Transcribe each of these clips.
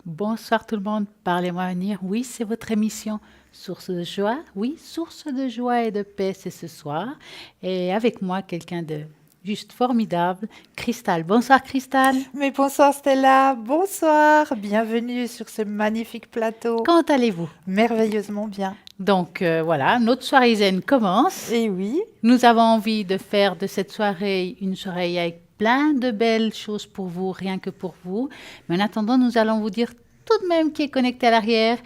Bonsoir tout le monde, parlez-moi venir. Oui, c'est votre émission Source de joie. Oui, source de joie et de paix, c'est ce soir. Et avec moi, quelqu'un de juste formidable, Cristal. Bonsoir Cristal. Mais bonsoir Stella, bonsoir, bienvenue sur ce magnifique plateau. Comment allez-vous? Merveilleusement bien. Donc voilà, notre soirée zen commence. Et oui, Nous avons envie de faire de cette soirée une soirée avec plein de belles choses pour vous, rien que pour vous. Mais en attendant, nous allons vous dire tout de même qui est connecté à l'arrière.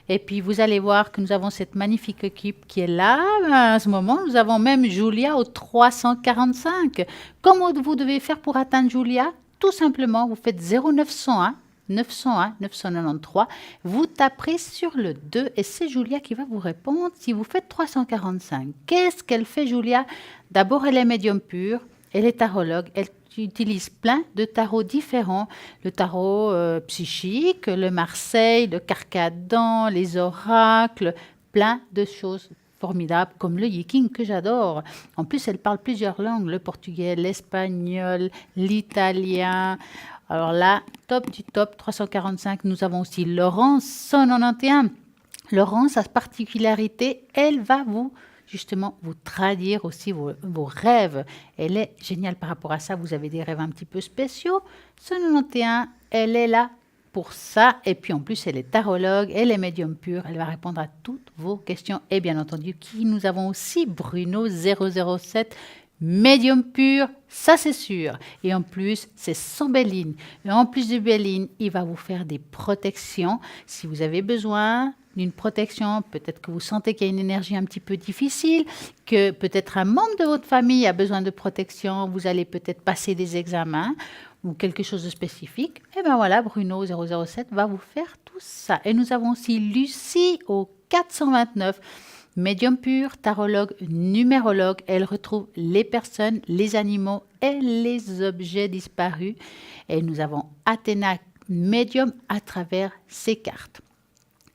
Et puis vous allez voir que nous avons cette magnifique équipe qui est là. À ce moment, nous avons même Julia au 345. Comment vous devez faire pour atteindre Julia? Tout simplement, vous faites 0901 901 993. Vous taperez sur le 2 et c'est Julia qui va vous répondre si vous faites 345. Qu'est-ce qu'elle fait, Julia? D'abord, elle est médium pure, elle est tarologue, elle utilise plein de tarots différents, le tarot psychique, le Marseille, le Carcadon, les oracles, plein de choses formidables comme le Yiking que j'adore. En plus, elle parle plusieurs langues, le portugais, l'espagnol, l'italien. Alors là, top du top, 345. Nous avons aussi Laurence, 191. Laurence, sa particularité, elle va justement vous traduire aussi vos rêves. Elle est géniale par rapport à ça. Vous avez des rêves un petit peu spéciaux. 191, elle est là pour ça. Et puis en plus, elle est tarologue, elle est médium pure. Elle va répondre à toutes vos questions. Et bien entendu, qui nous avons aussi Bruno 007. Médium pur, ça c'est sûr. Et en plus, c'est sans Béline. Et en plus de Béline, il va vous faire des protections. Si vous avez besoin d'une protection, peut-être que vous sentez qu'il y a une énergie un petit peu difficile, que peut-être un membre de votre famille a besoin de protection, vous allez peut-être passer des examens ou quelque chose de spécifique. Et bien voilà, Bruno 007 va vous faire tout ça. Et nous avons aussi Lucie au 429. Médium pur, tarologue, numérologue, elle retrouve les personnes, les animaux et les objets disparus. Et nous avons Athéna, médium à travers ses cartes.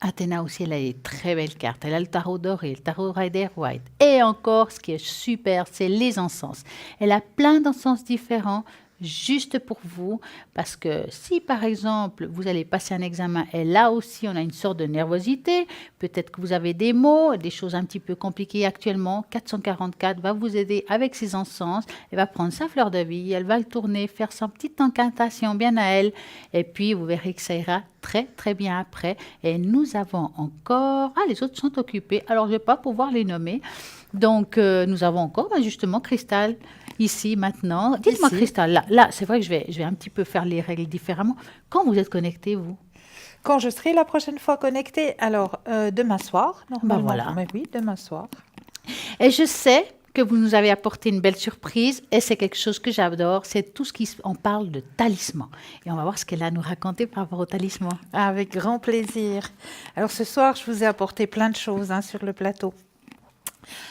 Athéna aussi, elle a des très belles cartes. Elle a le tarot doré, le tarot Rider-Waite. Et encore, ce qui est super, c'est les encens. Elle a plein d'encens différents juste pour vous, parce que si par exemple vous allez passer un examen et là aussi on a une sorte de nervosité, peut-être que vous avez des mots, des choses un petit peu compliquées actuellement, 444 va vous aider avec ses encens, elle va prendre sa fleur de vie, elle va le tourner, faire sa petite incantation bien à elle, et puis vous verrez que ça ira très très bien après. Et nous avons encore, les autres sont occupés, alors je ne vais pas pouvoir les nommer, donc nous avons encore justement Cristal ici maintenant. Dites-moi ici. Cristal, là c'est vrai que je vais un petit peu faire les règles différemment. Quand vous êtes connecté, vous? Quand je serai la prochaine fois connectée, alors demain soir, Ben normalement. voilà. Mais oui, demain soir. Et je sais que vous nous avez apporté une belle surprise et c'est quelque chose que j'adore, c'est tout ce qui on parle de talisman. Et on va voir ce qu'elle a à nous raconter par rapport au talisman. Avec grand plaisir. Alors ce soir, je vous ai apporté plein de choses sur le plateau.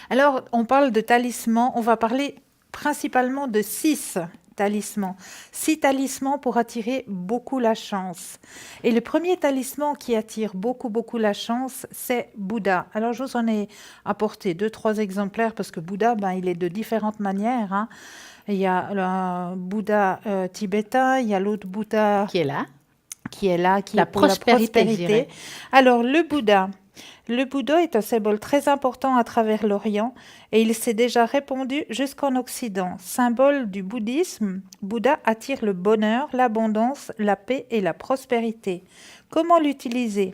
Alors, on parle de talismans, on va parler principalement de 6 talismans. 6 talismans pour attirer beaucoup la chance. Et le premier talisman qui attire beaucoup la chance, c'est Bouddha. Alors, je vous en ai apporté 2-3 exemplaires parce que Bouddha, il est de différentes manières. Il y a le Bouddha tibétain, il y a l'autre Bouddha Qui est là? qui est là, qui La est pour la prospérité, je prospérité. dirais. Alors, le Bouddha est un symbole très important à travers l'Orient et il s'est déjà répandu jusqu'en Occident. Symbole du bouddhisme, Bouddha attire le bonheur, l'abondance, la paix et la prospérité. Comment l'utiliser?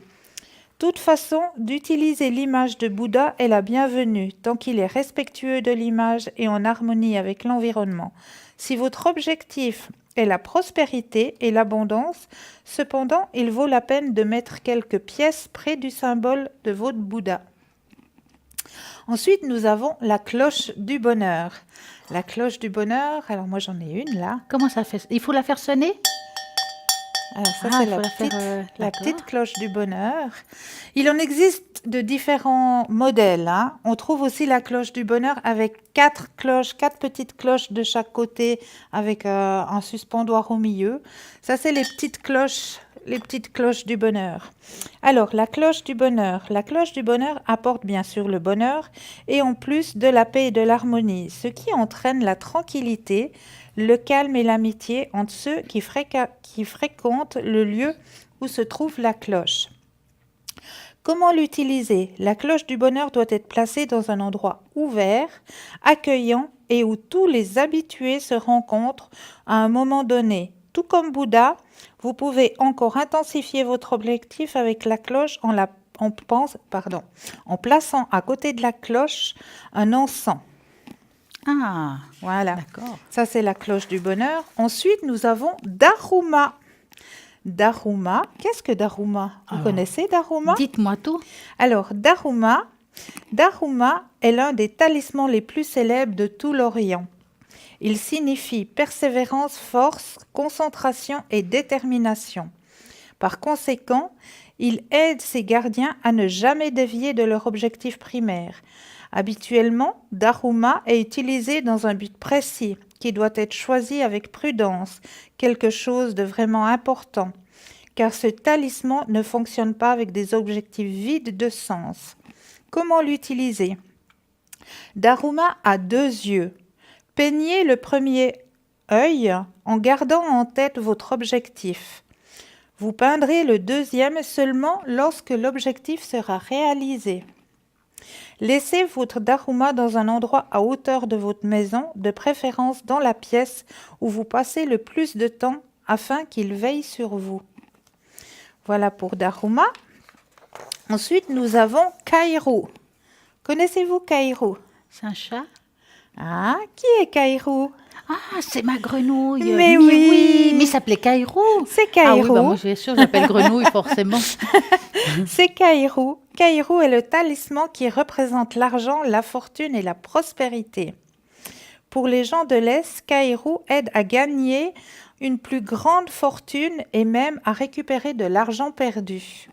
Toute façon d'utiliser l'image de Bouddha est la bienvenue, tant qu'il est respectueux de l'image et en harmonie avec l'environnement. Si votre objectif est la prospérité et l'abondance, cependant, il vaut la peine de mettre quelques pièces près du symbole de votre Bouddha. Ensuite, nous avons la cloche du bonheur. La cloche du bonheur, alors moi j'en ai une là. Comment ça fait? Il faut la faire sonner? Alors ça, Ah, c'est il faut la faire. la D'accord. petite cloche du bonheur. Il en existe de différents modèles. On trouve aussi la cloche du bonheur avec 4 cloches, 4 petites cloches de chaque côté avec un suspendoir au milieu. Ça, c'est les petites cloches du bonheur. Alors, la cloche du bonheur. La cloche du bonheur apporte bien sûr le bonheur et en plus de la paix et de l'harmonie, ce qui entraîne la tranquillité, le calme et l'amitié entre ceux qui fréquentent le lieu où se trouve la cloche. Comment l'utiliser? La cloche du bonheur doit être placée dans un endroit ouvert, accueillant et où tous les habitués se rencontrent à un moment donné. Tout comme Bouddha, vous pouvez encore intensifier votre objectif avec la cloche en plaçant à côté de la cloche un encens. Ah, Voilà, d'accord. ça c'est la cloche du bonheur. Ensuite, nous avons Daruma. Daruma, qu'est-ce que Daruma? Vous Alors, connaissez Daruma? dites-moi tout. Alors, Daruma est l'un des talismans les plus célèbres de tout l'Orient. Il signifie persévérance, force, concentration et détermination. Par conséquent, il aide ses gardiens à ne jamais dévier de leur objectif primaire. Habituellement, Daruma est utilisé dans un but précis qui doit être choisi avec prudence, quelque chose de vraiment important, car ce talisman ne fonctionne pas avec des objectifs vides de sens. Comment l'utiliser? Daruma a 2 yeux. Peignez le premier œil en gardant en tête votre objectif. Vous peindrez le deuxième seulement lorsque l'objectif sera réalisé. Laissez votre Daruma dans un endroit à hauteur de votre maison, de préférence dans la pièce où vous passez le plus de temps afin qu'il veille sur vous. Voilà pour Daruma. Ensuite, nous avons Kairu. Connaissez-vous Kairu? C'est un chat? Ah, qui est Kairu? Ah, c'est ma grenouille. Mais oui. Mais il s'appelait Kairou. C'est Ah oui, Kairu. bah moi, je suis sûre, j'appelle grenouille, forcément. C'est Kairu. Kairu est le talisman qui représente l'argent, la fortune et la prospérité. Pour les gens de l'Est, Kairu aide à gagner une plus grande fortune et même à récupérer de l'argent perdu.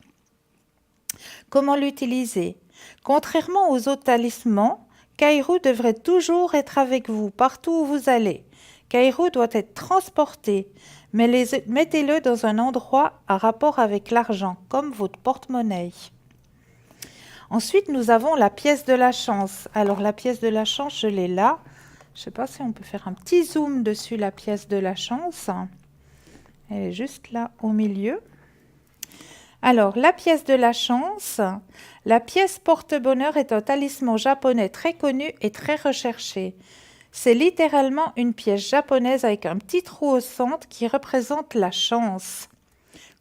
Comment l'utiliser? Contrairement aux autres talismans, Kairu devrait toujours être avec vous partout où vous allez. Kairu doit être transporté, mais mettez-le dans un endroit à rapport avec l'argent, comme votre porte-monnaie. Ensuite, nous avons la pièce de la chance. Alors, la pièce de la chance, je l'ai là. Je ne sais pas si on peut faire un petit zoom dessus la pièce de la chance. Elle est juste là au milieu. Alors, la pièce de la chance. La pièce porte-bonheur est un talisman japonais très connu et très recherché. C'est littéralement une pièce japonaise avec un petit trou au centre qui représente la chance.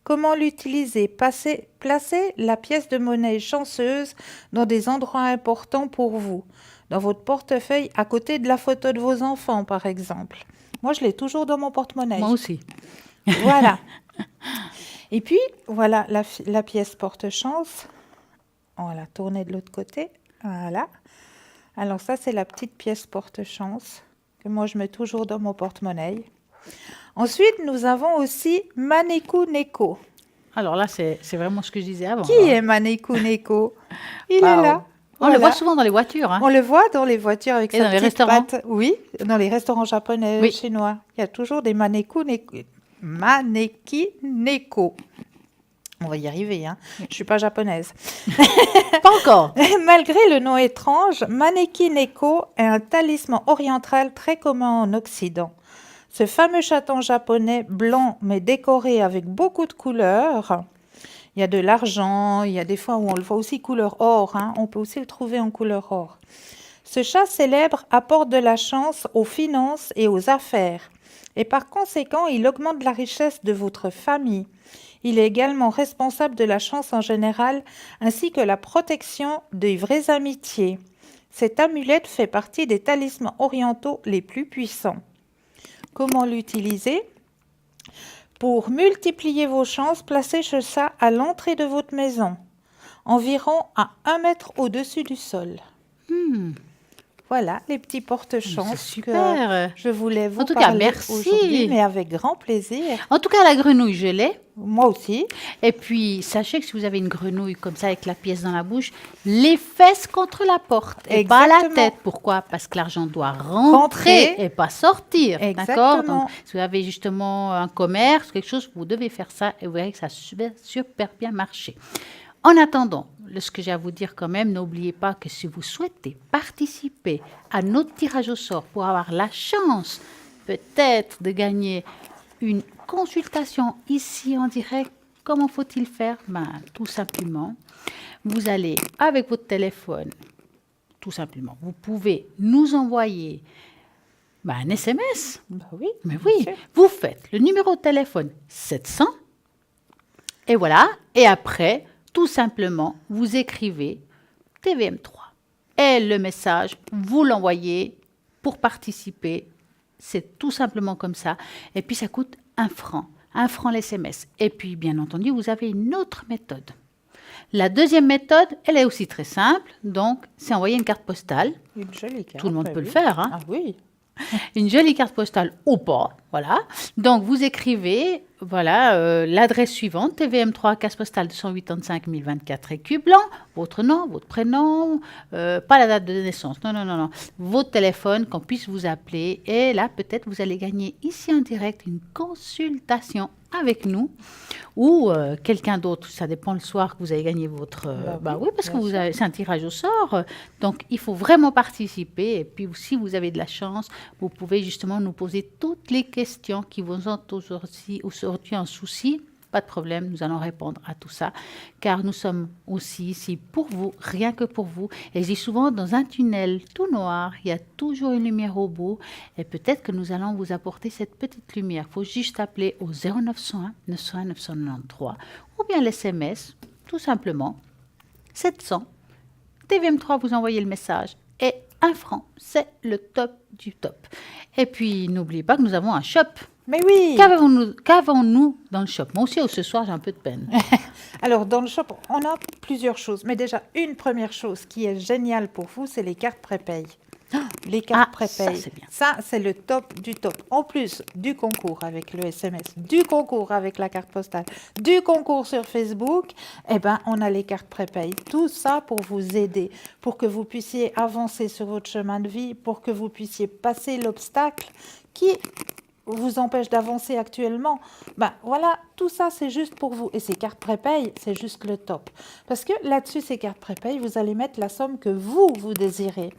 Comment l'utiliser? Placez la pièce de monnaie chanceuse dans des endroits importants pour vous. Dans votre portefeuille, à côté de la photo de vos enfants, par exemple. Moi, je l'ai toujours dans mon porte-monnaie. Moi aussi. Voilà. Et puis, voilà la pièce porte-chance. On va la tourner de l'autre côté. Voilà. Alors ça, c'est la petite pièce porte-chance que moi, je mets toujours dans mon porte-monnaie. Ensuite, nous avons aussi Maneku Neko. Alors là, c'est vraiment ce que je disais avant. Qui alors. est Maneku Neko? Il Waouh. est là. On le Voilà. voit souvent dans les voitures. Hein. On le voit dans les voitures avec Et sa dans les petite restaurants. patte. Oui, dans les restaurants japonais, Oui. chinois. Il y a toujours des Maneki Neko. On va y arriver, hein. Je ne suis pas japonaise. Pas encore. Malgré le nom étrange, Maneki Neko est un talisman oriental très commun en Occident. Ce fameux chaton japonais blanc mais décoré avec beaucoup de couleurs. Il y a de l'argent, il y a des fois où on le voit aussi couleur or, hein. On peut aussi le trouver en couleur or. Ce chat célèbre apporte de la chance aux finances et aux affaires. Et par conséquent, il augmente la richesse de votre famille. Il est également responsable de la chance en général, ainsi que la protection des vraies amitiés. Cette amulette fait partie des talismans orientaux les plus puissants. Comment l'utiliser? Pour multiplier vos chances, placez ce chat à l'entrée de votre maison, environ à 1 mètre au-dessus du sol. Voilà les petits porte-chances C'est que super. je voulais vous En tout cas, parler merci. aujourd'hui, mais avec grand plaisir. En tout cas, la grenouille, je l'ai. Moi aussi. Et puis, sachez que si vous avez une grenouille comme ça avec la pièce dans la bouche, les fesses contre la porte et pas la Exactement. tête. Pourquoi? Parce que l'argent doit rentrer et pas sortir. D'accord? Exactement. Donc, si vous avez justement un commerce, quelque chose, vous devez faire ça et vous verrez que ça a super bien marché. En attendant, ce que j'ai à vous dire quand même, n'oubliez pas que si vous souhaitez participer à notre tirage au sort pour avoir la chance peut-être de gagner une consultation ici en direct Comment faut-il faire? Tout simplement, vous allez avec votre téléphone, tout simplement, vous pouvez nous envoyer un SMS. Bah oui, Mais bien oui, sûr. vous faites le numéro de téléphone 700 et voilà. Et après, tout simplement, vous écrivez TVM3 et le message, vous l'envoyez pour participer. C'est tout simplement comme ça. Et puis, ça coûte 1 franc. 1 franc l'SMS. Et puis, bien entendu, vous avez une autre méthode. La deuxième méthode, elle est aussi très simple. Donc, c'est envoyer une carte postale. Une jolie carte. Tout le monde bah peut le oui. faire, hein. Ah oui. Une jolie carte postale ou pas, voilà. Donc, vous écrivez, voilà, l'adresse suivante, TVM3, case postale 285 024 écus blanc, votre nom, votre prénom, pas la date de naissance, non, votre téléphone, qu'on puisse vous appeler. Et là, peut-être, vous allez gagner ici en direct une consultation avec nous ou quelqu'un d'autre. Ça dépend le soir que vous avez gagné votre... oui, parce que bien sûr. c'est un tirage au sort. Donc, il faut vraiment participer. Et puis, si vous avez de la chance, vous pouvez justement nous poser toutes les questions qui vous ont aujourd'hui en souci. Pas de problème, nous allons répondre à tout ça, car nous sommes aussi ici pour vous, rien que pour vous. Et je dis souvent, dans un tunnel tout noir, il y a toujours une lumière au bout, et peut-être que nous allons vous apporter cette petite lumière. Il faut juste appeler au 0901 901 993, ou bien l'SMS, tout simplement, 700. TVM3, vous envoyez le message, et 1 franc, c'est le top du top. Et puis, n'oubliez pas que nous avons un shop. Mais oui. Qu'avons-nous dans le shop? Moi aussi, ce soir, j'ai un peu de peine. Alors, dans le shop, on a plusieurs choses. Mais déjà, une première chose qui est géniale pour vous, c'est les cartes prépay. Les cartes prépay. Ça, c'est bien. Ça, c'est le top du top. En plus du concours avec le SMS, du concours avec la carte postale, du concours sur Facebook, on a les cartes prépay. Tout ça pour vous aider, pour que vous puissiez avancer sur votre chemin de vie, pour que vous puissiez passer l'obstacle qui vous empêche d'avancer actuellement. Voilà, tout ça, c'est juste pour vous. Et ces cartes prépay, c'est juste le top. Parce que là-dessus, ces cartes prépay, vous allez mettre la somme que vous désirez.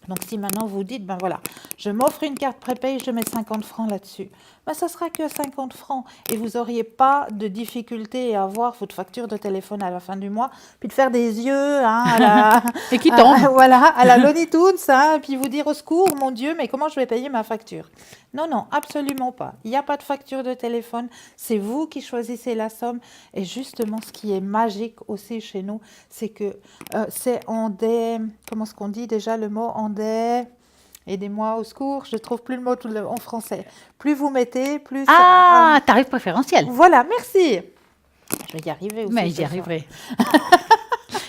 Donc, si maintenant vous dites, voilà, je m'offre une carte prépay, je mets 50 francs là-dessus, ça sera que 50 francs et vous n'auriez pas de difficulté à avoir votre facture de téléphone à la fin du mois, puis de faire des yeux à la... Et qui tombe. Voilà, à la Looney Tunes, et puis vous dire au secours, mon Dieu, mais comment je vais payer ma facture? Non, absolument pas. Il n'y a pas de facture de téléphone, c'est vous qui choisissez la somme. Et justement, ce qui est magique aussi chez nous, c'est que c'est en des... Comment est-ce qu'on dit déjà le mot? En des... Aidez-moi au secours, je ne trouve plus le mot en français. Plus vous mettez, plus... Tarif préférentiel. Voilà, merci. Je vais y arriver aussi. Mais j'y arriverai.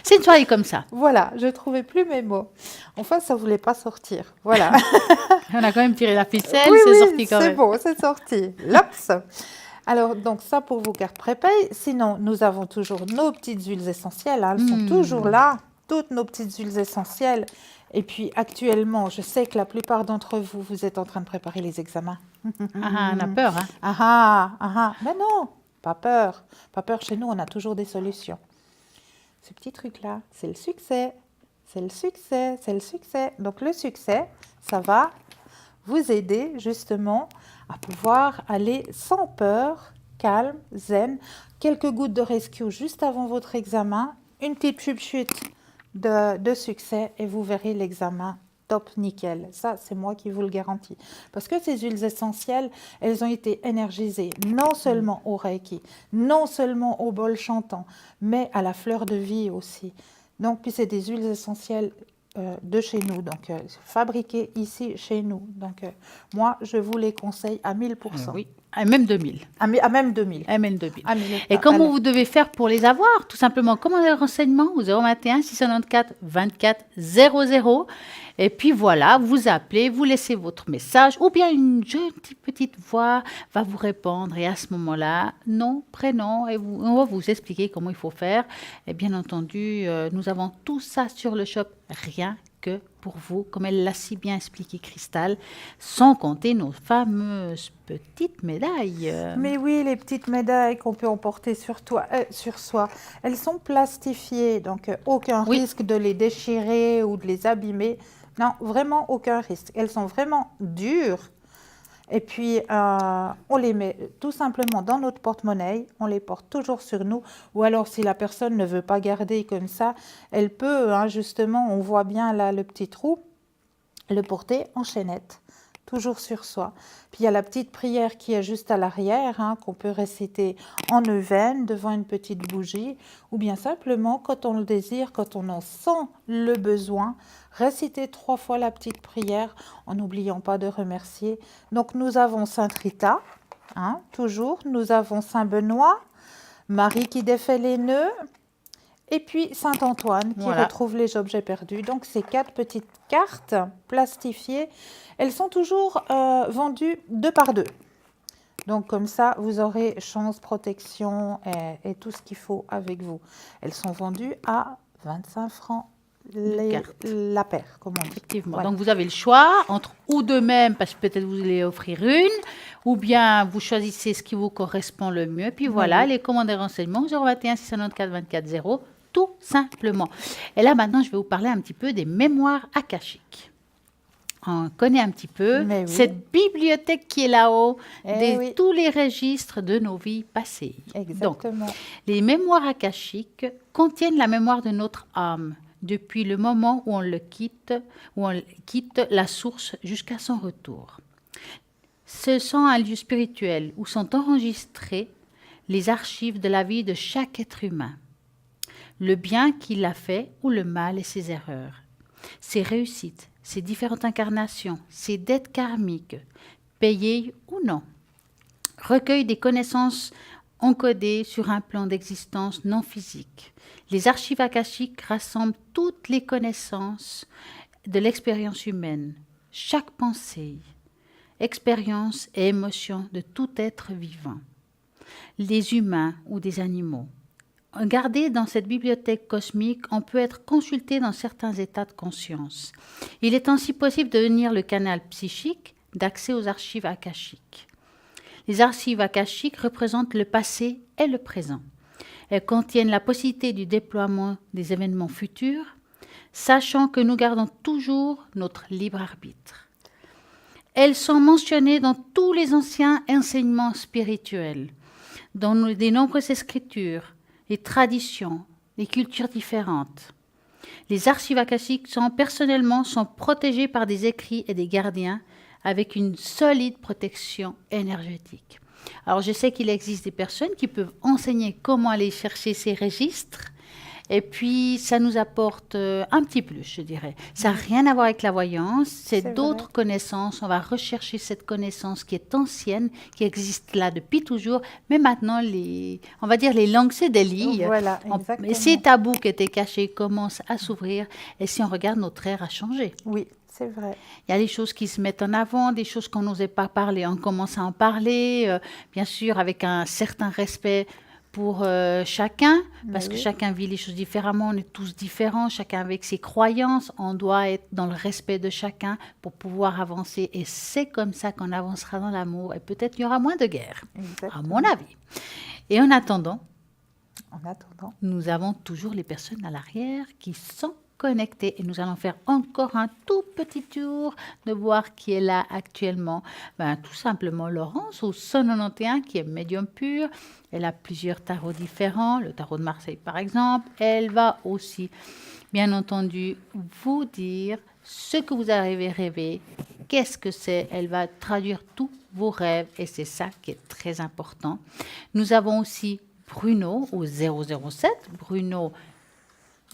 C'est une soirée comme ça. Voilà, je ne trouvais plus mes mots. Enfin, ça ne voulait pas sortir. Voilà. On a quand même tiré la ficelle, oui, c'est sorti quand même. C'est bon, c'est sorti. Lops. Alors, donc ça pour vos cartes prépay. Sinon, nous avons toujours nos petites huiles essentielles. Elles sont toujours là, toutes nos petites huiles essentielles. Et puis, actuellement, je sais que la plupart d'entre vous, vous êtes en train de préparer les examens. On a peur, hein. Mais non, pas peur. Pas peur, chez nous, on a toujours des solutions. Ce petit truc-là, c'est le succès. C'est le succès, c'est le succès. Donc, le succès, ça va vous aider justement à pouvoir aller sans peur, calme, zen. Quelques gouttes de rescue juste avant votre examen. Une petite chute de succès et vous verrez l'examen top nickel. Ça, c'est moi qui vous le garantis. Parce que ces huiles essentielles, elles ont été énergisées non seulement au Reiki, non seulement au bol chantant, mais à la fleur de vie aussi. Donc, puis c'est des huiles essentielles de chez nous, donc fabriquées ici chez nous. Donc, moi, je vous les conseille à 1000%. Oui, à même 2000. À même 2000. À même 2000. À 1000. Et comment vous devez faire pour les avoir? Tout simplement, commandez le renseignement au 021 694 24 00. Et puis voilà, vous appelez, vous laissez votre message, ou bien une jolie petite voix va vous répondre. Et à ce moment-là, nom, prénom, et on va vous expliquer comment il faut faire. Et bien entendu, nous avons tout ça sur le shop, rien que pour vous, comme elle l'a si bien expliqué Cristal, sans compter nos fameuses petites médailles. Mais oui, les petites médailles qu'on peut emporter sur soi, elles sont plastifiées, donc aucun risque de les déchirer ou de les abîmer. Non, vraiment aucun risque. Elles sont vraiment dures. Et puis, on les met tout simplement dans notre porte-monnaie, on les porte toujours sur nous, ou alors si la personne ne veut pas garder comme ça, elle peut, hein, justement, on voit bien là le petit trou, le porter en chaînette, toujours sur soi. Puis il y a la petite prière qui est juste à l'arrière, hein, qu'on peut réciter en neuvaine devant une petite bougie, ou bien simplement quand on le désire, quand on en sent le besoin, réciter 3 fois la petite prière en n'oubliant pas de remercier. Donc nous avons Sainte Rita, hein, toujours, nous avons Saint Benoît, Marie qui défait les nœuds, et puis Saint-Antoine qui Voilà. retrouve les objets perdus. Donc ces 4 petites cartes plastifiées, elles sont toujours vendues 2 par 2. Donc comme ça, vous aurez chance, protection et tout ce qu'il faut avec vous. Elles sont vendues à 25 francs la paire, comme on dit. Effectivement. Voilà. Donc, vous avez le choix entre ou de même, parce que peut-être vous allez offrir une, ou bien vous choisissez ce qui vous correspond le mieux. Puis voilà, Oui. les commandes et renseignements 021 694 24 0, tout simplement. Et là, maintenant, je vais vous parler un petit peu des mémoires akashiques. On connaît un petit peu Mais oui. cette bibliothèque qui est là-haut, Eh oui. tous les registres de nos vies passées. Donc, Exactement. les mémoires akashiques contiennent la mémoire de notre âme depuis le moment où on quitte la source jusqu'à son retour. Ce sont un lieu spirituel où sont enregistrées les archives de la vie de chaque être humain, le bien qu'il a fait ou le mal et ses erreurs, ses réussites, ses différentes incarnations, ses dettes karmiques, payées ou non. Recueil des connaissances encodées sur un plan d'existence non physique. Les archives akashiques rassemblent toutes les connaissances de l'expérience humaine, chaque pensée, expérience et émotion de tout être vivant, les humains ou des animaux. Gardé dans cette bibliothèque cosmique, on peut être consulté dans certains états de conscience. Il est ainsi possible de devenir le canal psychique d'accès aux archives akashiques. Les archives akashiques représentent le passé et le présent. Elles contiennent la possibilité du déploiement des événements futurs, sachant que nous gardons toujours notre libre arbitre. Elles sont mentionnées dans tous les anciens enseignements spirituels, dans de nombreuses écritures, les traditions, les cultures différentes. Les archives akashiques sont protégées par des écrits et des gardiens avec une solide protection énergétique. Alors, je sais qu'il existe des personnes qui peuvent enseigner comment aller chercher ces registres. Et puis, ça nous apporte un petit plus, je dirais. Ça n'a rien à voir avec la voyance, c'est d'autres connaissances. On va rechercher cette connaissance qui est ancienne, qui existe là depuis toujours. Mais maintenant, on va dire les langues se délient. Voilà, exactement. Et ces tabous qui étaient cachés commencent à s'ouvrir. Et si on regarde, notre ère a changé. Oui, c'est vrai. Il y a des choses qui se mettent en avant, des choses qu'on n'osait pas parler, on commence à en parler, bien sûr avec un certain respect pour chacun, parce que chacun vit les choses différemment, on est tous différents, chacun avec ses croyances, on doit être dans le respect de chacun pour pouvoir avancer. Et c'est comme ça qu'on avancera dans l'amour, et peut-être il y aura moins de guerre, à mon avis. Et en attendant, nous avons toujours les personnes à l'arrière qui sont connectés et nous allons faire encore un tout petit tour de voir qui est là actuellement. Tout simplement Laurence au 191 qui est médium pur. Elle a plusieurs tarots différents, le tarot de Marseille par exemple. Elle va aussi bien entendu vous dire ce que vous avez rêvé, qu'est-ce que c'est. Elle va traduire tous vos rêves et c'est ça qui est très important. Nous avons aussi Bruno au 007. Bruno,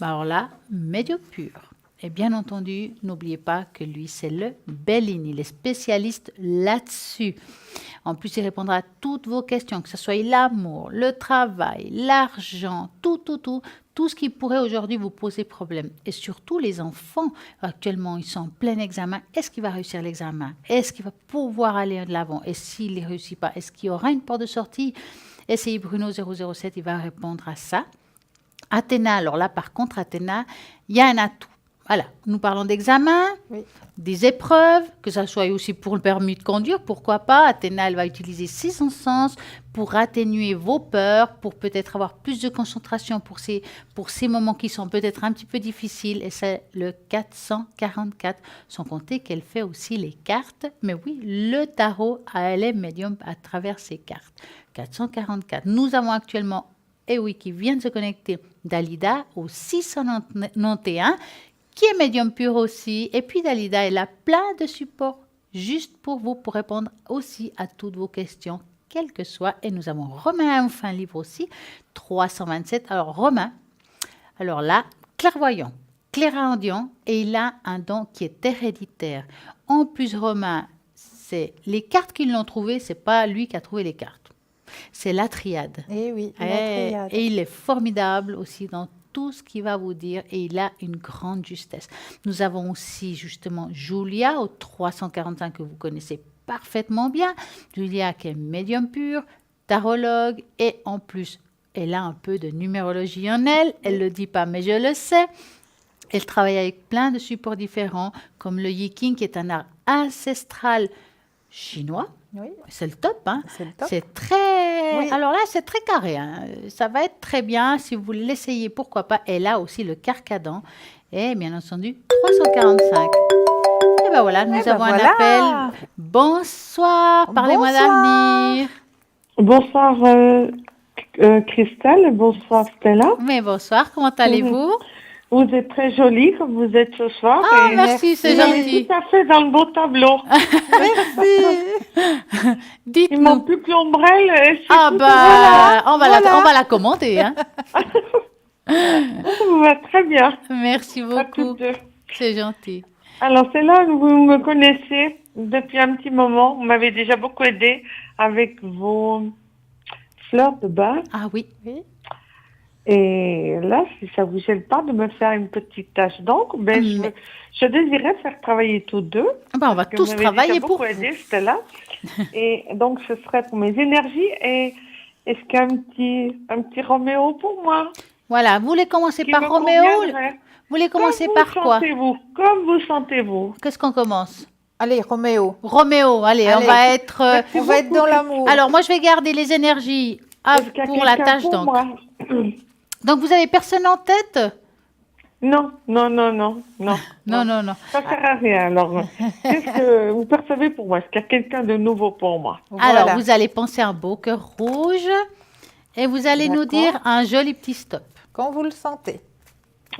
alors là, médium pur. Et bien entendu, n'oubliez pas que lui, c'est le Bellini. Il est spécialiste là-dessus. En plus, il répondra à toutes vos questions, que ce soit l'amour, le travail, l'argent, tout ce qui pourrait aujourd'hui vous poser problème. Et surtout, les enfants, actuellement, ils sont en plein examen. Est-ce qu'il va réussir l'examen? Est-ce qu'il va pouvoir aller de l'avant? Et s'il ne réussit pas, est-ce qu'il y aura une porte de sortie? Essayez Bruno 007, il va répondre à ça. Athéna, alors là, par contre, Athéna, il y a un atout. voilà, nous parlons d'examens, Oui. des épreuves, que ça soit aussi pour le permis de conduire, pourquoi pas. Athéna, elle va utiliser ses cinq sens pour atténuer vos peurs, pour peut-être avoir plus de concentration pour ces moments qui sont peut-être un petit peu difficiles. Et c'est le 444, sans compter qu'elle fait aussi les cartes. Mais oui, le tarot, elle est médium à travers ses cartes. 444. Nous avons actuellement, et oui, qui vient de se connecter, Dalida au 691, qui est médium pur aussi. Et puis Dalida, elle a plein de supports juste pour vous, pour répondre aussi à toutes vos questions, quelles que soient. Et nous avons Romain, enfin un livre aussi, 327. Alors Romain, alors là, clairvoyant, clairaudient, et il a un don qui est héréditaire. En plus, Romain, c'est les cartes qui l'ont trouvé, c'est pas lui qui a trouvé les cartes. C'est la triade. Et oui, la triade. Et il est formidable aussi dans tout ce qu'il va vous dire et il a une grande justesse. Nous avons aussi justement Julia au 345 que vous connaissez parfaitement bien. Julia qui est médium pur, tarologue et en plus, elle a un peu de numérologie en elle. Elle ne le dit pas, mais je le sais. Elle travaille avec plein de supports différents comme le Yiking qui est un art ancestral chinois. Oui, C'est le top, hein? c'est le top. C'est très... Oui. Alors là, c'est très carré, hein. Ça va être très bien. Si vous l'essayez, pourquoi pas. Et là aussi, le carcadan. Et bien entendu, 345. Et ben voilà, nous avons un appel. Bonsoir, parlez-moi d'avenir. Bonsoir Christelle, bonsoir Stella. Mais bonsoir, comment allez-vous? Vous êtes très jolie comme vous êtes ce soir. Ah, et merci, c'est vous êtes gentil. tout à fait dans le beau tableau. Merci. Il Dites-nous. manque plus que l'ombrelle. Et c'est Ah tout. bah, on voilà. va la commenter, hein. Ça vous va très bien. Merci À beaucoup. toutes deux. C'est gentil. Alors c'est là que vous me connaissez depuis un petit moment. Vous m'avez déjà beaucoup aidé avec vos fleurs de bac. Ah oui. Oui. Et là, si ça vous gêne pas de me faire une petite tâche d'encre, ben je désirais faire travailler tous deux. Ben, on va Parce que tous vous m'avez travailler déjà pour beaucoup vous. aidé, Stella. Et donc, ce serait pour mes énergies. Et est-ce qu'il y a un petit Roméo pour moi Voilà, vous voulez commencer qui par me Roméo? conviendrait? Vous voulez commencer Comme par vous quoi? sentez-vous, comme vous sentez-vous. Qu'est-ce qu'on commence? Allez, Roméo. Roméo, allez, on Allez. va être... Merci On va être beaucoup. dans l'amour. alors, moi, je vais garder les énergies Est-ce qu'il y a pour la quelqu'un tâche pour d'encre. moi? Donc, vous avez personne en tête? Non. Non, non, non. Ça sert à rien. Alors, qu'est-ce que vous percevez pour moi? Est-ce qu'il y a quelqu'un de nouveau pour moi? Alors, Voilà. vous allez penser à un beau cœur rouge et vous allez nous D'accord. dire un joli petit stop. Quand vous le sentez.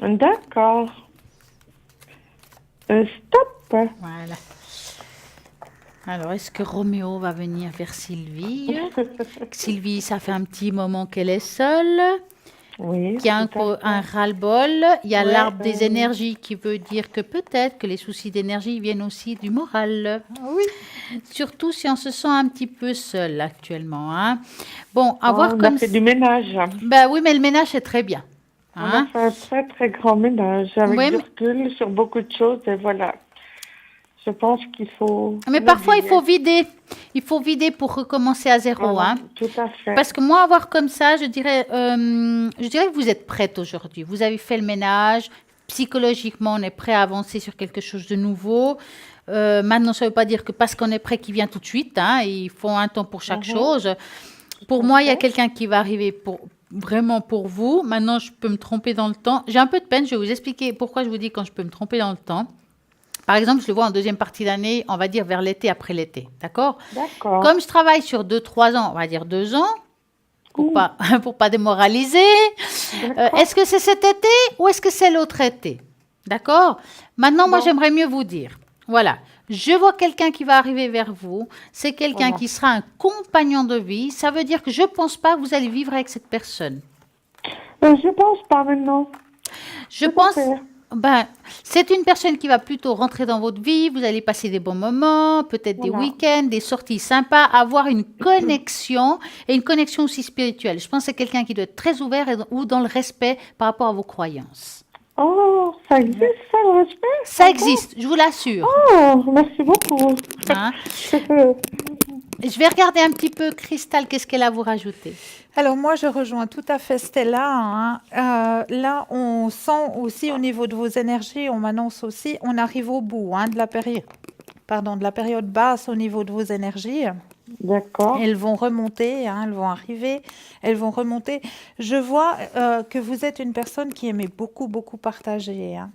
D'accord. Stop. Voilà. Alors, est-ce que Roméo va venir vers Sylvie? Sylvie, ça fait un petit moment qu'elle est seule. Oui. Qu'il y a tout à fait. un ras-le-bol. Il y a Ouais, l'arbre des énergies qui veut dire que peut-être que les soucis d'énergie viennent aussi du moral. Oui. Surtout si on se sent un petit peu seul actuellement, hein. Bon, à Oh, voir on comme... a fait du ménage. Ben oui, mais le ménage est très bien. On Hein. a fait un très très grand ménage avec Oui, du mais- recul sur beaucoup de choses et voilà. Je pense qu'il faut. Mais parfois, il l'oublier. faut vider. Il faut vider pour recommencer à zéro, Voilà, hein. tout à fait. Parce que moi, avoir comme ça, je dirais que vous êtes prête aujourd'hui. Vous avez fait le ménage. Psychologiquement, on est prêt à avancer sur quelque chose de nouveau. Maintenant, ça ne veut pas dire que parce qu'on est prêt qu'il vient tout de suite, hein. Il faut un temps pour chaque chose. Pour moi, il y a quelqu'un qui va arriver vraiment pour vous. Maintenant, je peux me tromper dans le temps. J'ai un peu de peine. Je vais vous expliquer pourquoi je vous dis quand je peux me tromper dans le temps. Par exemple, je le vois en deuxième partie d'année, on va dire vers l'été, après l'été. D'accord? D'accord. Comme je travaille sur 2-3 ans, on va dire 2 ans, pour pas démoraliser. Est-ce que c'est cet été ou est-ce que c'est l'autre été? D'accord? Maintenant, moi, Bon. j'aimerais mieux vous dire. Voilà. Je vois quelqu'un qui va arriver vers vous. C'est quelqu'un Voilà. qui sera un compagnon de vie. Ça veut dire que je ne pense pas que vous allez vivre avec cette personne. Je pense pas maintenant. Je Tout à pense... fait. Ben, c'est une personne qui va plutôt rentrer dans votre vie, vous allez passer des bons moments, peut-être des Voilà. week-ends, des sorties sympas, avoir une connexion et une connexion aussi spirituelle. Je pense que c'est quelqu'un qui doit être très ouvert ou dans le respect par rapport à vos croyances. Oh, ça existe ça, le respect? Ça existe, je vous l'assure. Oh, merci beaucoup. Hein. Je vais regarder un petit peu, Cristal, qu'est-ce qu'elle a à vous rajouter. Alors moi, je rejoins tout à fait Stella, hein. Là, on sent aussi au niveau de vos énergies, on m'annonce aussi, on arrive au bout de la période basse au niveau de vos énergies. D'accord. Elles vont remonter, elles vont arriver, elles vont remonter. Je vois que vous êtes une personne qui aimait beaucoup, beaucoup partager, hein.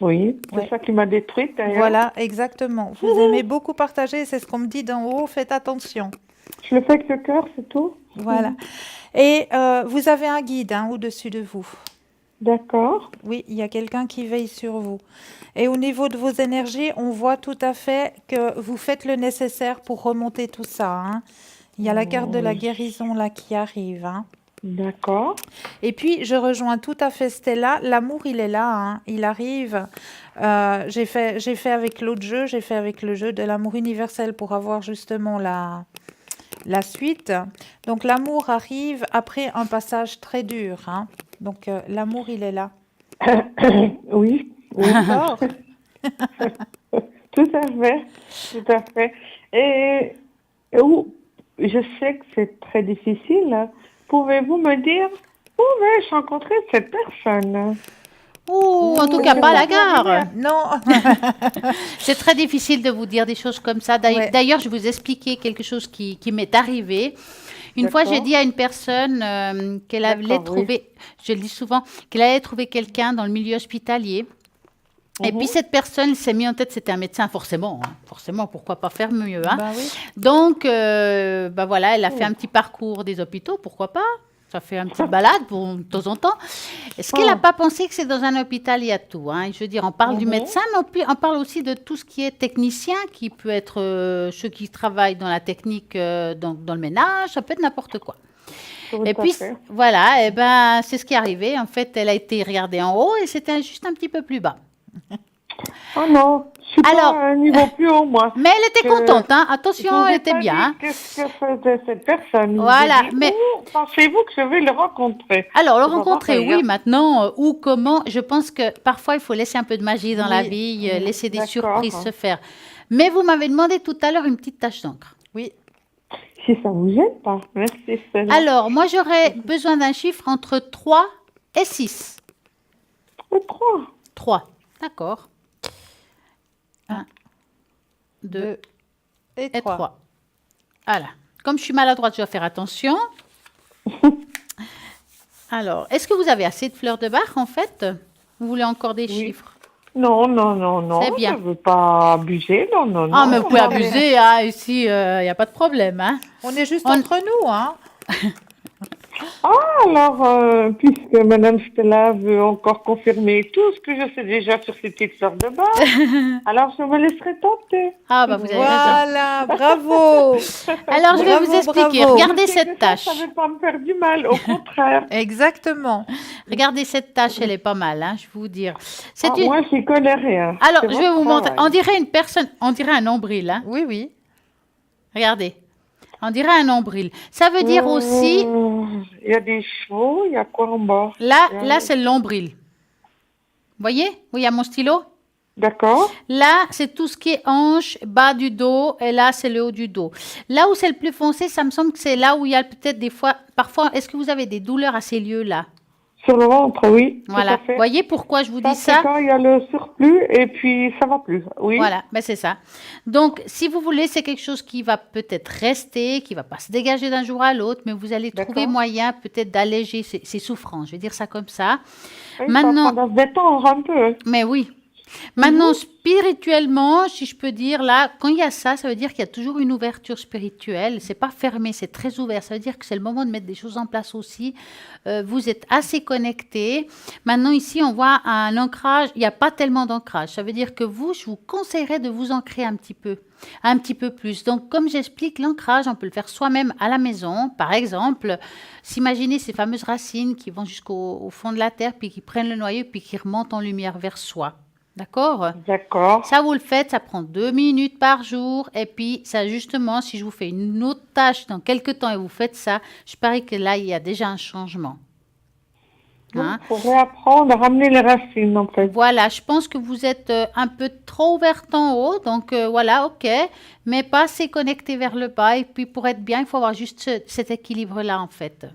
Oui, c'est Ouais. ça qui m'a détruite d'ailleurs. Voilà, exactement. Vous aimez beaucoup partager, c'est ce qu'on me dit d'en haut, faites attention. Je le fais avec le cœur, c'est tout. Voilà. Et vous avez un guide au-dessus de vous. D'accord. Oui, il y a quelqu'un qui veille sur vous. Et au niveau de vos énergies, on voit tout à fait que vous faites le nécessaire pour remonter tout ça, hein. Il y a la carte de la guérison là qui arrive, hein. D'accord. Et puis, je rejoins tout à fait Stella. L'amour, il est là, hein. Il arrive. J'ai fait avec l'autre jeu, j'ai fait avec le jeu de l'amour universel pour avoir justement la suite. Donc, l'amour arrive après un passage très dur, hein. Donc, l'amour, il est là. Oui. D'accord. Tout à fait. Tout à fait. Et où, je sais que c'est très difficile, hein. Pouvez-vous me dire où vais-je rencontrer cette personne? Ouh, en tout cas, pas à la gare. Non. C'est très difficile de vous dire des choses comme ça. Ouais. D'ailleurs, je vais vous expliquer quelque chose qui m'est arrivé. Une fois, j'ai D'accord. dit à une personne qu'elle allait D'accord, oui. trouver, je le dis souvent, qu'elle allait trouver quelqu'un dans le milieu hospitalier. Et puis cette personne s'est mis en tête, c'était un médecin, forcément, hein. Forcément, pourquoi pas faire mieux, hein. Bah oui. Donc, voilà, elle a fait un petit parcours des hôpitaux, pourquoi pas. Ça fait un petit balade de temps en temps. Est-ce qu'elle n'a pas pensé que c'est dans un hôpital, il y a tout, hein. Je veux dire, on parle du médecin, mais puis on parle aussi de tout ce qui est technicien, qui peut être ceux qui travaillent dans la technique, dans le ménage, ça peut être n'importe quoi. Tout Et à puis, fait. voilà, et ben, c'est ce qui est arrivé. En fait, elle a été regardée en haut et c'était juste un petit peu plus bas. Oh non, je suis Alors- pas à un niveau plus haut, moi. Mais elle était Je- contente, hein. Je Attention, vous ai elle était pas bien, dit hein. qu'est-ce que faisait cette personne. Voilà, J'ai dit, mais- où pensez-vous que je vais le rencontrer? Alors, le C'est pas rencontrer, pareil, oui, hein. maintenant, où, comment, je pense que parfois, il faut laisser un peu de magie dans la Oui. vie, laisser des D'accord. surprises se faire. Mais vous m'avez demandé tout à l'heure une petite tache d'encre. Oui. Si ça vous gêne pas. Merci, Stella. Alors, moi, j'aurais besoin d'un chiffre entre 3 et 6. Le 3. 3, d'accord. 1, 2 Deux et et trois. 3. Voilà. Comme je suis maladroite, je dois faire attention. Alors, est-ce que vous avez assez de fleurs de Bach, en fait? Vous voulez encore des chiffres? Non, non, non, non. C'est bien. Je veux pas abuser. Non, non, non. Ah, mais vous pouvez non, mais- abuser, hein, ici, il n'y a pas de problème, hein. On est juste On- entre nous, hein. Alors, puisque Madame Stella veut encore confirmer tout ce que je sais déjà sur ces petites fleurs de base, alors je me laisserai tenter. Ah, bah vous avez raison. Voilà, bravo. Alors, je vais Bravo, vous expliquer. bravo. Regardez Je sais cette que ça tache. ne va pas me faire du mal, au contraire. Exactement. Regardez cette tache, elle est pas mal, hein, je vais vous dire. C'est Ah, une... moi, j'y connais rien. Alors, C'est je vais votre vous montrer. travail. On dirait une personne, on dirait un nombril, hein. Oui, oui. Regardez. On dirait un nombril. Ça veut dire aussi, Il y a des chevaux, il y a quoi en bas? là, c'est le nombril. Voyez? Où il y a mon stylo? D'accord. Là, c'est tout ce qui est hanche, bas du dos, et là, c'est le haut du dos. Là où c'est le plus foncé, ça me semble que c'est là où il y a peut-être des fois, parfois, est-ce que vous avez des douleurs à ces lieux-là? Sur le ventre, oui. Tout Voilà. à fait. Voyez pourquoi je vous dis C'est ça? quand il y a le surplus et puis ça va plus. Oui. Voilà, ben c'est ça. Donc, si vous voulez, c'est quelque chose qui va peut-être rester, qui va pas se dégager d'un jour à l'autre, mais vous allez trouver D'accord. moyen peut-être d'alléger ces souffrances. Je vais dire ça comme ça. Oui, Maintenant- ça prend se détendre un peu. Mais oui. Maintenant, spirituellement, si je peux dire, là, quand il y a ça, ça veut dire qu'il y a toujours une ouverture spirituelle. C'est pas fermé, c'est très ouvert. Ça veut dire que c'est le moment de mettre des choses en place aussi. Vous êtes assez connectés. Maintenant, ici, on voit un ancrage. Il n'y a pas tellement d'ancrage. Ça veut dire que vous, je vous conseillerais de vous ancrer un petit peu plus. Donc, comme j'explique, l'ancrage, on peut le faire soi-même à la maison. Par exemple, s'imaginer ces fameuses racines qui vont jusqu'au fond de la terre, puis qui prennent le noyau, puis qui remontent en lumière vers soi. D'accord? D'accord. Ça, vous le faites, ça prend 2 minutes par jour. Et puis, ça, justement, si je vous fais une autre tâche dans quelques temps et vous faites ça, je parie que là, il y a déjà un changement. Donc, hein. il faut réapprendre à ramener les racines, en fait. Voilà, je pense que vous êtes un peu trop ouverte en haut, donc voilà, ok, mais pas assez connecté vers le bas. Et puis pour être bien, il faut avoir juste cet équilibre-là, en fait.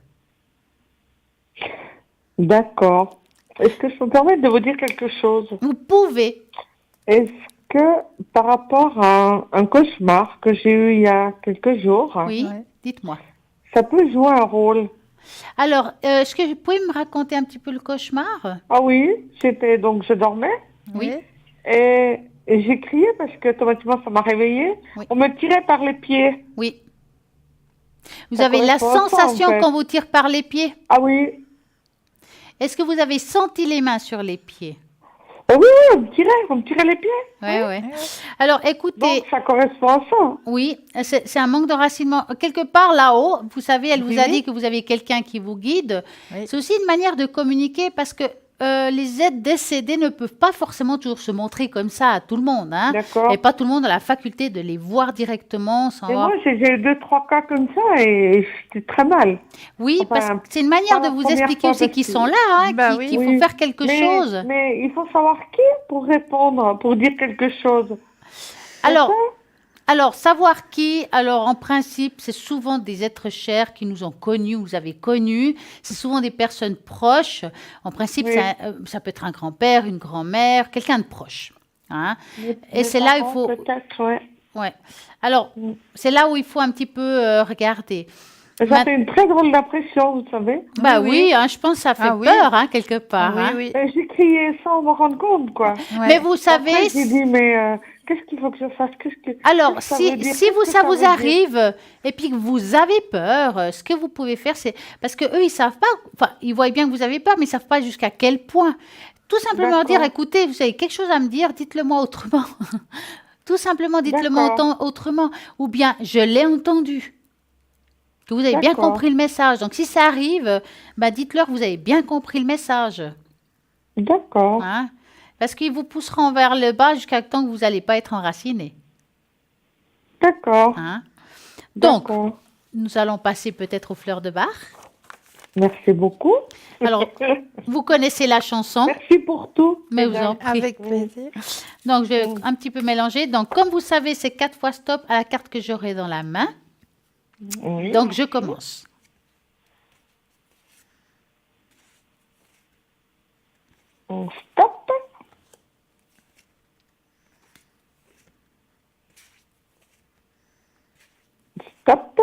D'accord. Est-ce que je peux me permettre de vous dire quelque chose? Vous pouvez. Est-ce que par rapport à un cauchemar que j'ai eu il y a quelques jours, Oui, Ouais. dites-moi. ça peut jouer un rôle? Alors, est-ce que vous pouvez me raconter un petit peu le cauchemar? Ah oui, je dormais Oui. et j'ai crié parce que automatiquement ça m'a réveillée. Oui. On me tirait par les pieds. Oui. Vous Ça avez la correspond à ça, en sensation fait. qu'on vous tire par les pieds. Ah oui, Est-ce que vous avez senti les mains sur les pieds? ah oui, on me tirait les pieds. Oui, oui. Alors, écoutez, Donc ça correspond à ça. oui, c'est un manque d'enracinement. Quelque part là-haut, vous savez, elle vous Oui, a oui. dit que vous avez quelqu'un qui vous guide. Oui. C'est aussi une manière de communiquer parce que les êtres décédés ne peuvent pas forcément toujours se montrer comme ça à tout le monde, hein. D'accord. Et pas tout le monde a la faculté de les voir directement sans Et avoir... moi j'ai eu 2, 3 cas comme ça et j'étais très mal. Oui, Enfin, parce que c'est une manière pas de la vous première expliquer fois, aussi parce qu'ils que- sont là, hein, Bah qu'il oui. faut faire quelque chose. Mais il faut savoir qui pour répondre, pour dire quelque chose. C'est Alors, ça? Alors, savoir qui, alors en principe, c'est souvent des êtres chers qui nous ont connus, vous avez connus. C'est souvent des personnes proches. En principe, Oui. ça peut être un grand-père, une grand-mère, quelqu'un de proche, hein. Et Mes c'est là, il parents, faut... peut-être, ouais. Ouais. Alors, Mm. c'est là où il faut un petit peu regarder. Ça Ma- fait une très drôle d'impression, vous savez. Bah Oui, oui, oui. hein, je pense que ça fait Ah oui. peur, hein, quelque part, Oui, hein. oui. Et j'ai crié sans me rendre compte, quoi. Ouais. Mais vous savez, Après, j'ai dit, mais qu'est-ce qu'il faut que je fasse? alors, qu'est-ce que ça veut dire? si Qu'est-ce vous, que ça veut vous dire? arrive et puis que vous avez peur, ce que vous pouvez faire, c'est parce que eux, ils savent pas, enfin, ils voient bien que vous avez peur, mais ils savent pas jusqu'à quel point. Tout simplement D'accord. dire, écoutez, vous avez quelque chose à me dire, dites-le moi autrement. Tout simplement, dites-le moi D'accord. autrement. Ou bien, je l'ai entendu. Que vous avez bien D'accord. compris le message. Donc, si ça arrive, bah, dites-leur que vous avez bien compris le message. D'accord. Hein, parce qu'ils vous pousseront vers le bas jusqu'à temps que vous n'allez pas être enraciné. D'accord. Hein. Donc, D'accord. nous allons passer peut-être aux fleurs de Bach. Merci beaucoup. Alors, vous connaissez la chanson, Merci pour tout. mais vous en mesdames. prie. Avec plaisir. Donc, je vais un petit peu mélanger. Donc, comme vous savez, c'est 4 fois stop à la carte que j'aurai dans la main. Oui. Donc, je commence. On stop. Stop.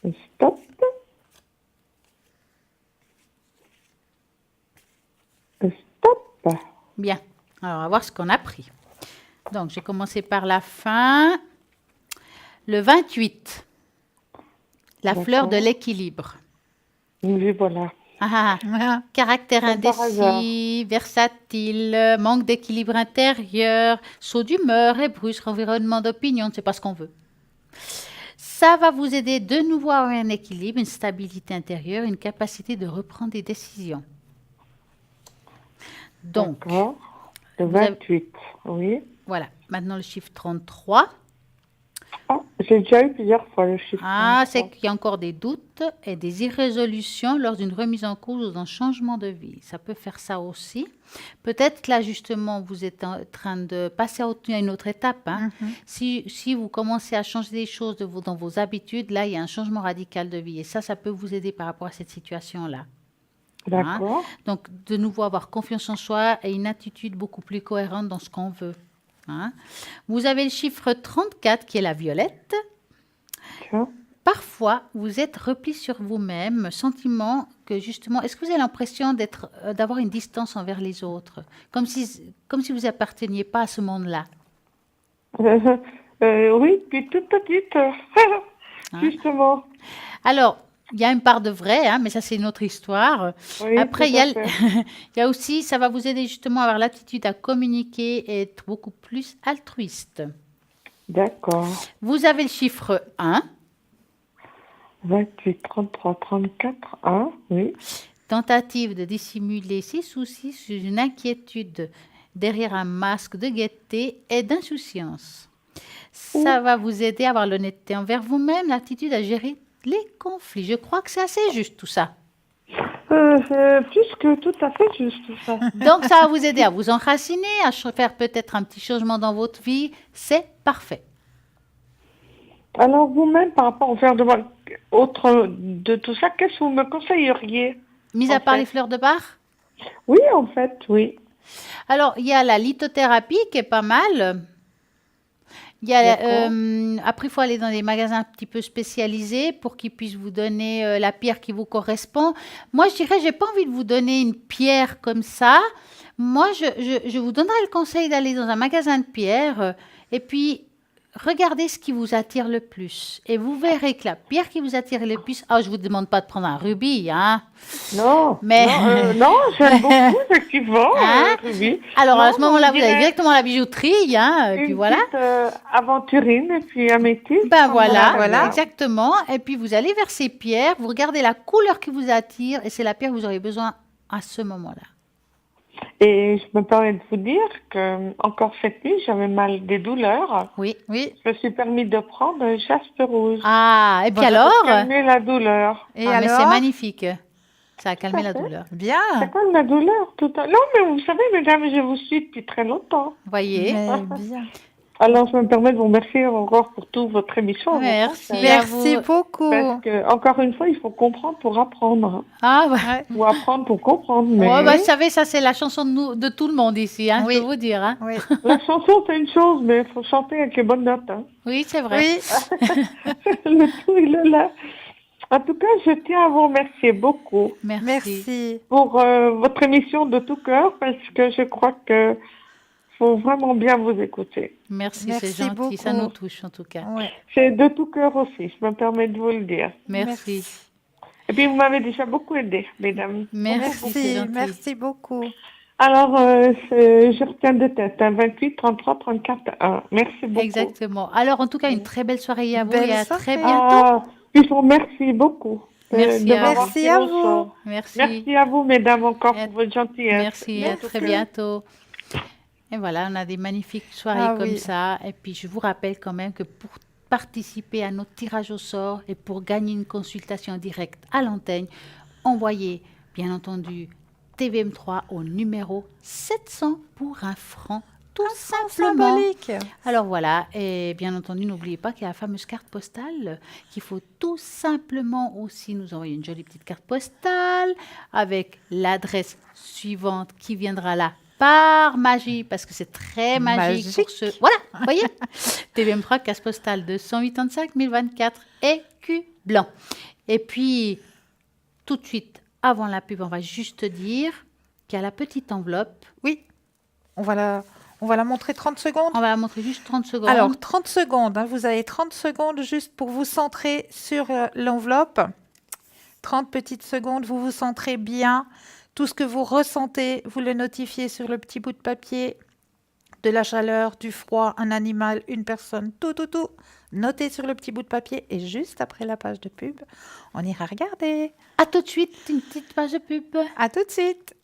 Stop. Stop. Bien. Alors, on va voir ce qu'on a pris. Donc, j'ai commencé par la fin. Le 28. La fleur de D'accord. l'équilibre. Oui, voilà. Ah, Voilà. caractère Comme par indécis, versatile, manque d'équilibre intérieur, saut d'humeur et brusque, environnement d'opinion, c'est pas ce qu'on veut. Ça va vous aider de nouveau à avoir un équilibre, une stabilité intérieure, une capacité de reprendre des décisions. Donc, D'accord. Le vous avez- 28. Oui. voilà. Maintenant, le chiffre 33. Ah, j'ai déjà eu plusieurs fois le chiffre. Ah, 33. c'est qu'il y a encore des doutes et des irrésolutions lors d'une remise en cause ou d'un changement de vie. Ça peut faire ça aussi. Peut-être que là, justement, vous êtes en train de passer à une autre étape, hein. Si vous commencez à changer des choses dans vos habitudes, là, il y a un changement radical de vie. Et ça peut vous aider par rapport à cette situation-là. D'accord. Donc, de nouveau, avoir confiance en soi et une attitude beaucoup plus cohérente dans ce qu'on veut. Hein. Vous avez le chiffre 34 qui est la violette. Tiens. Parfois, vous êtes repli sur vous-même, sentiment que justement, est-ce que vous avez l'impression d'avoir une distance envers les autres, comme si vous apparteniez pas à ce monde-là? Oui, puis toute petite. Justement. Alors, il y a une part de vrai, hein, mais ça c'est une autre histoire. Oui, Après, tout il y a, à fait. il y a aussi, ça va vous aider justement à avoir l'attitude à communiquer et être beaucoup plus altruiste. D'accord. Vous avez le chiffre 1, 28, 33, 34, 1, oui. tentative de dissimuler ses soucis sous une inquiétude derrière un masque de gaieté et d'insouciance. Ça va vous aider à avoir l'honnêteté envers vous-même, l'attitude à gérer les conflits. Je crois que c'est assez juste tout ça. C'est plus que tout à fait juste ça. Donc, ça va vous aider à vous enraciner, à faire peut-être un petit changement dans votre vie. C'est parfait. Alors vous-même, par rapport au fer de Bach, autre de tout ça, qu'est-ce que vous me conseilleriez? Mis à En part fait. les fleurs de Bach. Oui, en fait, oui. Alors, il y a la lithothérapie qui est pas mal. Il y a, D'accord. après, il faut aller dans des magasins un petit peu spécialisés pour qu'ils puissent vous donner la pierre qui vous correspond. Moi, je dirais, j'ai pas envie de vous donner une pierre comme ça. Moi, je vous donnerais le conseil d'aller dans un magasin de pierres et puis regardez ce qui vous attire le plus. Et vous verrez que la pierre qui vous attire le plus, je vous demande pas de prendre un rubis, hein, Non, mais non, j'aime beaucoup, effectivement, Hein? oui. alors à Non, ce moment-là, on vous allez dirait directement à la bijouterie, hein, et puis une voilà. petite aventurine et puis améthyste. Ben comme voilà, on voilà. exactement. Et puis vous allez vers ces pierres, vous regardez la couleur qui vous attire et c'est la pierre que vous aurez besoin à ce moment-là. Et je me permets de vous dire que encore cette nuit, j'avais mal des douleurs. Oui. Oui. Je me suis permis de prendre un jaspe rouge Ah, et puis Voilà. alors? pour calmer la douleur. Et Mais c'est alors? magnifique. Ça a calmé à la fait. douleur. Bien. C'est quoi la douleur tout à... Non, mais vous savez, mesdames, je vous suis depuis très longtemps. Vous voyez? Mais bien. Alors, je me permets de vous remercier encore pour toute votre émission. vos Merci. conseils. Merci vous. beaucoup. Parce que, encore une fois, il faut comprendre pour apprendre. Ah, ouais. Ouais. Ou apprendre pour comprendre. Mais Oh, bah, vous savez, ça c'est la chanson de tout le monde ici, hein, Oui. je peux vous dire. Hein. Oui. la chanson, c'est une chose, mais il faut chanter avec les bonnes notes. Hein. Oui, c'est vrai. Oui. Le tout, il est là. En tout cas, je tiens à vous remercier beaucoup Merci. Merci. pour votre émission de tout cœur, parce que je crois que faut vraiment bien vous écouter. Merci, Merci c'est gentil. Ça beaucoup. nous touche en tout cas. Ouais. C'est de tout cœur aussi, je me permets de vous le dire. Merci. Et puis, vous m'avez déjà beaucoup aidé, mesdames. Merci, c'est Merci. gentil. Merci beaucoup. Alors, je retiens de tête, 28, 33, 34, 1. Merci beaucoup. Exactement. Alors, en tout cas, une très belle soirée à vous Belle et à soirée. très bientôt. Ah, je vous remercie beaucoup Merci de à m'avoir Merci tiré à au vous. sort. Merci. Merci à vous, mesdames, encore Et à- pour votre gentillesse. Merci, à De tout très cœur. bientôt. Et voilà, on a des magnifiques soirées Ah comme oui. ça. Et puis, je vous rappelle quand même que pour participer à notre tirage au sort et pour gagner une consultation directe à l'antenne, envoyez, bien entendu, TVM3 au numéro 700 pour un franc, tout simplement. Symbolique. Alors voilà, et bien entendu, n'oubliez pas qu'il y a la fameuse carte postale qu'il faut tout simplement aussi nous envoyer une jolie petite carte postale avec l'adresse suivante qui viendra là par magie, parce que c'est très magique pour Magique. ce... Voilà, vous voyez TVM3, carte postale 285 024, écu blanc. Et puis, tout de suite, avant la pub, on va juste dire qu'il y a la petite enveloppe. Oui. On va la montrer 30 secondes. On va la montrer juste 30 secondes. Alors, 30 secondes. Hein, vous avez 30 secondes juste pour vous centrer sur l'enveloppe. 30 petites secondes, vous vous centrez bien. Tout ce que vous ressentez, vous le notifiez sur le petit bout de papier. De la chaleur, du froid, un animal, une personne, tout. Notez sur le petit bout de papier. Et juste après la page de pub, on ira regarder. À tout de suite, une petite page de pub. À tout de suite.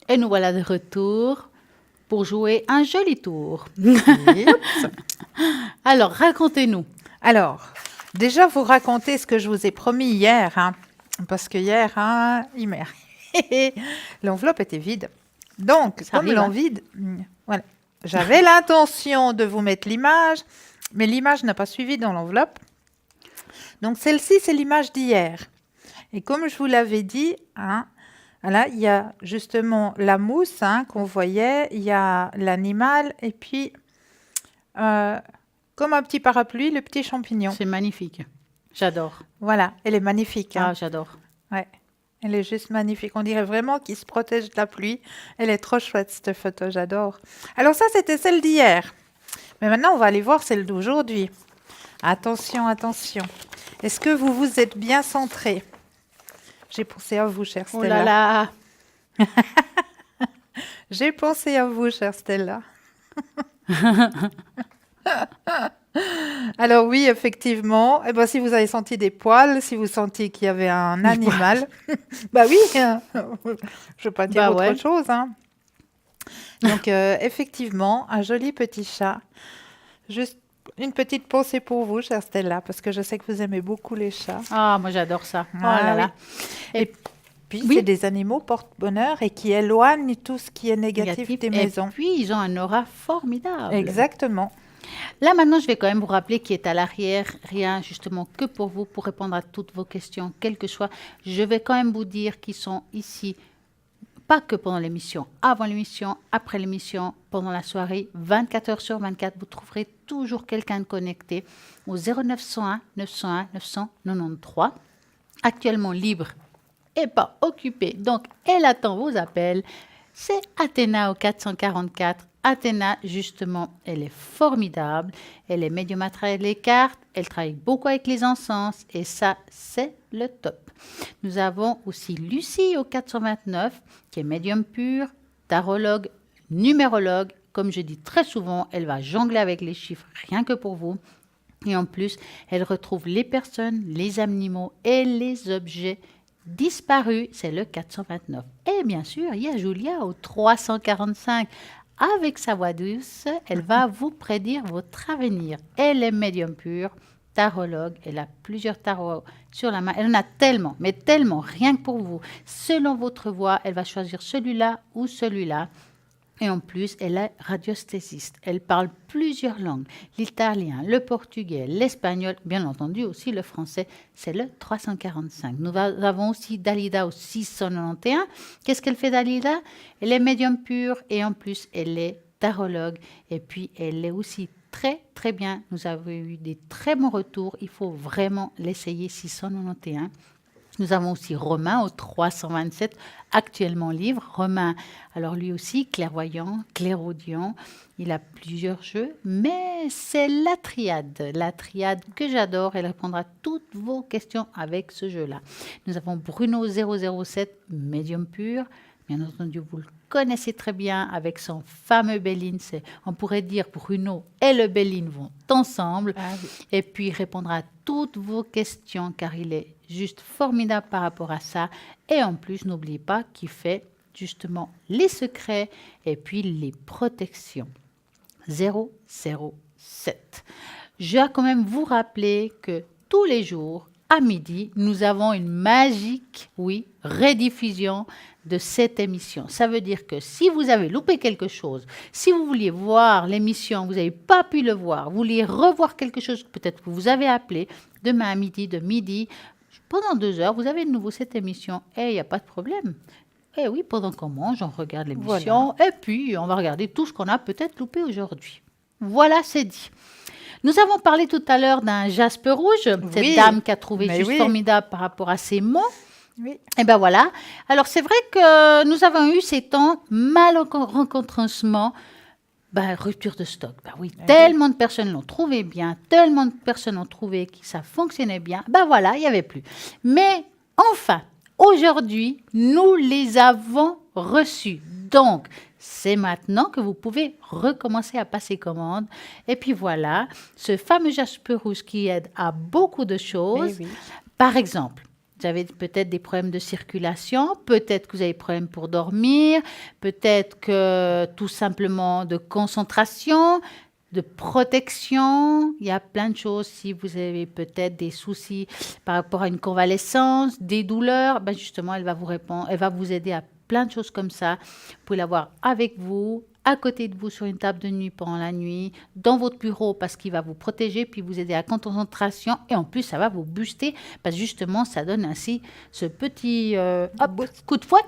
Et nous voilà de retour pour jouer un joli tour. Youps. Alors, racontez-nous. Alors, déjà, vous racontez ce que je vous ai promis hier, hein, parce que hier, hein, l'enveloppe était vide. Donc, Ça comme arrive, hein. vide, voilà. J'avais l'intention de vous mettre l'image, mais l'image n'a pas suivi dans l'enveloppe. Donc, celle-ci, c'est l'image d'hier. Et comme je vous l'avais dit, hein, voilà, il y a justement la mousse hein, qu'on voyait, il y a l'animal, et puis, comme un petit parapluie, le petit champignon. C'est magnifique. J'adore. Voilà, elle est magnifique. hein. Ah, j'adore. Ouais, elle est juste magnifique. On dirait vraiment qu'il se protège de la pluie. Elle est trop chouette, cette photo, j'adore. Alors ça, c'était celle d'hier. Mais maintenant, on va aller voir celle d'aujourd'hui. Attention, attention. Est-ce que vous vous êtes bien centrés? J'ai pensé à vous, chère Oh Stella. là là. J'ai pensé à vous, chère Stella. Alors oui, effectivement, eh ben, si vous avez senti des poils, si vous sentiez qu'il y avait un animal, bah oui, je ne veux pas dire Bah autre ouais. chose, hein. Donc effectivement, un joli petit chat. Juste une petite pensée pour vous, chère Stella, parce que je sais que vous aimez beaucoup les chats. Ah, moi j'adore ça. Oh Ah là oui. là. Et puis, c'est Oui, des animaux porte-bonheur et qui éloignent tout ce qui est négatif négatif. des Et maisons. puis, ils ont un aura formidable. Exactement. Là, maintenant, je vais quand même vous rappeler qui est à l'arrière, rien justement que pour vous, pour répondre à toutes vos questions, quelles que soient. Je vais quand même vous dire qu'ils sont ici, pas que pendant l'émission, avant l'émission, après l'émission, pendant la soirée, 24 heures sur 24, vous trouverez toujours quelqu'un de connecté au 0901 901 993, actuellement libre et pas occupé. Donc, elle attend vos appels. C'est Athéna au 444. Athéna, justement, elle est formidable. Elle est médiumatrice les cartes. Elle travaille beaucoup avec les encens. Et ça, c'est le top. Nous avons aussi Lucie au 429, qui est médium pur, tarologue, numérologue. Comme je dis très souvent, elle va jongler avec les chiffres rien que pour vous. Et en plus, elle retrouve les personnes, les animaux et les objets disparus. C'est le 429. Et bien sûr, il y a Julia au 345. Avec sa voix douce, elle va vous prédire votre avenir. Elle est médium pur, tarologue. Elle a plusieurs tarots sur la main. Elle en a tellement, mais tellement, rien que pour vous. Selon votre voix, elle va choisir celui-là ou celui-là. Et en plus, elle est radiesthésiste. Elle parle plusieurs langues, l'italien, le portugais, l'espagnol, bien entendu aussi le français, c'est le 345. Nous avons aussi Dalida au 691. Qu'est-ce qu'elle fait Dalida? Elle est médium pur et en plus, elle est tarologue. Et puis, elle est aussi très, très bien. Nous avons eu des très bons retours. Il faut vraiment l'essayer, 691. Nous avons aussi Romain au 327, actuellement libre. Romain, alors lui aussi, clairvoyant, clairaudient, il a plusieurs jeux, mais c'est la triade que j'adore. Elle répondra à toutes vos questions avec ce jeu-là. Nous avons Bruno 007, médium pur. Bien entendu, vous le connaissez très bien avec son fameux Béline. On pourrait dire Bruno et le Béline vont ensemble. Ah oui. Et puis, il répondra à toutes vos questions car il est juste formidable par rapport à ça. Et en plus, n'oubliez pas qu'il fait justement les secrets et puis les protections. 007. Je dois quand même vous rappeler que tous les jours, à midi, nous avons une magique, oui, rediffusion de cette émission. Ça veut dire que si vous avez loupé quelque chose, si vous vouliez voir l'émission, vous n'avez pas pu le voir, vous vouliez revoir quelque chose, peut-être que vous avez appelé, demain à midi, de midi, pendant 2 heures, vous avez de nouveau cette émission et il n'y a pas de problème. Eh oui, pendant qu'on mange, on regarde l'émission et puis on va regarder tout ce qu'on a peut-être loupé aujourd'hui. Voilà, c'est dit. Nous avons parlé tout à l'heure d'un jaspe rouge, cette Oui, dame qui a trouvé mais juste oui. formidable par rapport à ses mots. Oui. Et ben voilà. Alors c'est vrai que nous avons eu ces temps rencontrement, rupture de stock. Ben oui, tellement de personnes l'ont trouvé bien, tellement de personnes ont trouvé que ça fonctionnait bien. Ben voilà, il n'y avait plus. Mais enfin, aujourd'hui, nous les avons reçus. Donc, c'est maintenant que vous pouvez recommencer à passer commande. Et puis voilà, ce fameux jaspe rouge qui aide à beaucoup de choses. Oui, oui. Par exemple, vous avez peut-être des problèmes de circulation, peut-être que vous avez des problèmes pour dormir, peut-être que tout simplement de concentration, de protection. Il y a plein de choses. Si vous avez peut-être des soucis par rapport à une convalescence, des douleurs, justement, elle va vous répondre, elle va vous aider à plein de choses comme ça. Vous pouvez l'avoir avec vous, à côté de vous sur une table de nuit pendant la nuit, dans votre bureau parce qu'il va vous protéger puis vous aider à la concentration et en plus ça va vous booster parce que justement ça donne ainsi ce petit coup de fouet.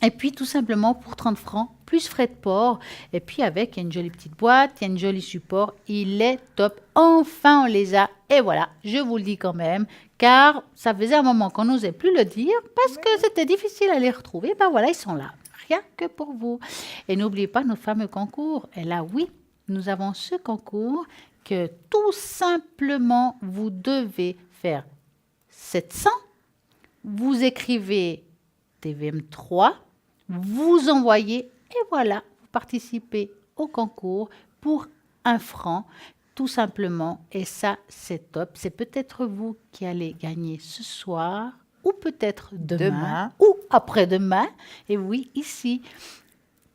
Et puis tout simplement pour 30 francs, plus frais de port. Et puis avec, il y a une jolie petite boîte, il y a une jolie support, il est top. Enfin on les a et voilà, je vous le dis quand même, car ça faisait un moment qu'on n'osait plus le dire parce que c'était difficile à les retrouver. Voilà, ils sont là. Rien que pour vous. Et n'oubliez pas nos fameux concours. Et là, oui, nous avons ce concours que tout simplement, vous devez faire 700. Vous écrivez TVM3, vous envoyez et voilà, vous participez au concours pour 1 franc, tout simplement. Et ça, c'est top. C'est peut-être vous qui allez gagner ce soir, ou peut-être demain, ou après-demain. Et oui, ici,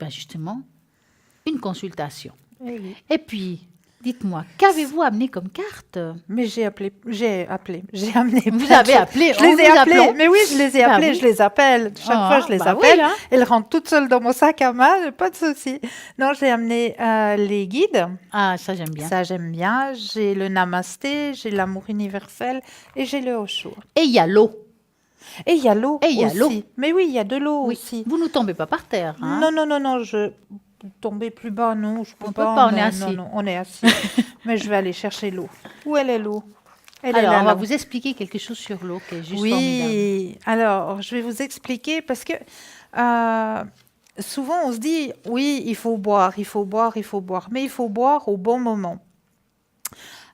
justement, une consultation. Eh oui. Et puis, dites-moi, qu'avez-vous amené comme carte? Mais j'ai amené. Vous plein de avez choses. appelé, Je les ai nous appelés. appelons. Mais oui, je les ai Bah appelés, oui. je les appelle. Chaque fois, je les Oui, appelle. hein. Elles rentrent toutes seules dans mon sac à main, pas de souci. Non, j'ai amené les guides. Ah, ça, j'aime bien. Ça, j'aime bien. J'ai le Namasté, j'ai l'amour universel et j'ai le Osho. Et il y a l'eau. Et il y a l'eau Et il y a aussi. l'eau. Mais oui, il y a de l'eau Oui. aussi. Vous ne tombez pas par terre. Hein? Non, je tomber plus bas, non, je peux On pas. peut pas, on est non, assis. non, on est assis. Mais je vais aller chercher l'eau. Où elle est l'eau? Elle est Alors, là, on va là. vous expliquer quelque chose sur l'eau qui est juste formidable. Oui, alors je vais vous expliquer parce que souvent on se dit oui, il faut boire, il faut boire, il faut boire, mais il faut boire au bon moment.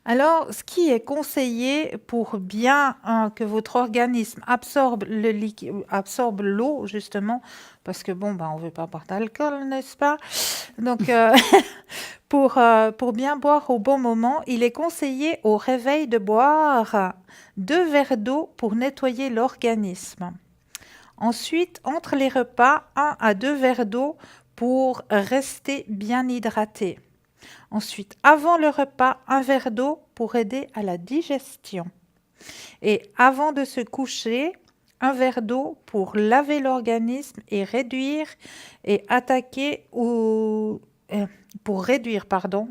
Alors, ce qui est conseillé pour bien que votre organisme absorbe absorbe l'eau, justement, parce que bon, on ne veut pas boire d'alcool, n'est-ce pas? Donc, pour bien boire au bon moment, il est conseillé au réveil de boire 2 verres d'eau pour nettoyer l'organisme. Ensuite, entre les repas, 1 à 2 verres d'eau pour rester bien hydraté. Ensuite, avant le repas, 1 verre d'eau pour aider à la digestion. Et avant de se coucher, 1 verre d'eau pour laver l'organisme et réduire et attaquer ou pour réduire,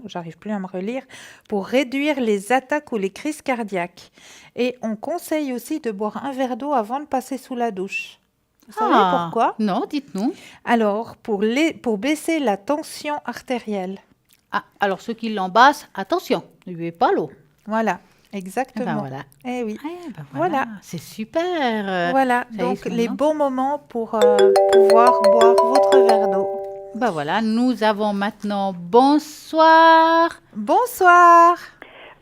j'arrive plus à me relire, pour réduire les attaques ou les crises cardiaques. Et on conseille aussi de boire 1 verre d'eau avant de passer sous la douche. Vous savez pourquoi? Non, dites-nous. Alors, pour baisser la tension artérielle. Ah, alors ceux qui l'embassent, attention, ne buvez pas l'eau. Voilà, exactement. Voilà. Eh oui. Voilà. Voilà. C'est super. Voilà, ça y est, donc son les nom. bons moments pour pouvoir boire votre verre d'eau. Voilà, nous avons maintenant bonsoir. Bonsoir.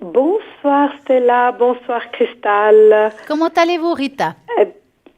Bonsoir Stella, bonsoir Cristal. Comment allez-vous, Rita?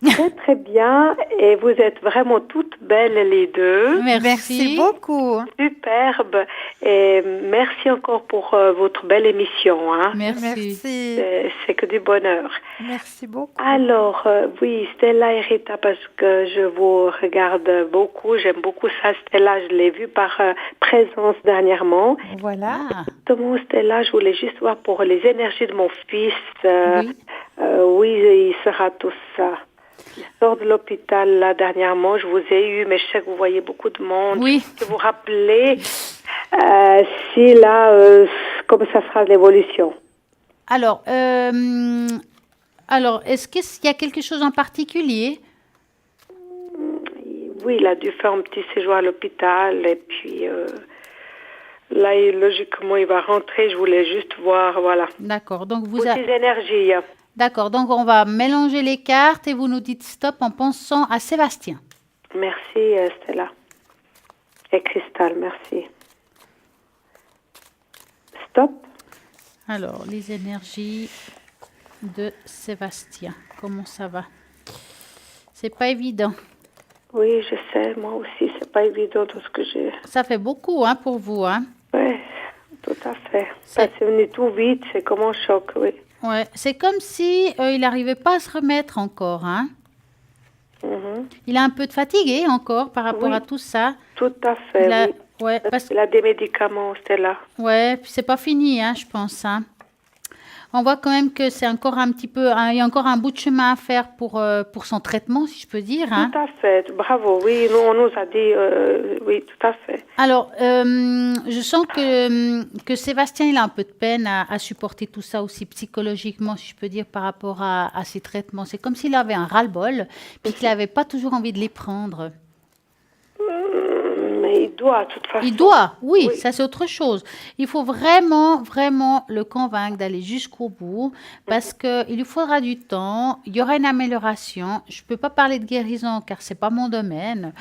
Très très bien et vous êtes vraiment toutes belles les deux. Merci beaucoup. Superbe et merci encore pour votre belle émission. Hein. Merci. C'est que du bonheur. Merci beaucoup. Alors oui, Stella et Rita parce que je vous regarde beaucoup, j'aime beaucoup ça Stella, je l'ai vu par présence dernièrement. Voilà. Ah, Exactement, Stella, je voulais juste voir pour les énergies de mon fils. oui. Oui, il sera tout ça. Il sort de l'hôpital là dernièrement. Je vous ai eu, mais je sais que vous voyez beaucoup de monde. Oui. Je vous rappeler si là, comment ça sera l'évolution. Alors, est-ce qu'il y a quelque chose en particulier? Oui, il a dû faire un petit séjour à l'hôpital et puis là, logiquement, il va rentrer. Je voulais juste voir, voilà. D'accord. Donc Vos énergies. D'accord. Donc on va mélanger les cartes et vous nous dites stop en pensant à Sébastien. Merci Stella. Et Cristal, merci. Stop. Alors, les énergies de Sébastien. Comment ça va? C'est pas évident. Oui, je sais, moi aussi, c'est pas évident tout ce que j'ai. Ça fait beaucoup, hein, pour vous, hein? Oui, tout à fait. C'est venu tout vite, c'est comme un choc, oui. Ouais, c'est comme si il n'arrivait pas à se remettre encore, hein? Il est un peu fatigué encore par rapport à tout ça. Tout à fait, oui. Ouais, Il a des médicaments, Stella. Ouais, puis c'est pas fini, hein, je pense, hein. On voit quand même que c'est encore un petit peu, il y a encore un bout de chemin à faire pour son traitement, si je peux dire. Hein. Tout à fait, bravo, oui, on nous a dit, oui, tout à fait. Alors, je sens que Sébastien, il a un peu de peine à supporter tout ça aussi psychologiquement, si je peux dire, par rapport à ses traitements. C'est comme s'il avait un ras-le-bol, puis qu'il n'avait pas toujours envie de les prendre. Mais il doit, de toute façon. Il doit, oui, ça c'est autre chose. Il faut vraiment, vraiment le convaincre d'aller jusqu'au bout parce qu'il lui faudra du temps, il y aura une amélioration. Je ne peux pas parler de guérison car ce n'est pas mon domaine,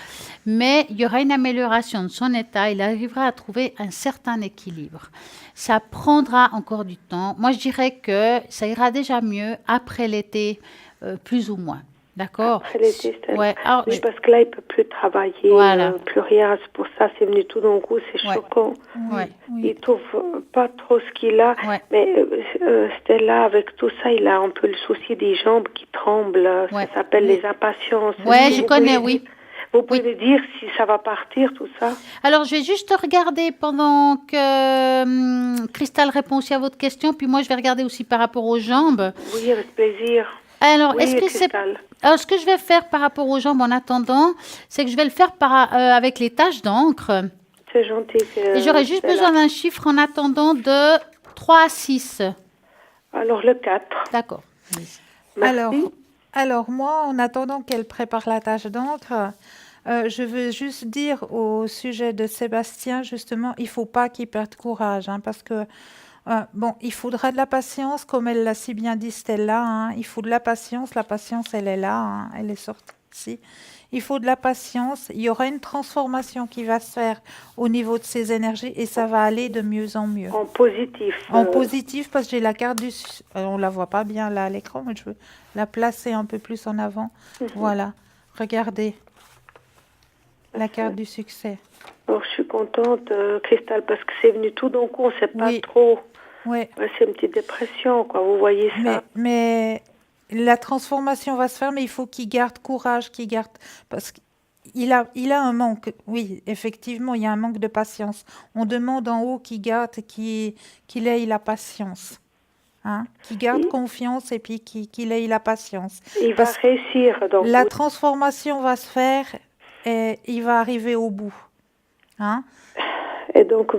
mais il y aura une amélioration de son état. Il arrivera à trouver un certain équilibre. Ça prendra encore du temps. Moi, je dirais que ça ira déjà mieux après l'été, plus ou moins. D'accord. Après l'été, Stella. Ouais. Alors, Oui, parce que là, il peut plus travailler, Voilà. plus rien. C'est pour ça, c'est venu tout d'un coup, c'est Ouais. choquant. ouais. Il trouve pas trop ce qu'il a, Ouais. mais Stella, avec tout ça, il a un peu le souci des jambes qui tremblent. Ouais. Ça s'appelle les impatiences. Ouais, Est-ce que je vous connais, pouvez oui. dire- Vous pouvez me dire si ça va partir, tout ça? Alors, je vais juste regarder pendant que Christelle répond aussi à votre question, puis moi, je vais regarder aussi par rapport aux jambes. Oui, avec plaisir. Alors, Oui, est-ce que c'est... Cristal. Alors, ce que je vais faire par rapport aux jambes en attendant, c'est que je vais le faire avec les taches d'encre. C'est gentil. Et j'aurais juste Stella. besoin d'un chiffre en attendant de 3 à 6. Alors, le 4. D'accord. Merci. Alors moi, en attendant qu'elle prépare la tâche d'encre, je veux juste dire au sujet de Sébastien, justement, il faut pas qu'il perde courage, hein, parce que bon, il faudra de la patience, comme elle l'a si bien dit Stella, hein, il faut de la patience, elle est là, hein, elle est sortie. Il faut de la patience, il y aura une transformation qui va se faire au niveau de ses énergies et ça va aller de mieux en mieux. En positif. En positif, parce que j'ai la carte on la voit pas bien là à l'écran, mais je veux la placer un peu plus en avant. Voilà, regardez la carte du succès. Alors, je suis contente, Cristal, parce que c'est venu tout d'un coup, on sait pas Oui. trop. Ouais, Ouais, c'est une petite dépression, quoi. Vous voyez ça? mais la transformation va se faire, mais il faut qu'il garde courage, parce qu'il a un manque. Oui, effectivement, il y a un manque de patience. On demande en haut qu'il ait la patience. Hein, qu'il garde Oui. confiance et puis qu'il ait la patience. Il Parce va réussir. Donc, La transformation va se faire et il va arriver au bout. Hein? et donc,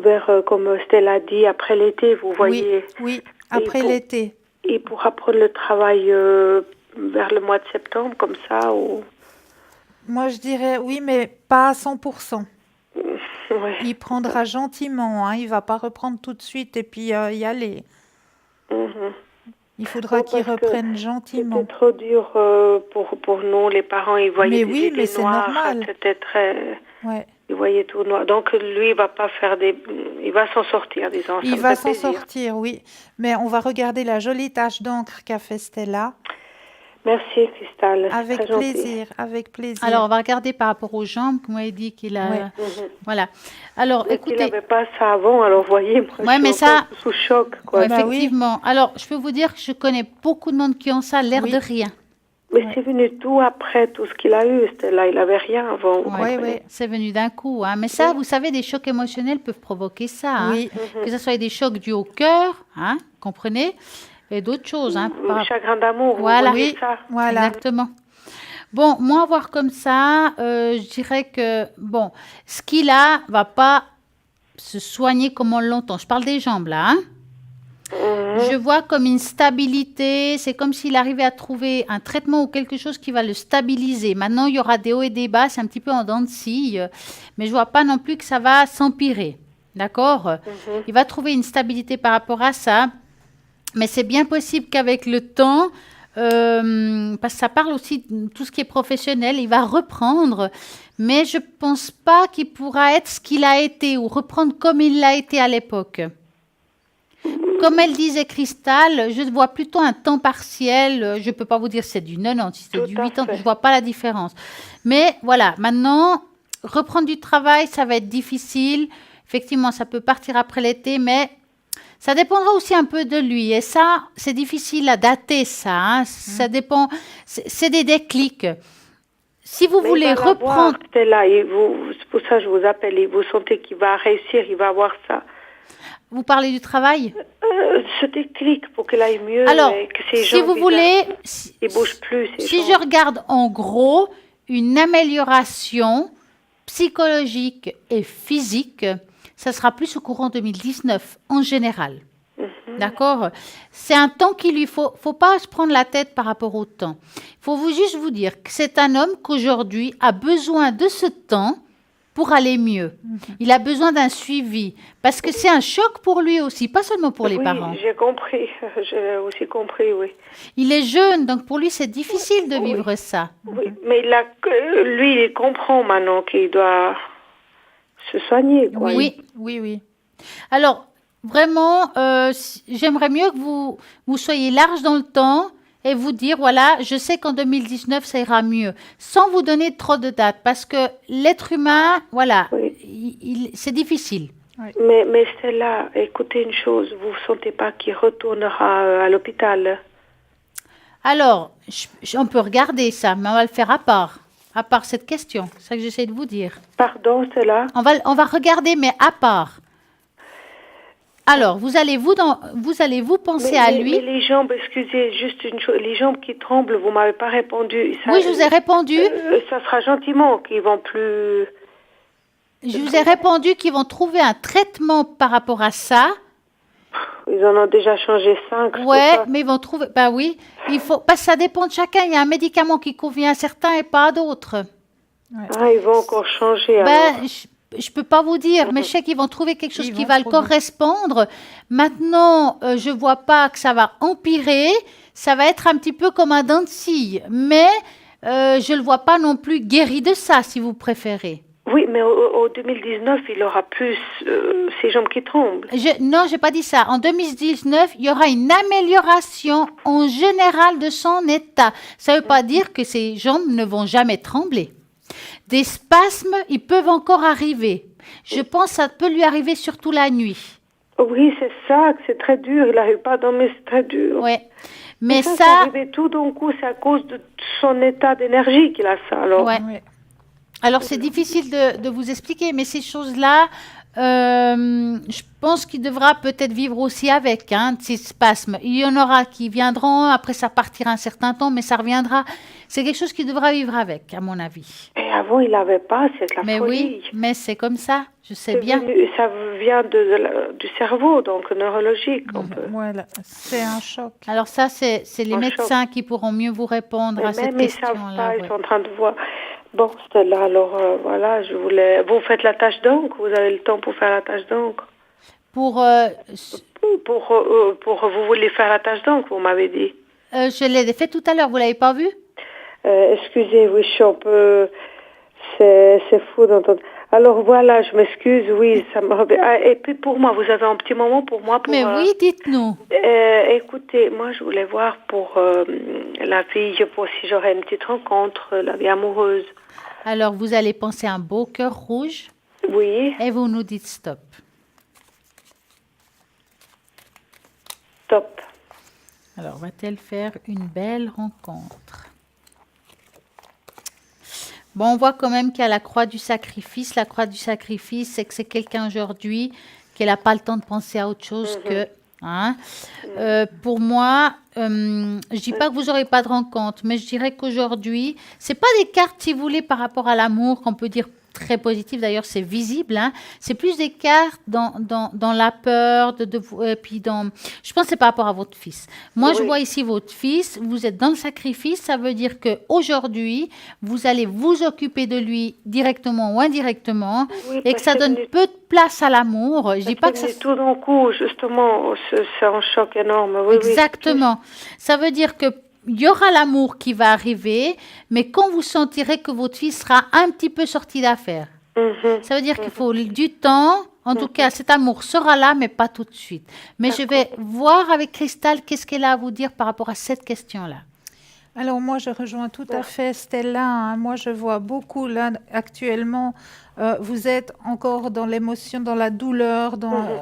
comme Stella dit, après l'été, vous voyez, Oui, après pour- l'été. il pourra prendre le travail vers le mois de septembre, comme ça, ou... Moi, je dirais oui, mais pas à 100%. Ouais. Il prendra gentiment, hein, il va pas reprendre tout de suite et puis y aller. Mhm. Il faudra Non, qu'il parce que reprenne gentiment. C'était trop dur pour nous, les parents. Ils voyaient Mais des oui, idées mais c'est noires. normal. C'était très... Ouais. Ils voyaient tout noir. Donc, lui, il va pas faire des... Il va s'en sortir, disons. Ça Il me va fait s'en plaisir. sortir, oui. Mais on va regarder la jolie tache d'encre qu'a fait Stella. Merci, Cristal. C'est Avec très gentil. plaisir, avec plaisir. Alors, on va regarder par rapport aux jambes, comme vous avez dit qu'il a... Ouais. Voilà. Alors, Mais qu'il écoutez... n'avait pas ça avant, alors voyez, moi, Ouais, je mais suis ça- encore sous choc, quoi. Ouais, bah oui. Effectivement. Alors, je peux vous dire que je connais beaucoup de monde qui ont ça, l'air Oui. de rien. Mais c'est venu tout après, tout ce qu'il a eu. C'était là, il n'avait rien avant. vous Ouais, comprenez? C'est venu d'un coup. Hein. Mais ça, vous savez, des chocs émotionnels peuvent provoquer ça. Hein. Oui. Que ce soit des chocs dus au cœur, hein, comprenez, et d'autres choses. Hein, Le chagrin d'amour, Voilà. vous voyez Oui. ça? Voilà. Exactement. Bon, moi, voir comme ça, je dirais que, bon, ce qu'il a va pas se soigner comme on l'entend. Je parle des jambes, là. Hein. Je vois comme une stabilité. C'est comme s'il arrivait à trouver un traitement ou quelque chose qui va le stabiliser. Maintenant, il y aura des hauts et des bas. C'est un petit peu en dents de scie. Mais je vois pas non plus que ça va s'empirer. D'accord. Il va trouver une stabilité par rapport à ça. Mais c'est bien possible qu'avec le temps, parce que ça parle aussi de tout ce qui est professionnel, il va reprendre. Mais je pense pas qu'il pourra être ce qu'il a été ou reprendre comme il l'a été à l'époque. Comme elle disait Cristal, je vois plutôt un temps partiel. Je ne peux pas vous dire si c'est du 90, si c'est Tout du à 80, fait. je ne vois pas la différence. Mais voilà, maintenant, reprendre du travail, ça va être difficile. Effectivement, ça peut partir après l'été, mais ça dépendra aussi un peu de lui. Et ça, c'est difficile à dater, ça. Hein. Ça dépend. C'est des déclics. Si vous Mais voulez il va l'avoir, reprendre... Stella, et c'est pour ça que je vous appelle. Et vous sentez qu'il va réussir, il va avoir ça. Vous parlez du travail? Ce déclic pour qu'il aille mieux. Alors, et que ses si jambes, vous voulez... il bouge plus. ses Si jambes. je regarde en gros une amélioration psychologique et physique, ça sera plus au courant 2019 en général. D'accord? C'est un temps qu'il lui faut pas se prendre la tête par rapport au temps. Il faut juste vous dire que c'est un homme qu'aujourd'hui a besoin de ce temps pour aller mieux. Il a besoin d'un suivi parce que c'est un choc pour lui aussi, pas seulement pour les Oui, parents. j'ai compris. J'ai aussi compris, oui. Il est jeune, donc pour lui c'est difficile de vivre ça. Oui, mais lui, il comprend maintenant qu'il doit se soigner. Quoi. Oui. Alors, vraiment, j'aimerais mieux que vous soyez large dans le temps et vous dire, voilà, je sais qu'en 2019, ça ira mieux, sans vous donner trop de dates, parce que l'être humain, voilà, Oui. c'est difficile. Mais Stella, écoutez une chose, vous ne sentez pas qu'il retournera à l'hôpital? Alors, on peut regarder ça, mais on va le faire à part cette question. C'est ça que j'essaie de vous dire. Pardon, Stella? On va regarder, mais à part. Alors, vous allez vous penser à lui. Mais les jambes, excusez, juste une chose, les jambes qui tremblent, vous m'avez pas répondu. Ça, Oui, je vous ai répondu. Ça sera gentiment qu'ils vont plus... Je vous ai répondu qu'ils vont trouver un traitement par rapport à ça. Ils en ont déjà changé 5. Ouais, mais ils vont trouver. Ben oui, parce que ça dépend de chacun. Il y a un médicament qui convient à certains et pas à d'autres. Ah, ils vont encore changer. Ben, Alors. je peux pas vous dire, mais je sais qu'ils vont trouver quelque chose Ils qui vont va le trouver. correspondre. Maintenant, je vois pas que ça va empirer. Ça va être un petit peu comme un dent de scie, mais je le vois pas non plus guéri de ça, si vous préférez. Oui, mais au 2019, il aura plus ses jambes qui tremblent. Non, j'ai pas dit ça. En 2019, il y aura une amélioration en général de son état. Ça veut pas dire que ses jambes ne vont jamais trembler. Des spasmes, ils peuvent encore arriver. Je pense que ça peut lui arriver surtout la nuit. Oui, c'est ça, que c'est très dur. Il n'arrive pas à dormir, c'est très dur. Ouais. Mais ça, ça, c'est arrivé tout d'un coup, c'est à cause de son état d'énergie qu'il a ça. Alors. ouais. Ouais. Alors, c'est difficile de vous expliquer, mais ces choses-là, je pense qu'il devra peut-être vivre aussi avec ces spasmes. Il y en aura qui viendront, après ça partira un certain temps, mais ça reviendra. C'est quelque chose qu'il devra vivre avec, à mon avis. Et avant, il n'avait pas, c'est de la Mais folie. oui, mais c'est comme ça, je sais C'est bien. ça vient du cerveau, donc neurologique. On peut. Voilà, c'est un choc. Alors ça, c'est les Un médecins qui pourront mieux vous répondre à Mais cette même ils savent question-là. pas, ouais. ils sont en train de voir. Bon, Stella, alors voilà, je voulais... Vous faites la tâche d'encre, vous avez le temps pour faire la tâche d'encre. Pour, Vous voulez faire la tâche d'encre, vous m'avez dit. je l'ai fait tout à l'heure, vous l'avez pas vu? Excusez, oui, je suis un peu... C'est fou d'entendre. Alors voilà, je m'excuse, oui, ça me revient. Ah, et puis pour moi, vous avez un petit moment pour moi pour, Mais oui, dites-nous. écoutez, moi je voulais voir pour la fille, pour si j'aurais une petite rencontre, la vie amoureuse. Alors, vous allez penser à un beau cœur rouge Oui, et vous nous dites stop. top. Alors, va-t-elle faire une belle rencontre? Bon, on voit quand même qu'il y a la croix du sacrifice. La croix du sacrifice, c'est que c'est quelqu'un aujourd'hui qui n'a pas le temps de penser à autre chose que... Hein. Pour moi, je dis pas que vous n'aurez pas de rencontre, mais je dirais qu'aujourd'hui, c'est pas des cartes, si vous voulez, par rapport à l'amour, qu'on peut dire très positives. D'ailleurs, c'est visible. Hein. C'est plus des cartes dans la peur, puis je pense que c'est par rapport à votre fils. Moi, je Oui. vois ici votre fils. Vous êtes dans le sacrifice. Ça veut dire que aujourd'hui, vous allez vous occuper de lui directement ou indirectement, Oui, et que parce ça que donne les- peu de place à l'amour. Je dis pas que ça. tout d'un coup, justement, c'est un choc énorme. Oui, Exactement. Ça veut dire que il y aura l'amour qui va arriver, mais quand vous sentirez que votre fils sera un petit peu sorti d'affaire. Oui. Mhm. Ça veut dire qu'il faut du temps. En tout cas, cet amour sera là, mais pas tout de suite. Mais je vais voir avec Cristal qu'est-ce qu'elle a à vous dire par rapport à cette question-là. Alors moi, je rejoins tout à fait Stella. Hein. Moi, je vois beaucoup là actuellement. Vous êtes encore dans l'émotion, dans la douleur,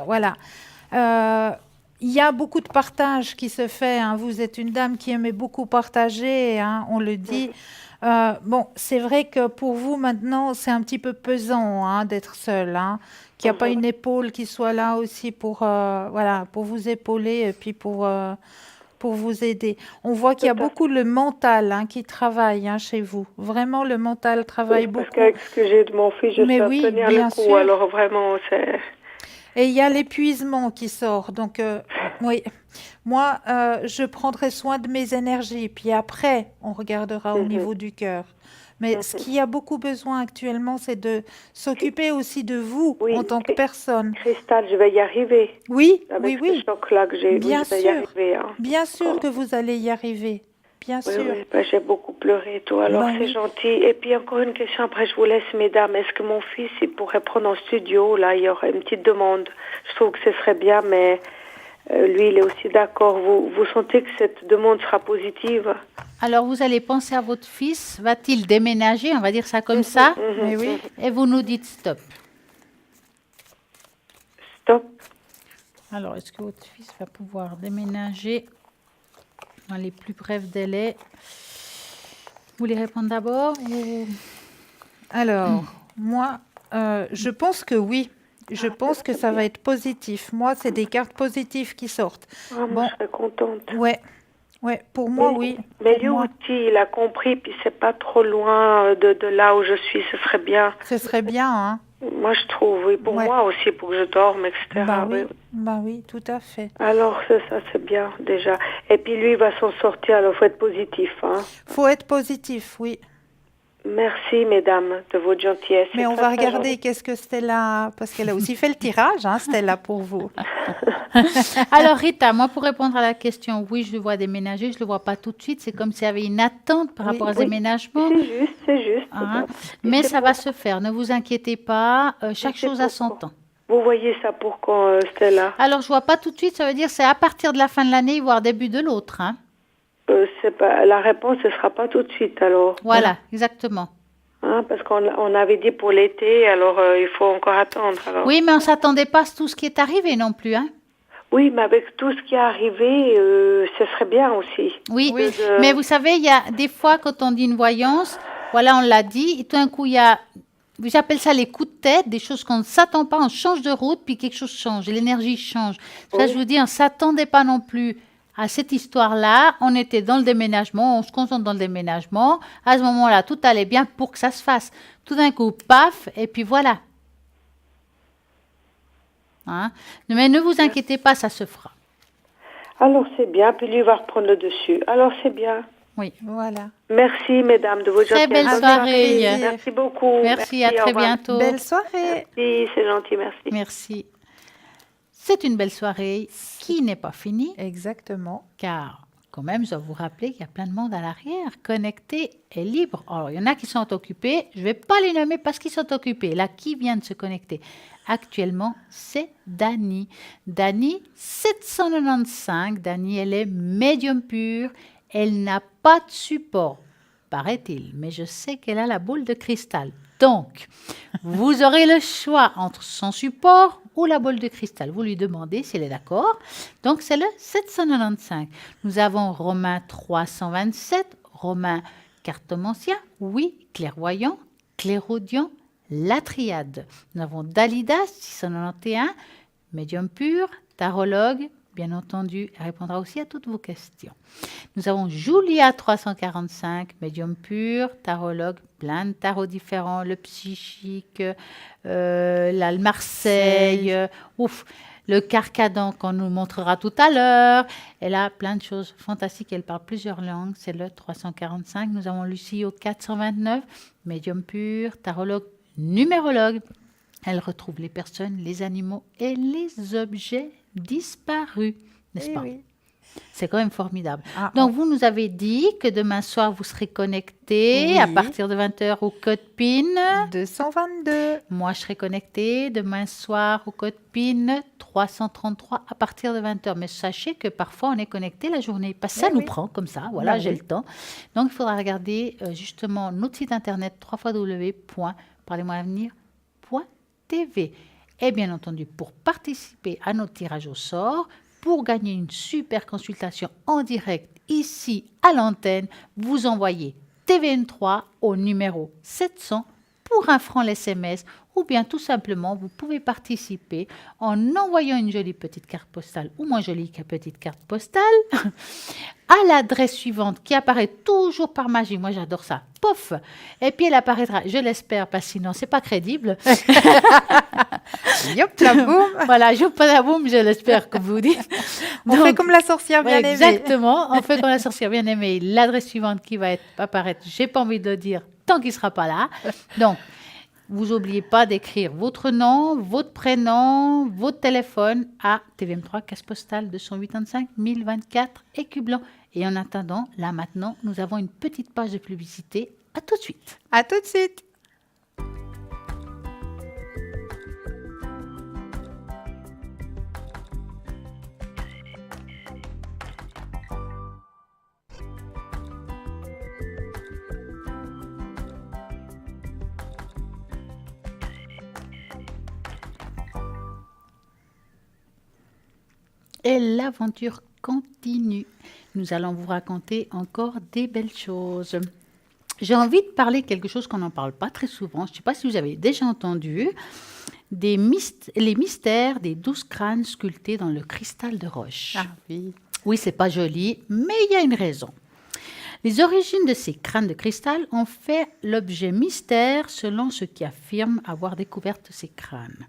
voilà. Il y a beaucoup de partage qui se fait. Hein. Vous êtes une dame qui aimait beaucoup partager, hein, on le dit. Bon, c'est vrai que pour vous maintenant, c'est un petit peu pesant hein, d'être seule, hein, qu'il n'y a pas une épaule qui soit là aussi pour, voilà, pour vous épauler et puis pour vous aider. On voit qu'il y a Tout à fait. beaucoup le mental hein, qui travaille hein, chez vous. Vraiment, le mental travaille Oui, parce beaucoup. qu'avec ce que j'ai de mon fils, je Mais sais oui, tenir bien le coup. sûr. Alors vraiment, c'est... Et il y a l'épuisement qui sort. Donc, oui, moi, je prendrai soin de mes énergies. Puis après, on regardera au niveau du cœur. Mais ce qu'il y a beaucoup besoin actuellement, c'est de s'occuper aussi de vous Oui. en tant que personne. Cristal, je vais y arriver. Oui, Avec oui, ce oui. choc-là que j'ai, Bien oui, je vais y sûr. arriver. Hein. Bien sûr que vous allez y arriver. Bien Oui, sûr. oui, ben, j'ai beaucoup pleuré et tout. Alors, Ben c'est oui. gentil. Et puis, encore une question, après, je vous laisse, mesdames. Est-ce que mon fils, il pourrait prendre en studio? Là, il y aurait une petite demande. Je trouve que ce serait bien, mais Lui, il est aussi d'accord. Vous sentez que cette demande sera positive? Alors, vous allez penser à votre fils. Va-t-il déménager? On va dire ça comme ça. Mais oui. Et vous nous dites stop. Stop. Alors, est-ce que votre fils va pouvoir déménager dans les plus brefs délais? Vous voulez répondre d'abord ou... Alors, moi, je pense que oui. Je pense que ça va être positif. Moi, c'est des cartes positives qui sortent. Moi, Bon. je serais contente. Ouais, pour moi, oui. Mais Pour lui moi, aussi, il a compris, puis c'est pas trop loin de là où je suis, ce serait bien. ce serait bien, hein. Moi, je trouve, oui, pour Ouais. moi aussi, pour que je dorme, etc. Bah oui, tout à fait. Alors, ça, c'est bien, déjà. Et puis, lui, il va s'en sortir, alors, faut être positif, hein. Faut être positif, oui. Merci, mesdames, de votre gentillesse. Mais C'est on très, va très regarder gentil. qu'est-ce que Stella, parce qu'elle a aussi fait le tirage, hein, Stella, pour vous. Alors, Rita, moi, pour répondre à la question, oui, je le vois déménager, je ne le vois pas tout de suite. C'est comme s'il y avait une attente par Oui, rapport à ce oui. déménagement. C'est juste. Hein. Et Mais c'est ça va se faire, ne vous inquiétez pas. Chaque c'est chose a son pourquoi. temps. Vous voyez ça pour quand, Stella? Alors, je vois pas tout de suite, ça veut dire c'est à partir de la fin de l'année, voire début de l'autre. Hein. C'est pas, la réponse, ce sera pas tout de suite, alors. Voilà, exactement. Hein, parce qu'on avait dit pour l'été, alors il faut encore attendre. Alors. Oui, mais on ne s'attendait pas à tout ce qui est arrivé non plus. Hein. Oui, mais avec tout ce qui est arrivé, ce serait bien aussi. Oui, Oui. mais vous savez, il y a des fois, quand on dit une voyance, voilà, on l'a dit, et tout d'un coup, il y a, j'appelle ça les coups de tête, des choses qu'on ne s'attend pas, on change de route, puis quelque chose change, et l'énergie change. Ça, je vous dis, on ne s'attendait pas non plus à cette histoire-là. On était dans le déménagement, on se concentre dans le déménagement. À ce moment-là, tout allait bien pour que ça se fasse. Tout d'un coup, paf, et puis voilà. Hein? Mais ne vous inquiétez pas, ça se fera. Alors c'est bien, puis lui va reprendre le dessus. Alors c'est bien. Oui. Voilà. Merci, mesdames, de votre Très belle gentillesse. soirée. Merci beaucoup. Merci, à au très revoir. bientôt. Belle soirée. Merci, c'est gentil, merci. Merci. C'est une belle soirée qui n'est pas finie, Exactement. car quand même, je dois vous rappeler qu'il y a plein de monde à l'arrière, connecté et libre. Alors, il y en a qui sont occupés. Je ne vais pas les nommer parce qu'ils sont occupés. Là, qui vient de se connecter actuellement, c'est Dani. Dani, 795. Dani, elle est médium pure. Elle n'a pas de support, paraît-il. Mais je sais qu'elle a la boule de cristal. Donc, vous aurez le choix entre son support ou la boule de cristal. Vous lui demandez si elle est d'accord. Donc, c'est le 795. Nous avons Romain 327, Romain cartomancien, oui, clairvoyant, clairaudient, la triade. Nous avons Dalida 691, médium pur, tarologue, bien entendu, elle répondra aussi à toutes vos questions. Nous avons Julia 345, médium pur, tarologue, plein de tarots différents, le psychique, le Marseille, le Carcadan qu'on nous montrera tout à l'heure. Elle a plein de choses fantastiques, elle parle plusieurs langues, c'est le 345. Nous avons Lucie au 429, médium pur, tarologue, numérologue. Elle retrouve les personnes, les animaux et les objets disparus, n'est-ce pas? Oui. C'est quand même formidable. Ah, Donc, vous nous avez dit que demain soir, vous serez connectés Oui. à partir de 20h au code PIN. 222. Moi, je serai connectée demain soir au code PIN 333 à partir de 20h. Mais sachez que parfois, on est connecté la journée. Parce que ça Eh nous oui. prend comme ça. Voilà, Bah j'ai oui. le temps. Donc, il faudra regarder justement notre site internet www.parlez-moi-avenir.tv. Et bien entendu, pour participer à notre tirage au sort, pour gagner une super consultation en direct ici à l'antenne, vous envoyez TVN3 au numéro 700 pour 1 franc l'SMS, ou bien tout simplement, vous pouvez participer en envoyant une jolie petite carte postale ou moins jolie petite carte postale à l'adresse suivante qui apparaît toujours par magie. Moi, j'adore ça. Pof! Et puis, elle apparaîtra, je l'espère, parce que sinon, c'est pas crédible. Yop, la boum. Voilà, je pas la boum, je l'espère, comme vous dites. On fait comme la sorcière bien Ouais, aimée. exactement, on fait comme la sorcière bien aimée. L'adresse suivante qui va apparaître, j'ai pas envie de le dire tant qu'il sera pas là. Donc, vous n'oubliez pas d'écrire votre nom, votre prénom, votre téléphone à TVM3, casse postale 285 1024 Écublanc. Et en attendant, là maintenant, nous avons une petite page de publicité. À tout de suite. À tout de suite. Et l'aventure continue. Nous allons vous raconter encore des belles choses. J'ai envie de parler de quelque chose qu'on n'en parle pas très souvent. Je ne sais pas si vous avez déjà entendu. Les mystères des 12 crânes sculptés dans le cristal de roche. Ah oui. Oui, c'est pas joli, mais il y a une raison. Les origines de ces crânes de cristal ont fait l'objet mystère selon ceux qui affirment avoir découvert ces crânes.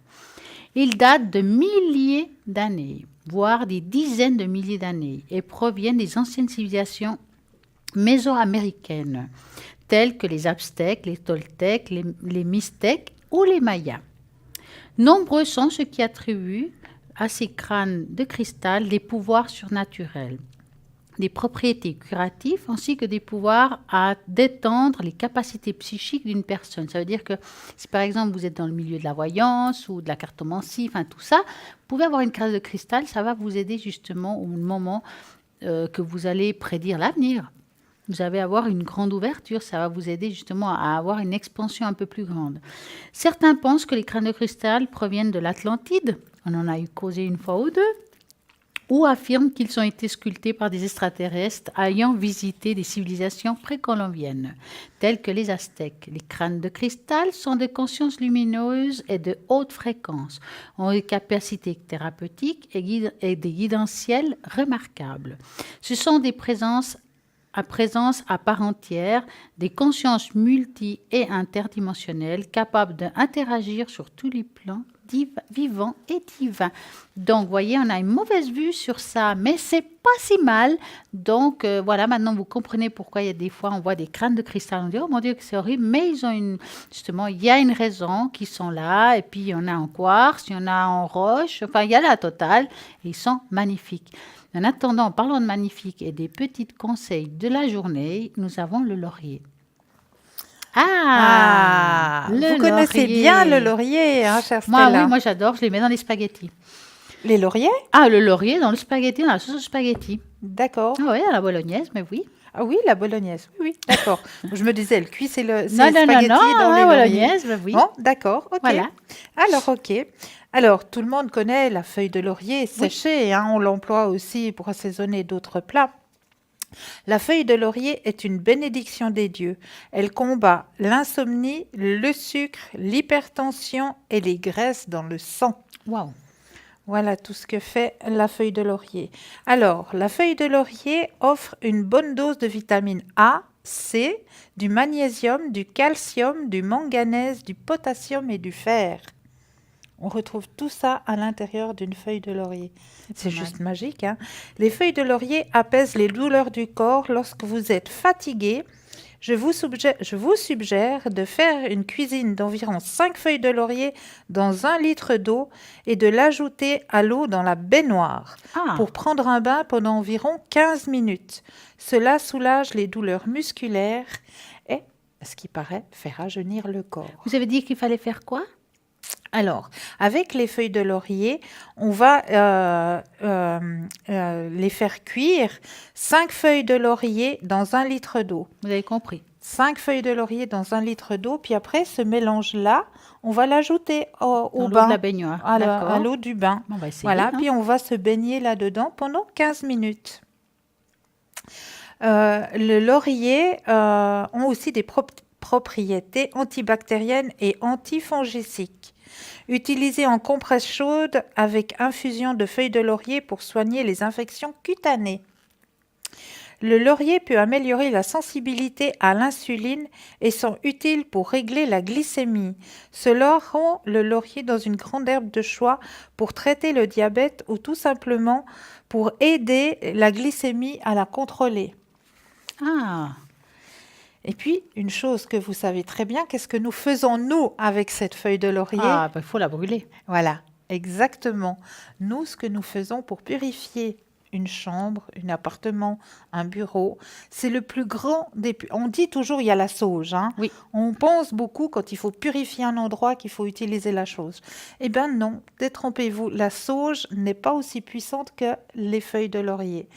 Ils datent de milliers d'années, voire des dizaines de milliers d'années, et proviennent des anciennes civilisations mésoaméricaines, telles que les Aztèques, les Toltèques, les Mixtèques ou les Mayas. Nombreux sont ceux qui attribuent à ces crânes de cristal des pouvoirs surnaturels, des propriétés curatives ainsi que des pouvoirs à détendre les capacités psychiques d'une personne. Ça veut dire que si par exemple vous êtes dans le milieu de la voyance ou de la cartomancie, enfin tout ça, vous pouvez avoir une crâne de cristal, ça va vous aider justement au moment que vous allez prédire l'avenir. Vous allez avoir une grande ouverture, ça va vous aider justement à avoir une expansion un peu plus grande. Certains pensent que les crânes de cristal proviennent de l'Atlantide, on en a eu causé une fois ou deux, ou affirment qu'ils ont été sculptés par des extraterrestres ayant visité des civilisations précolombiennes, telles que les Aztèques. Les crânes de cristal sont de conscience lumineuse et de haute fréquence, ont des capacités thérapeutiques et des guidentiels remarquables. Ce sont des présences à part entière, des consciences multi- et interdimensionnelles capables d'interagir sur tous les plans vivants et divins. Donc, vous voyez, on a une mauvaise vue sur ça, mais c'est pas si mal. Donc, voilà, maintenant, vous comprenez pourquoi il y a des fois, on voit des crânes de cristal. On dit, oh mon Dieu, que c'est horrible, mais ils ont justement, il y a une raison qui sont là. Et puis, il y en a en quartz, il y en a en roche. Enfin, il y a la totale. Et ils sont magnifiques. En attendant, en parlant de magnifique et des petits conseils de la journée, nous avons le laurier. Vous connaissez bien le laurier, hein, chère Stella. Oui, moi j'adore, je les mets dans les spaghettis. Les lauriers? Ah, le laurier dans le spaghetti, dans la sauce au spaghetti. D'accord. Ah oui, dans la bolognaise, mais oui. Ah oui, la bolognaise, oui, d'accord. Je me disais, elle cuit Non, spaghettis dans les la lauriers. bolognaise, mais oui. Bon, d'accord, ok. Voilà. Alors, ok. Alors, tout le monde connaît la feuille de laurier séchée, hein, on l'emploie aussi pour assaisonner d'autres plats. La feuille de laurier est une bénédiction des dieux. Elle combat l'insomnie, le sucre, l'hypertension et les graisses dans le sang. Waouh. Voilà tout ce que fait la feuille de laurier. Alors, la feuille de laurier offre une bonne dose de vitamine A, C, du magnésium, du calcium, du manganèse, du potassium et du fer. On retrouve tout ça à l'intérieur d'une feuille de laurier. C'est juste magique, hein? Les feuilles de laurier apaisent les douleurs du corps lorsque vous êtes fatigué. Je vous suggère de faire une cuisine d'environ 5 feuilles de laurier dans 1 litre d'eau et de l'ajouter à l'eau dans la baignoire pour prendre un bain pendant environ 15 minutes. Cela soulage les douleurs musculaires et, ce qui paraît, faire rajeunir le corps. Vous avez dit qu'il fallait faire quoi? Alors, avec les feuilles de laurier, on va les faire cuire 5 feuilles de laurier dans 1 litre d'eau. Vous avez compris. 5 feuilles de laurier dans 1 litre d'eau, puis après, ce mélange-là, on va l'ajouter au bain. De la baignoire. À l'eau du bain. On va essayer, voilà, hein. puis on va se baigner là-dedans pendant 15 minutes. Le laurier ont aussi des propriétés antibactériennes et antifongicides. Utilisé en compresse chaude avec infusion de feuilles de laurier pour soigner les infections cutanées. Le laurier peut améliorer la sensibilité à l'insuline et sont utiles pour régler la glycémie. Cela rend le laurier dans une grande herbe de choix pour traiter le diabète ou tout simplement pour aider la glycémie à la contrôler. Et puis, une chose que vous savez très bien, qu'est-ce que nous faisons, nous, avec cette feuille de laurier? Il faut la brûler. Voilà, exactement. Nous, ce que nous faisons pour purifier une chambre, un appartement, un bureau, c'est le plus grand des... On dit toujours il y a la sauge, hein? Oui. On pense beaucoup quand il faut purifier un endroit qu'il faut utiliser la chose. Eh bien non, détrompez-vous, la sauge n'est pas aussi puissante que les feuilles de laurier.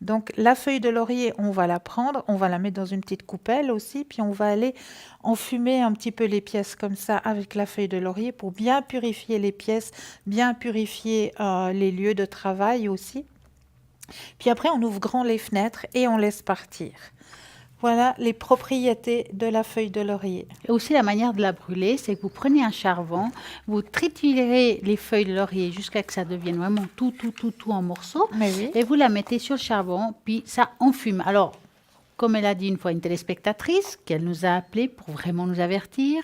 Donc la feuille de laurier, on va la prendre, on va la mettre dans une petite coupelle aussi, puis on va aller enfumer un petit peu les pièces comme ça avec la feuille de laurier pour bien purifier les pièces, bien purifier les lieux de travail aussi. Puis après, on ouvre grand les fenêtres et on laisse partir. Voilà les propriétés de la feuille de laurier. Et aussi, la manière de la brûler, c'est que vous prenez un charbon, vous triturez les feuilles de laurier jusqu'à ce que ça devienne vraiment tout en morceaux. Mais oui. Et vous la mettez sur le charbon, puis ça enfume. Alors, comme elle a dit une fois une téléspectatrice, qu'elle nous a appelé pour vraiment nous avertir,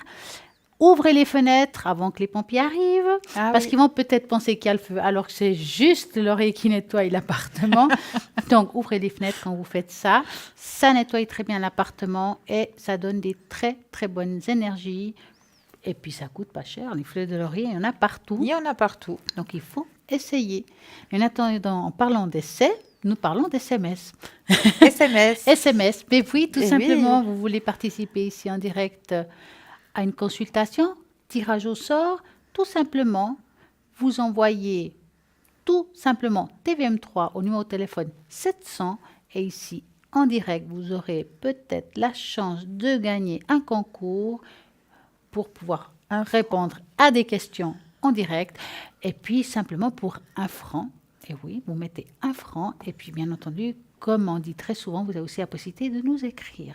ouvrez les fenêtres avant que les pompiers arrivent, parce qu'ils vont peut-être penser qu'il y a le feu, alors que c'est juste le laurier qui nettoie l'appartement. Donc, ouvrez les fenêtres quand vous faites ça. Ça nettoie très bien l'appartement et ça donne des très, très bonnes énergies. Et puis, ça coûte pas cher. Les feuilles de laurier, il y en a partout. Il y en a partout. Donc, il faut essayer. Et en attendant, en parlant d'essais, nous parlons d'SMS. SMS. SMS. Mais oui, tout Eh simplement, oui. vous voulez participer ici en direct à une consultation, tirage au sort, tout simplement, vous envoyez tout simplement TVM3 au numéro de téléphone 700 et ici, en direct, vous aurez peut-être la chance de gagner un concours pour pouvoir répondre à des questions en direct et puis simplement pour 1 franc. Et oui, vous mettez 1 franc et puis bien entendu, comme on dit très souvent, vous avez aussi la possibilité de nous écrire.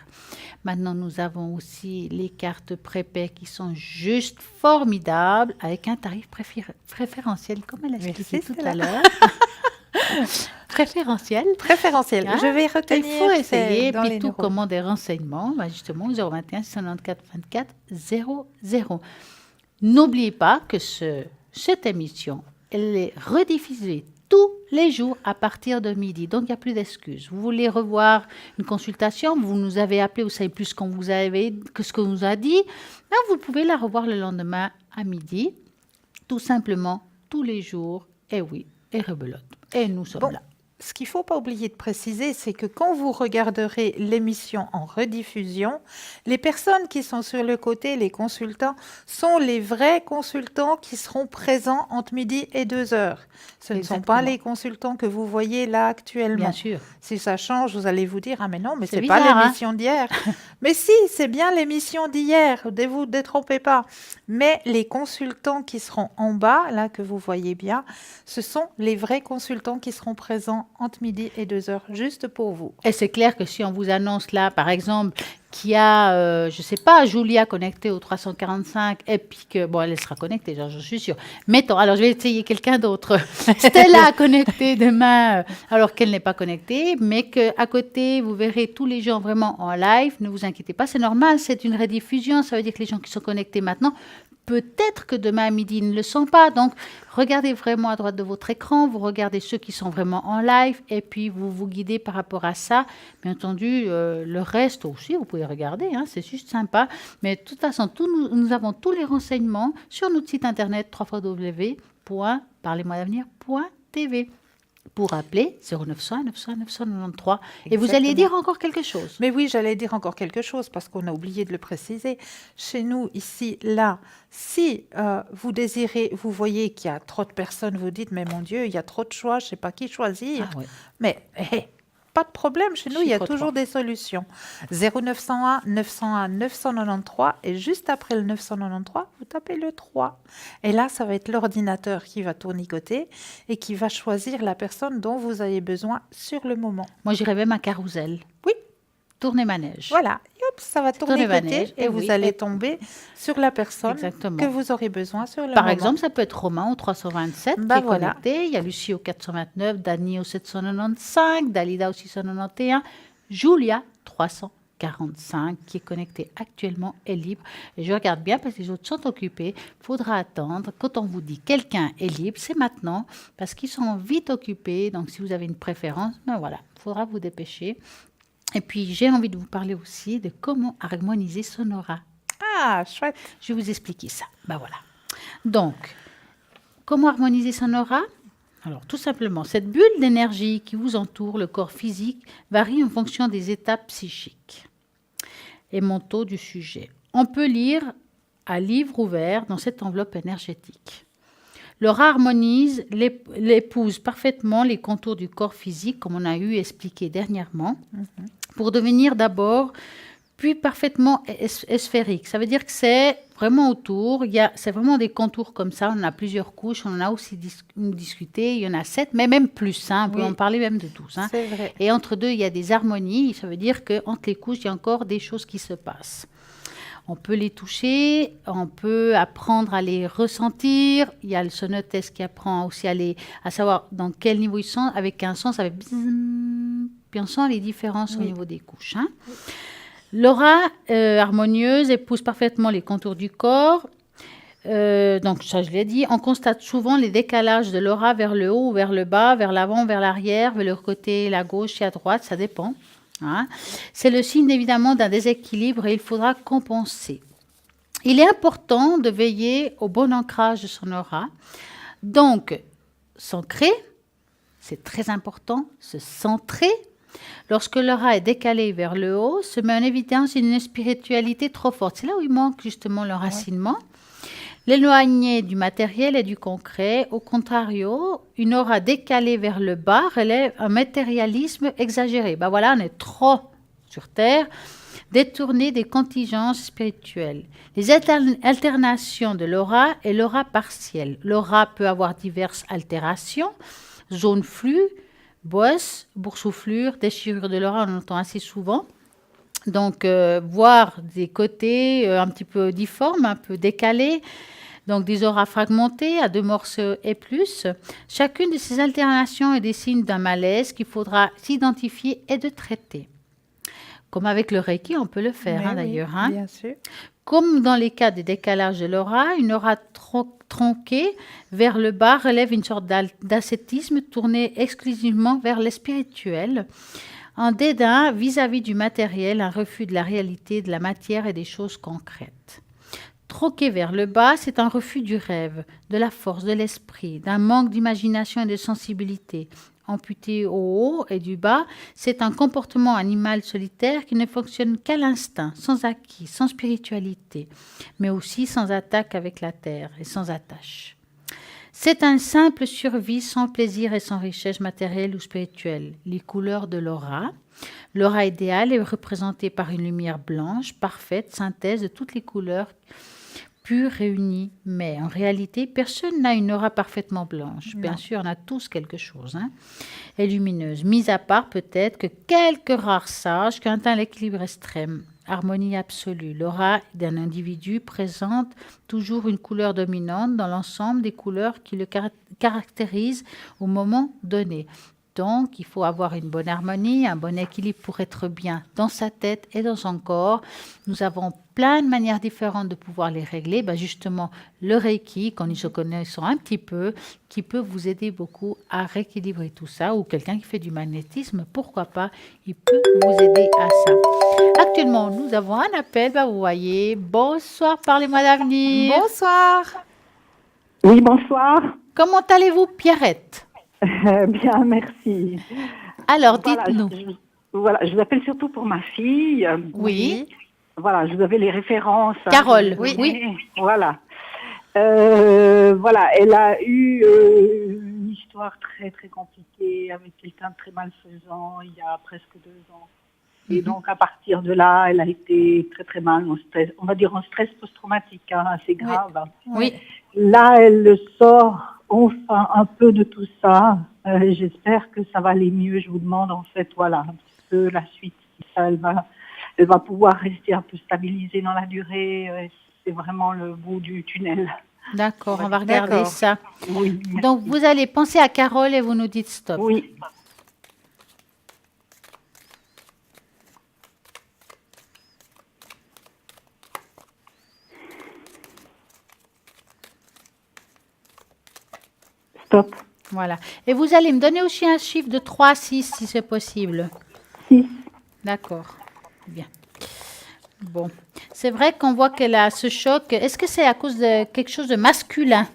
Maintenant, nous avons aussi les cartes prépaies qui sont juste formidables avec un tarif préférentiel, comme elle a expliqué tout à l'heure. Préférentiel. Préférentiel. Hein? Je vais retenir. Il faut essayer, dans puis les tout neurones. comme des renseignements, justement, 021 694 24 00. N'oubliez pas que cette émission, elle est rediffusée tous les jours à partir de midi. Donc, il n'y a plus d'excuses. Vous voulez revoir une consultation, vous nous avez appelé, vous savez plus ce qu'on vous avait, que ce qu'on vous a dit. Là, vous pouvez la revoir le lendemain à midi, tout simplement, tous les jours. Et oui, et rebelote. Et nous sommes là. Ce qu'il ne faut pas oublier de préciser, c'est que quand vous regarderez l'émission en rediffusion, les personnes qui sont sur le côté, les consultants, sont les vrais consultants qui seront présents entre midi et 2 heures. Ce ne sont pas les consultants que vous voyez là actuellement. Bien sûr. Si ça change, vous allez vous dire « Ah mais non, mais c'est bizarre, pas l'émission d'hier. » Mais si, c'est bien l'émission d'hier, ne vous détrompez pas. Mais les consultants qui seront en bas, là que vous voyez bien, ce sont les vrais consultants qui seront présents entre midi et 2 heures, juste pour vous. Et c'est clair que si on vous annonce là, par exemple, qu'il y a, je ne sais pas, Julia connectée au 345, et puis que, bon, elle sera connectée, genre, je suis sûre. Mettons, alors je vais essayer quelqu'un d'autre. Stella connectée demain, alors qu'elle n'est pas connectée, mais qu'à côté, vous verrez tous les gens vraiment en live. Ne vous inquiétez pas, c'est normal, c'est une rediffusion. Ça veut dire que les gens qui sont connectés maintenant, peut-être que demain à midi, ils ne le sont pas. Donc, regardez vraiment à droite de votre écran, vous regardez ceux qui sont vraiment en live et puis vous vous guidez par rapport à ça. Bien entendu, le reste aussi, vous pouvez regarder, hein, c'est juste sympa. Mais de toute façon, nous avons tous les renseignements sur notre site internet www.parlez-moi-d'avenir.tv pour appeler 0900 900 993. Et vous alliez dire encore quelque chose. Mais oui, j'allais dire encore quelque chose parce qu'on a oublié de le préciser. Chez nous, ici, là, si vous désirez, vous voyez qu'il y a trop de personnes, vous dites, mais mon Dieu, il y a trop de choix, je ne sais pas qui choisir. Ah ouais. Mais pas de problème, chez nous, il y a toujours des solutions. 0901 901 993 et juste après le 993, vous tapez le 3. Et là, ça va être l'ordinateur qui va tournicoter et qui va choisir la personne dont vous avez besoin sur le moment. Moi, j'irais même à Carousel. Oui. Tourner manège. Voilà, et hop, ça va tournicoter manège, et vous allez tomber sur la personne que vous aurez besoin sur le moment. Par exemple, ça peut être Romain au 327 qui est voilà. connecté. Il y a Lucie au 429, Dani au 795, Dalida au 691, Julia 345 qui est connectée actuellement est libre. Et je regarde bien parce que les autres sont occupés. Il faudra attendre. Quand on vous dit quelqu'un est libre, c'est maintenant parce qu'ils sont vite occupés. Donc, si vous avez une préférence, ben voilà, il faudra vous dépêcher. Et puis, j'ai envie de vous parler aussi de comment harmoniser son aura. Ah, chouette. Je vais vous expliquer ça. Ben voilà. Donc, comment harmoniser son aura ? Alors, tout simplement, cette bulle d'énergie qui vous entoure, le corps physique, varie en fonction des étapes psychiques et mentaux du sujet. On peut lire à livre ouvert dans cette enveloppe énergétique. L'aura harmonise, l'épouse parfaitement les contours du corps physique, comme on a eu expliqué dernièrement, pour devenir d'abord, puis parfaitement sphérique. Ça veut dire que c'est vraiment autour. C'est vraiment des contours comme ça. On en a plusieurs couches. On en a aussi discuté. Il y en a 7, mais même plus. Hein. On peut Oui. en parler même de 12. Hein. C'est vrai. Et entre deux, il y a des harmonies. Ça veut dire qu'entre les couches, il y a encore des choses qui se passent. On peut les toucher, on peut apprendre à les ressentir. Il y a le sonotest qui apprend aussi à savoir dans quel niveau ils sont, avec un son, ça fait bzzz, puis on sent les différences au niveau des couches. Hein. L'aura harmonieuse épouse parfaitement les contours du corps. Donc ça, je l'ai dit. On constate souvent les décalages de l'aura vers le haut ou vers le bas, vers l'avant, vers l'arrière, vers le côté, la gauche et à droite, ça dépend. Hein. C'est le signe évidemment d'un déséquilibre et il faudra compenser. Il est important de veiller au bon ancrage de son aura. Donc, s'ancrer, c'est très important, se centrer. Lorsque l'aura est décalée vers le haut, se met en évidence une spiritualité trop forte. C'est là où il manque justement l'enracinement. L'éloigner du matériel et du concret. Au contrario, une aura décalée vers le bas relève un matérialisme exagéré. Ben voilà, on est trop sur Terre, détourné des contingences spirituelles. Les alternations de l'aura et l'aura partielle. L'aura peut avoir diverses altérations, zone flux, bosse, boursouflure, déchirure de l'aura, on entend assez souvent. Donc, voir des côtés un petit peu difformes, un peu décalés, donc des auras fragmentées à 2 morceaux et plus. Chacune de ces alternations est des signes d'un malaise qu'il faudra s'identifier et de traiter. Comme avec le Reiki, on peut le faire Mais oui, d'ailleurs. Hein. bien sûr. Comme dans les cas des décalages de l'aura, une aura tronquée vers le bas relève une sorte d'ascétisme tourné exclusivement vers le spirituel. Un dédain vis-à-vis du matériel, un refus de la réalité, de la matière et des choses concrètes. Tronqué vers le bas, c'est un refus du rêve, de la force, de l'esprit, d'un manque d'imagination et de sensibilité. Amputé au haut et du bas, c'est un comportement animal solitaire qui ne fonctionne qu'à l'instinct, sans acquis, sans spiritualité, mais aussi sans attaque avec la terre et sans attache. C'est un simple survie sans plaisir et sans richesse matérielle ou spirituelle. Les couleurs de l'aura. L'aura idéale est représentée par une lumière blanche, parfaite, synthèse de toutes les couleurs pures réunies. Mais en réalité, personne n'a une aura parfaitement blanche. Non. Bien sûr, on a tous quelque chose. Hein, et lumineuse. Mis à part peut-être que quelques rares sages qui ont atteint l'équilibre extrême. Harmonie absolue. L'aura d'un individu présente toujours une couleur dominante dans l'ensemble des couleurs qui le caractérisent au moment donné. Donc, il faut avoir une bonne harmonie, un bon équilibre pour être bien dans sa tête et dans son corps. Nous avons plein de manières différentes de pouvoir les régler. Ben justement, le Reiki, quand nous se connaissons un petit peu, qui peut vous aider beaucoup à rééquilibrer tout ça, ou quelqu'un qui fait du magnétisme, pourquoi pas, il peut vous aider à ça. Actuellement, nous avons un appel, ben vous voyez. Bonsoir, parlez-moi d'avenir. Bonsoir. Oui, bonsoir. Comment allez-vous, Pierrette? Bien, merci. Alors, Voilà, dites-nous. je vous appelle surtout pour ma fille. Oui. Voilà, je vous avais les références. Carole, Oui. oui. Voilà. Voilà, elle a eu une histoire très, très compliquée avec quelqu'un de très malfaisant il y a presque 2 ans. Et donc, à partir de là, elle a été très, très mal en stress. On va dire en stress post-traumatique, hein, assez grave. Oui. Là, elle sort enfin un peu de tout ça. J'espère que ça va aller mieux. Je vous demande en fait, voilà, un petit peu la suite. Ça, elle va pouvoir rester un peu stabilisée dans la durée. C'est vraiment le bout du tunnel. D'accord, on va regarder D'accord. ça. Oui. Donc, vous allez penser à Carole et vous nous dites stop. Oui. Stop. Voilà. Et vous allez me donner aussi un chiffre de 3 à 6 si c'est possible. 6. D'accord. Bien. Bon. C'est vrai qu'on voit qu'elle a ce choc. Est-ce que c'est à cause de quelque chose de masculin?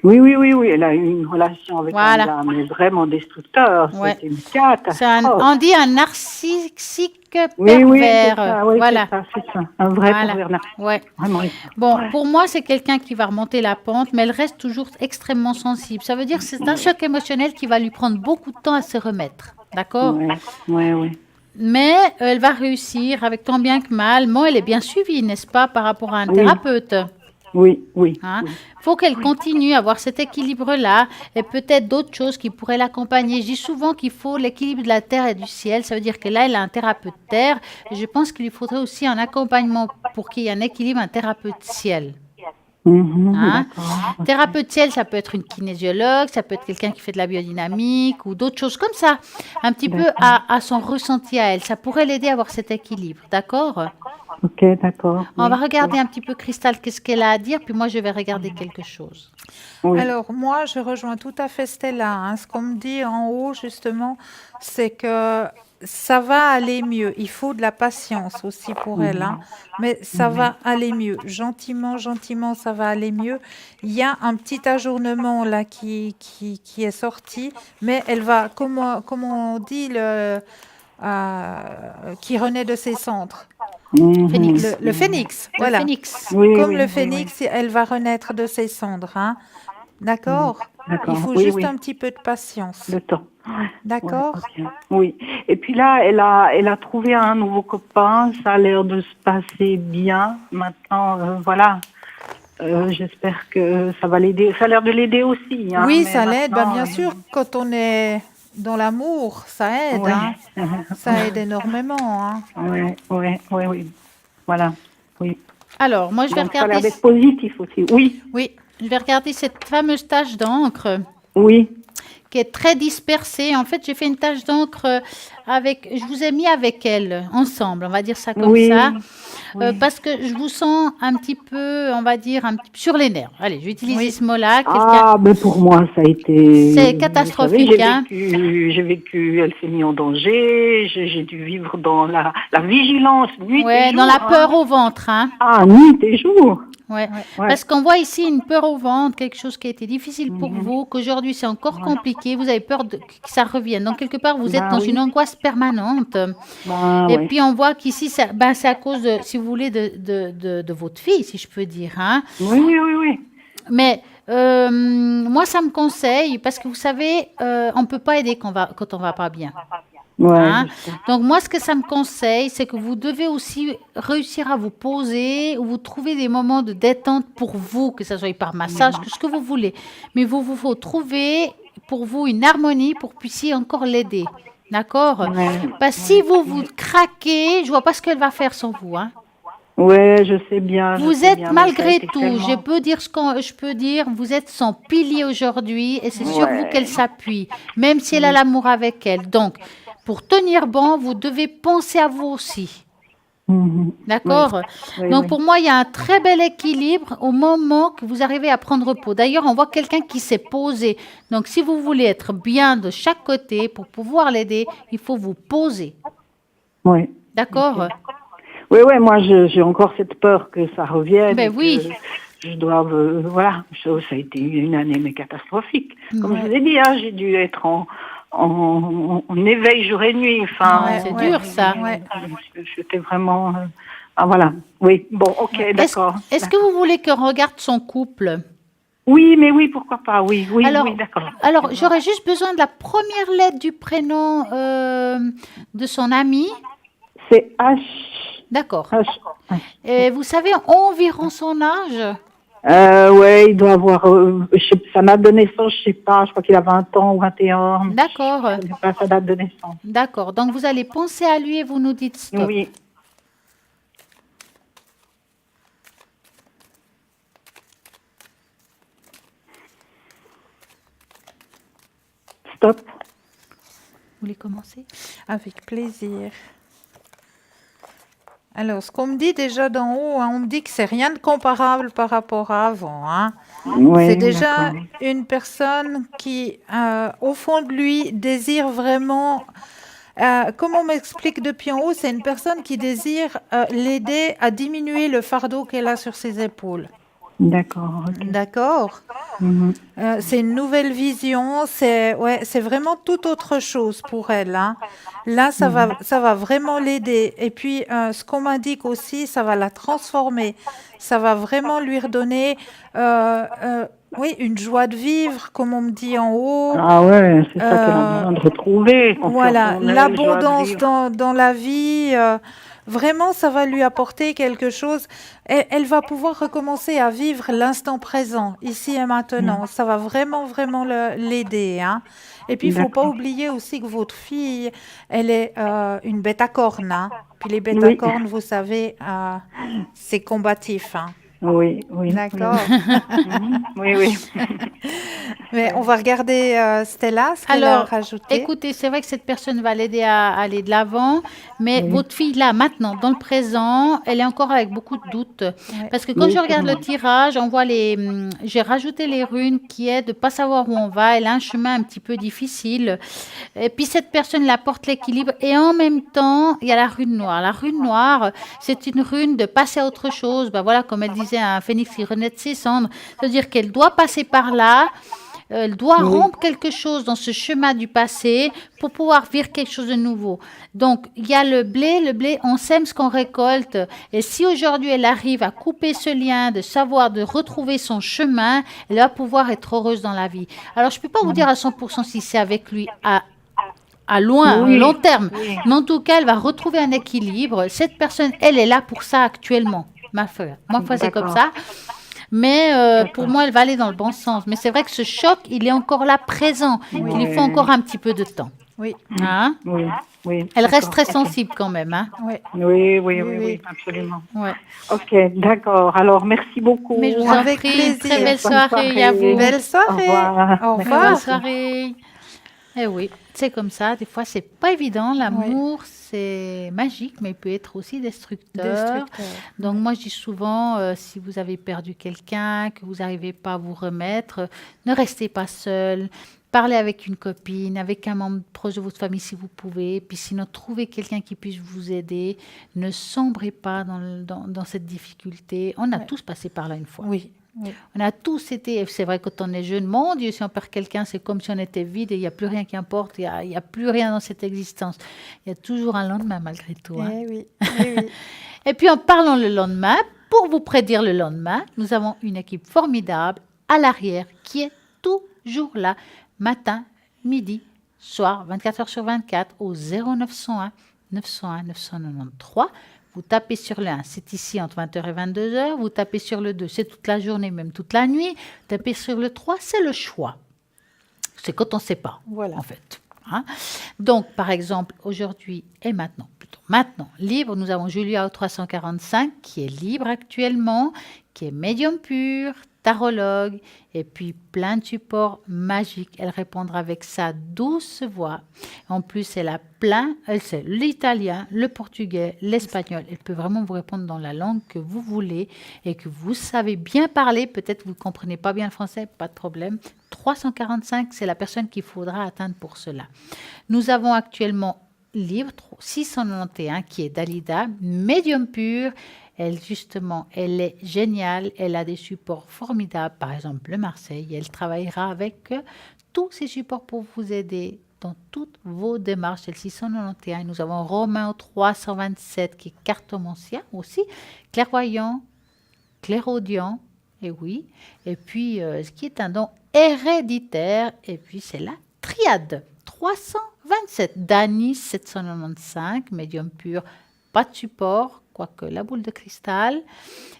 Oui. Elle a eu une relation avec Voilà. un gars, mais vraiment destructeur. Ouais. C'était une catastrophe. On dit un narcissique Oui, c'est pervers. ça, oui, Voilà. c'est ça. Un vrai Voilà. pervers narcissique. Ouais. Vraiment. Bon, pour moi, c'est quelqu'un qui va remonter la pente, mais elle reste toujours extrêmement sensible. Ça veut dire que c'est un choc émotionnel qui va lui prendre beaucoup de temps à se remettre. D'accord? Oui. mais elle va réussir avec tant bien que mal. Moi, elle est bien suivie, n'est-ce pas, par rapport à un Oui. thérapeute. Oui, oui. Hein. Oui. Faut qu'elle continue à avoir cet équilibre-là et peut-être d'autres choses qui pourraient l'accompagner. Je dis souvent qu'il faut l'équilibre de la terre et du ciel. Ça veut dire que là, elle a un thérapeute terre. Et je pense qu'il lui faudrait aussi un accompagnement pour qu'il y ait un équilibre, un thérapeute ciel. Hein. D'accord. Thérapeute ciel, ça peut être une kinésiologue, ça peut être quelqu'un qui fait de la biodynamique ou d'autres choses comme ça. Un petit peu à son ressenti à elle. Ça pourrait l'aider à avoir cet équilibre. D'accord? Ok, d'accord. On oui, va regarder un petit peu Cristal, qu'est-ce qu'elle a à dire, puis moi je vais regarder quelque chose. oui. Alors, moi, je rejoins tout à fait Stella, hein. Ce qu'on me dit en haut, justement, c'est que ça va aller mieux. Il faut de la patience aussi pour elle, hein. Mais ça va aller mieux. Gentiment, gentiment, ça va aller mieux. Il y a un petit ajournement là qui est sorti, mais elle va, comme on dit, qui renaît de ses cendres. Phénix. Le phénix, Le voilà. phénix. Oui, Comme oui, le oui, phénix, elle va renaître de ses cendres, hein. D'accord? D'accord. Il faut Oui, juste oui. un petit peu de patience. Le temps. D'accord? Ouais, ok. Oui. Et puis là, elle a trouvé un nouveau copain. Ça a l'air de se passer bien. Maintenant, voilà. J'espère que ça va l'aider. Ça a l'air de l'aider aussi. Hein, Oui, mais ça l'aide. Bah, maintenant, bien sûr, quand on est dans l'amour, ça aide, hein. Ça aide énormément, hein. Oui. Voilà. Oui. Alors, moi je vais Donc, ça a l'air regarder. d'être positif aussi. Oui. Oui, je vais regarder cette fameuse tache d'encre Oui. qui est très dispersée. En fait, j'ai fait une tache d'encre avec. Je vous ai mis avec elle ensemble, on va dire ça comme Oui. ça. Oui. Parce que je vous sens un petit peu, on va dire, sur les nerfs. Allez, je vais utiliser Oui. ce mot-là. Ah, mais pour moi, ça a été... C'est vous catastrophique, savez, hein. j'ai vécu, elle s'est mise en danger, j'ai dû vivre dans la vigilance nuit Ouais, et jour. dans la hein. peur au ventre, hein. Ah, nuit et jour. Ouais. Ouais. Parce qu'on voit ici une peur au ventre, quelque chose qui a été difficile pour vous, qu'aujourd'hui c'est encore compliqué, vous avez peur que ça revienne. Donc quelque part, vous êtes dans une angoisse permanente. Bah, Et ouais. puis on voit qu'ici, c'est à cause, si vous voulez, de votre fille, si je peux dire. Hein. Oui. Mais moi, ça me conseille, parce que vous savez, on ne peut pas aider quand on va pas bien. Ouais, Hein. je sais. Donc moi, ce que ça me conseille, c'est que vous devez aussi réussir à vous poser ou vous trouver des moments de détente pour vous, que ce soit par massage, que ce que vous voulez. Mais vous faut trouver pour vous une harmonie pour que vous puissiez encore l'aider. D'accord? Ouais. Parce que si vous craquez, je vois pas ce qu'elle va faire sans vous. Hein. Ouais, je sais bien. je Vous sais êtes bien, mais ça a malgré été tout, tellement- je peux dire ce que je peux dire, vous êtes son pilier aujourd'hui et c'est sur vous qu'elle s'appuie, même si elle a l'amour avec elle. Donc, pour tenir bon, vous devez penser à vous aussi. Mhm. D'accord? Oui, Donc, oui. pour moi, il y a un très bel équilibre au moment que vous arrivez à prendre repos. D'ailleurs, on voit quelqu'un qui s'est posé. Donc, si vous voulez être bien de chaque côté pour pouvoir l'aider, il faut vous poser. Oui. D'accord? Oui, moi, j'ai encore cette peur que ça revienne. Ben et oui. Que je dois, voilà, ça a été une année mais catastrophique. Comme je Ouais. vous ai dit, hein, j'ai dû être en éveil jour et nuit. Enfin, Ouais, c'est dur, ça. Ouais. J'étais vraiment, ah voilà. Oui, bon, ok, d'accord. Est-ce que vous voulez qu'on regarde son couple? Oui, mais oui, pourquoi pas. Oui, Alors, d'accord. alors j'aurais juste besoin de la première lettre du prénom de son ami. C'est H. D'accord. H. Et vous savez environ son âge? Ouais, il doit avoir, sa date de naissance, je sais pas, je crois qu'il a 20 ans ou 21. D'accord. Je sais pas sa date de naissance. D'accord. Donc, vous allez penser à lui et vous nous dites stop. Oui. Stop. Vous voulez commencer? Avec plaisir. Alors, ce qu'on me dit déjà d'en haut, hein, on me dit que c'est rien de comparable par rapport à avant, hein. Ouais, C'est déjà d'accord. une personne qui, au fond de lui, désire vraiment. Comme on m'explique depuis en haut, c'est une personne qui désire l'aider à diminuer le fardeau qu'elle a sur ses épaules. D'accord. Ok. D'accord? Mhm. C'est une nouvelle vision, c'est vraiment tout autre chose pour elle, hein. Là, ça va vraiment l'aider. Et puis, ce qu'on m'indique aussi, ça va la transformer. Ça va vraiment lui redonner Oui, une joie de vivre, comme on me dit en haut. Ah ouais, c'est ça qu'elle a Euh, besoin de retrouver. Voilà, Confiance en elle, joie de l'abondance vivre. dans la vie, vraiment, ça va lui apporter quelque chose. Elle va pouvoir recommencer à vivre l'instant présent, ici et maintenant. Ça va vraiment, vraiment l'aider, hein. Et puis, il faut pas D'accord. oublier aussi que votre fille, elle est une bête à cornes, hein. Puis les bêtes à Oui, cornes, vous savez, c'est combatif, hein. oui, oui, oui, oui. D'accord. Oui, oui. Mais on va regarder Stella, ce qu'elle a Alors, rajouté. écoutez, c'est vrai que cette personne va l'aider à aller de l'avant, mais Oui, votre fille, là, maintenant, dans le présent, elle est encore avec beaucoup de doutes. Ouais. Parce que quand je oui, regarde le sûrement. tirage, on voit j'ai rajouté les runes qui est de ne pas savoir où on va. Elle a un chemin un petit peu difficile. Et puis, cette personne, elle apporte l'équilibre. Et en même temps, il y a la rune noire. La rune noire, c'est une rune de passer à autre chose. Ben voilà, comme elle disait, un phénix qui renaît de ses cendres. C'est-à-dire qu'elle doit passer par là. Elle doit Oui, rompre quelque chose dans ce chemin du passé pour pouvoir vivre quelque chose de nouveau. Donc, il y a le blé, on sème ce qu'on récolte. Et si aujourd'hui elle arrive à couper ce lien, de savoir, de retrouver son chemin, elle va pouvoir être heureuse dans la vie. Alors, je ne peux pas vous dire à 100% si c'est avec lui à loin, long oui, terme. oui. Mais en tout cas, elle va retrouver un équilibre. Cette personne, elle est là pour ça actuellement. Ma foi, c'est comme D'accord, ça. Mais pour d'accord. moi, elle va aller dans le bon sens. Mais c'est vrai que ce choc, il est encore là présent, qu'il lui faut Oui, encore un petit peu de temps. Oui, Hein? oui, oui, Elle reste d'accord. très Ok. sensible quand même. Hein? oui, Oui, oui, oui, oui, oui. oui, absolument. Ouais. Ok, d'accord. Alors, merci Mais je beaucoup. vous en Avec prie, une très plaisir. belle Bonne soirée à soirée. vous. Belle Au soirée. revoir. Au Oui, bonne revoir. Merci. soirée. Eh oui, c'est comme ça. Des fois, c'est pas évident. Oui, L'amour, c'est magique, mais il peut être aussi destructeur. destructeur. Donc, Oui, moi, je dis souvent, si vous avez perdu quelqu'un, que vous n'arrivez pas à vous remettre, ne restez pas seul. Parlez avec une copine, avec un membre proche de votre famille si vous pouvez. Puis sinon, trouvez quelqu'un qui puisse vous aider. Ne sombrez pas dans cette difficulté. On a oui, tous passé par là une fois. oui, oui, On a tous été, c'est vrai, quand on est jeune, mon Dieu, si on perd quelqu'un, c'est comme si on était vide et il n'y a plus rien qui importe, il y a plus rien dans cette existence. Il y a toujours un lendemain malgré tout. Hein. eh oui, eh oui. Et puis en parlant le lendemain, pour vous prédire le lendemain, nous avons une équipe formidable à l'arrière qui est toujours là, matin, midi, soir, 24 heures sur 24 au 0901 901 993. Vous tapez sur le 1, c'est ici entre 20 heures et 22 heures. Vous tapez sur le 2, c'est toute la journée, même toute la nuit. Tapez sur le 3, c'est le choix. C'est quand on ne sait pas, Voilà. en fait. Hein. Donc, par exemple, aujourd'hui et maintenant, plutôt maintenant, libre, nous avons Julia au 345 qui est libre actuellement, qui est médium pur, tarologue, et puis plein de supports magiques. Elle répondra avec sa douce voix. En plus, elle sait l'italien, le portugais, l'espagnol. Elle peut vraiment vous répondre dans la langue que vous voulez et que vous savez bien parler. Peut-être que vous ne comprenez pas bien le français, pas de problème. 345, c'est la personne qu'il faudra atteindre pour cela. Nous avons actuellement libre 691 qui est Dalida, médium pur. Elle, justement, elle est géniale. Elle a des supports formidables. Par exemple, le Marseille. Elle travaillera avec tous ces supports pour vous aider dans toutes vos démarches. C'est le 691. Nous avons Romain au 327 qui est cartomancien aussi. Clairvoyant, clairaudient. Et oui. Et puis, ce qui est un don héréditaire. Et puis, c'est la triade. 327. Dany 795, médium pur, pas de support, quoique la boule de cristal.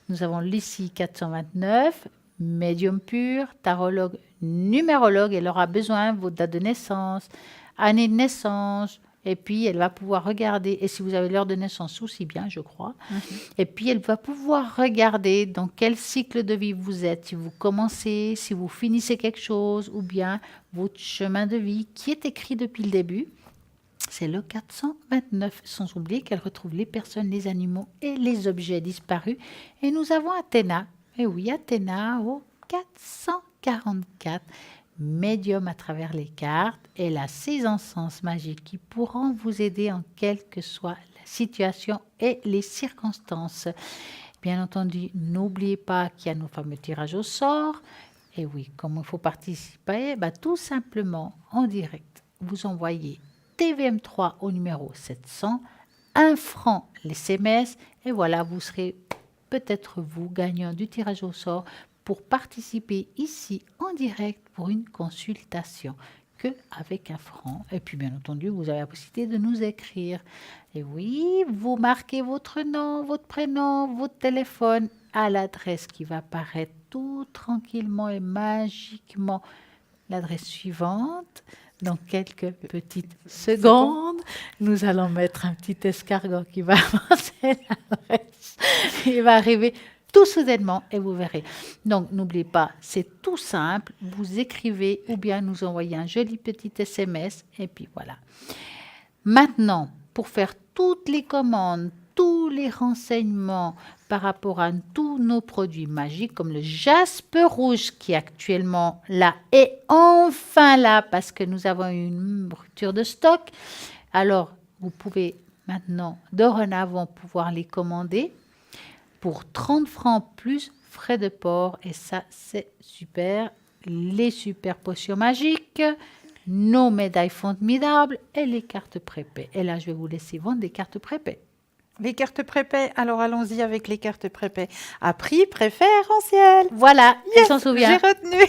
Nous avons Lucie 429, médium pur, tarologue, numérologue. Elle aura besoin de votre date de naissance, année de naissance. Et puis, elle va pouvoir regarder, et si vous avez l'heure de naissance aussi bien, je crois, et puis elle va pouvoir regarder dans quel cycle de vie vous êtes, si vous commencez, si vous finissez quelque chose, ou bien votre chemin de vie qui est écrit depuis le début. C'est le 429, sans oublier qu'elle retrouve les personnes, les animaux et les objets disparus. Et nous avons Athéna, et oui, Athéna au 444, médium à travers les cartes. Elle a ses encens magiques qui pourront vous aider en quelle que soit la situation et les circonstances. Bien entendu, n'oubliez pas qu'il y a nos fameux tirages au sort. Et oui, comment il faut participer, tout simplement en direct. Vous envoyez TVM3 au numéro 700, 1 franc les SMS, et voilà, vous serez peut-être vous gagnant du tirage au sort pour participer ici en direct pour une consultation qu'avec 1 franc. Et puis, bien entendu, vous avez la possibilité de nous écrire. Et oui, vous marquez votre nom, votre prénom, votre téléphone à l'adresse qui va apparaître tout tranquillement et magiquement. L'adresse suivante. Dans quelques petites secondes, nous allons mettre un petit escargot qui va avancer l'adresse. Il va arriver tout soudainement et vous verrez. Donc, n'oubliez pas, c'est tout simple. Vous écrivez ou bien nous envoyez un joli petit SMS et puis voilà. Maintenant, pour faire toutes les commandes, tous les renseignements par rapport à tous nos produits magiques comme le jaspe rouge qui est actuellement là et enfin là parce que nous avons une rupture de stock. Alors, vous pouvez maintenant, dorénavant, pouvoir les commander pour 30 francs plus frais de port et ça, c'est super. Les super potions magiques, nos médailles formidables et les cartes prépay. Et là, je vais vous laisser vendre des cartes prépay. Les cartes prépay, alors allons-y avec les cartes prépay. À prix préférentiel. Voilà, elle s'en souvient. J'ai retenu.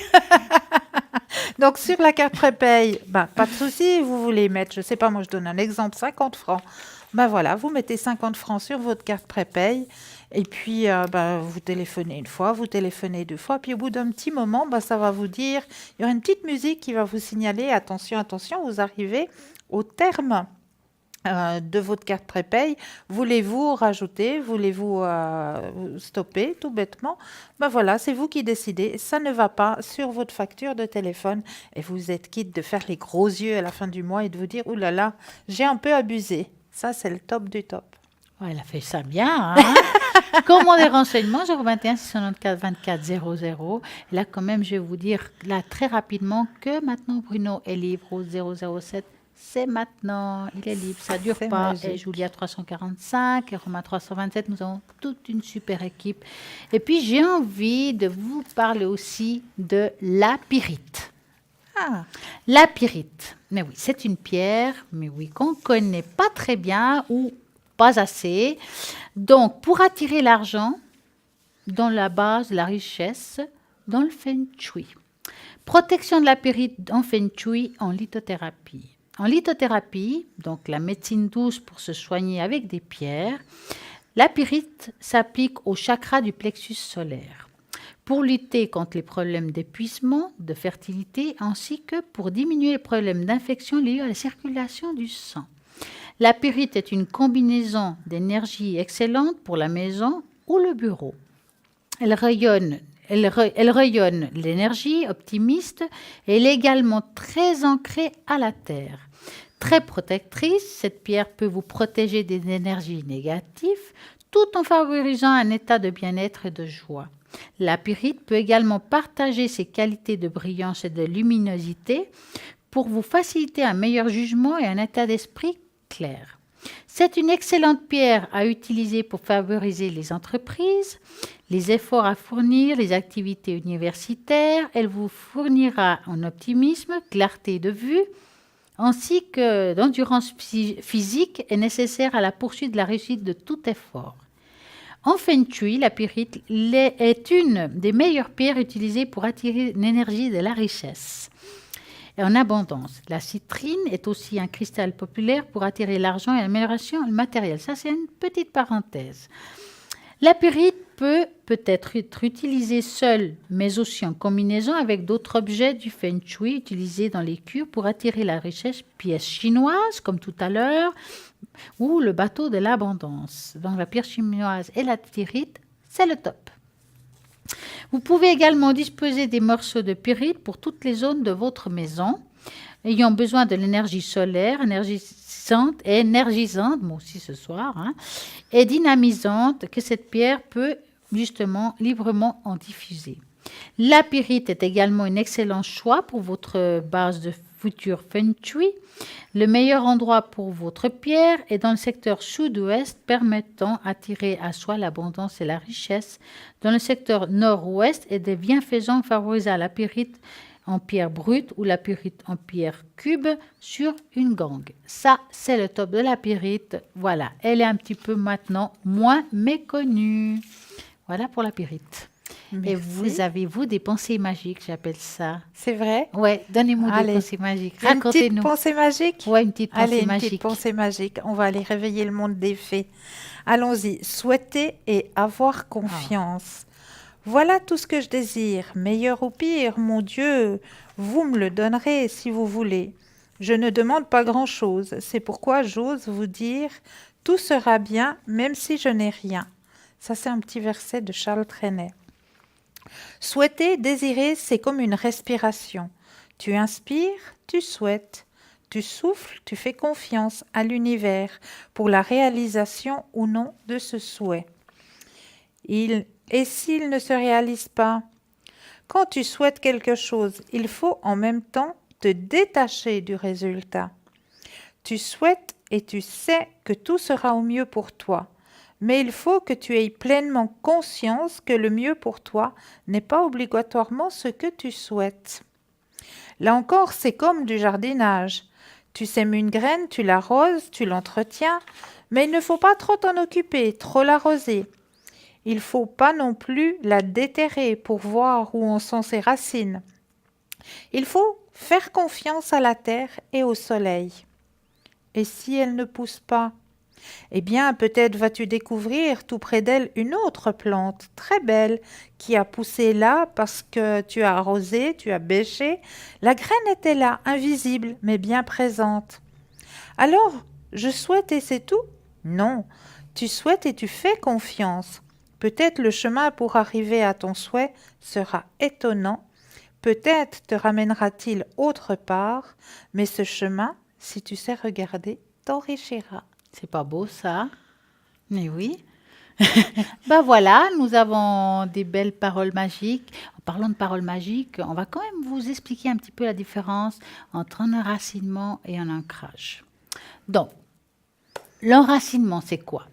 Donc, sur la carte prépay, pas de souci, vous voulez mettre, je ne sais pas, moi je donne un exemple, 50 francs. Voilà, vous mettez 50 francs sur votre carte prépay et puis vous téléphonez 1 fois, vous téléphonez 2 fois, puis au bout d'un petit moment, ça va vous dire, il y aura une petite musique qui va vous signaler, attention, attention, vous arrivez au terme de votre carte prépay, voulez-vous rajouter, voulez-vous stopper tout bêtement, voilà, c'est vous qui décidez, ça ne va pas sur votre facture de téléphone et vous êtes quitte de faire les gros yeux à la fin du mois et de vous dire, oulala, là là, j'ai un peu abusé, ça c'est le top du top. Ouais, elle a fait ça bien, hein. Comment des renseignements 021 694 24 00. Là quand même, je vais vous dire là très rapidement que maintenant Bruno est libre au 007. C'est maintenant, il est libre, ça ne dure pas. Magique. Et Julia 345 et Romain 327, nous avons toute une super équipe. Et puis j'ai envie de vous parler aussi de la pyrite. Ah, La pyrite, mais oui, c'est une pierre, mais oui, qu'on ne connaît pas très bien ou pas assez. Donc, pour attirer l'argent dans la base de la richesse, dans le Feng Shui. Protection de la pyrite en Feng Shui, en lithothérapie. En lithothérapie, donc la médecine douce pour se soigner avec des pierres, la pyrite s'applique au chakra du plexus solaire pour lutter contre les problèmes d'épuisement, de fertilité, ainsi que pour diminuer les problèmes d'infection liés à la circulation du sang. La pyrite est une combinaison d'énergie excellente pour la maison ou le bureau. Elle rayonne l'énergie optimiste et elle est également très ancrée à la terre. Très protectrice, cette pierre peut vous protéger des énergies négatives tout en favorisant un état de bien-être et de joie. La pyrite peut également partager ses qualités de brillance et de luminosité pour vous faciliter un meilleur jugement et un état d'esprit clair. C'est une excellente pierre à utiliser pour favoriser les entreprises, les efforts à fournir, les activités universitaires. Elle vous fournira en optimisme, clarté de vue, ainsi que d'endurance physique est nécessaire à la poursuite de la réussite de tout effort. En Feng Shui, la pyrite est une des meilleures pierres utilisées pour attirer l'énergie de la richesse et en abondance. La citrine est aussi un cristal populaire pour attirer l'argent et l'amélioration matérielle. Ça, c'est une petite parenthèse. La pyrite peut être utilisée seule, mais aussi en combinaison avec d'autres objets du Feng Shui utilisés dans les cures pour attirer la richesse, pièces chinoises, comme tout à l'heure, ou le bateau de l'abondance. Donc la pierre chinoise et la pyrite, c'est le top. Vous pouvez également disposer des morceaux de pyrite pour toutes les zones de votre maison, ayant besoin de l'énergie solaire, énergisante, moi aussi ce soir, et dynamisante, que cette pierre peut justement librement en diffuser. La pyrite est également un excellent choix pour votre base de futur Feng Shui. Le meilleur endroit pour votre pierre est dans le secteur sud-ouest, permettant d'attirer à soi l'abondance et la richesse. Dans le secteur nord-ouest et des bienfaisants favorisant la pyrite en pierre brute ou la pyrite en pierre cube sur une gangue. Ça, c'est le top de la pyrite. Voilà, elle est un petit peu maintenant moins méconnue. Voilà pour la pyrite. Et Merci. vous, des pensées magiques, j'appelle ça. C'est vrai? Ouais, donnez-moi des Allez. pensées magiques. Une petite Racontez-nous. pensée magique? Ouais, une petite Allez, pensée une petite magique. pensée magique. On va aller réveiller le monde des fées. Allons-y. Souhaiter et avoir confiance. Voilà tout ce que je désire. Meilleur ou pire, mon Dieu, vous me le donnerez si vous voulez. Je ne demande pas grand-chose. C'est pourquoi j'ose vous dire, tout sera bien, même si je n'ai rien. Ça, c'est un petit verset de Charles Trenet. Souhaiter, désirer, c'est comme une respiration. Tu inspires, tu souhaites. Tu souffles, tu fais confiance à l'univers pour la réalisation ou non de ce souhait. Et s'il ne se réalise pas? Quand tu souhaites quelque chose, il faut en même temps te détacher du résultat. Tu souhaites et tu sais que tout sera au mieux pour toi. Mais il faut que tu aies pleinement conscience que le mieux pour toi n'est pas obligatoirement ce que tu souhaites. Là encore, c'est comme du jardinage. Tu sèmes une graine, tu l'arroses, tu l'entretiens, mais il ne faut pas trop t'en occuper, trop l'arroser. Il ne faut pas non plus la déterrer pour voir où en sont ses racines. Il faut faire confiance à la terre et au soleil. Et si elle ne pousse pas? Eh bien, peut-être vas-tu découvrir tout près d'elle une autre plante très belle qui a poussé là parce que tu as arrosé, tu as bêché. La graine était là, invisible, mais bien présente. Alors, je souhaite et c'est tout? Non, tu souhaites et tu fais confiance. Peut-être le chemin pour arriver à ton souhait sera étonnant. Peut-être te ramènera-t-il autre part, mais ce chemin, si tu sais regarder, t'enrichira. C'est pas beau ça? Mais oui. Ben voilà, nous avons des belles paroles magiques. En parlant de paroles magiques, on va quand même vous expliquer un petit peu la différence entre un enracinement et un ancrage. Donc, l'enracinement, c'est quoi?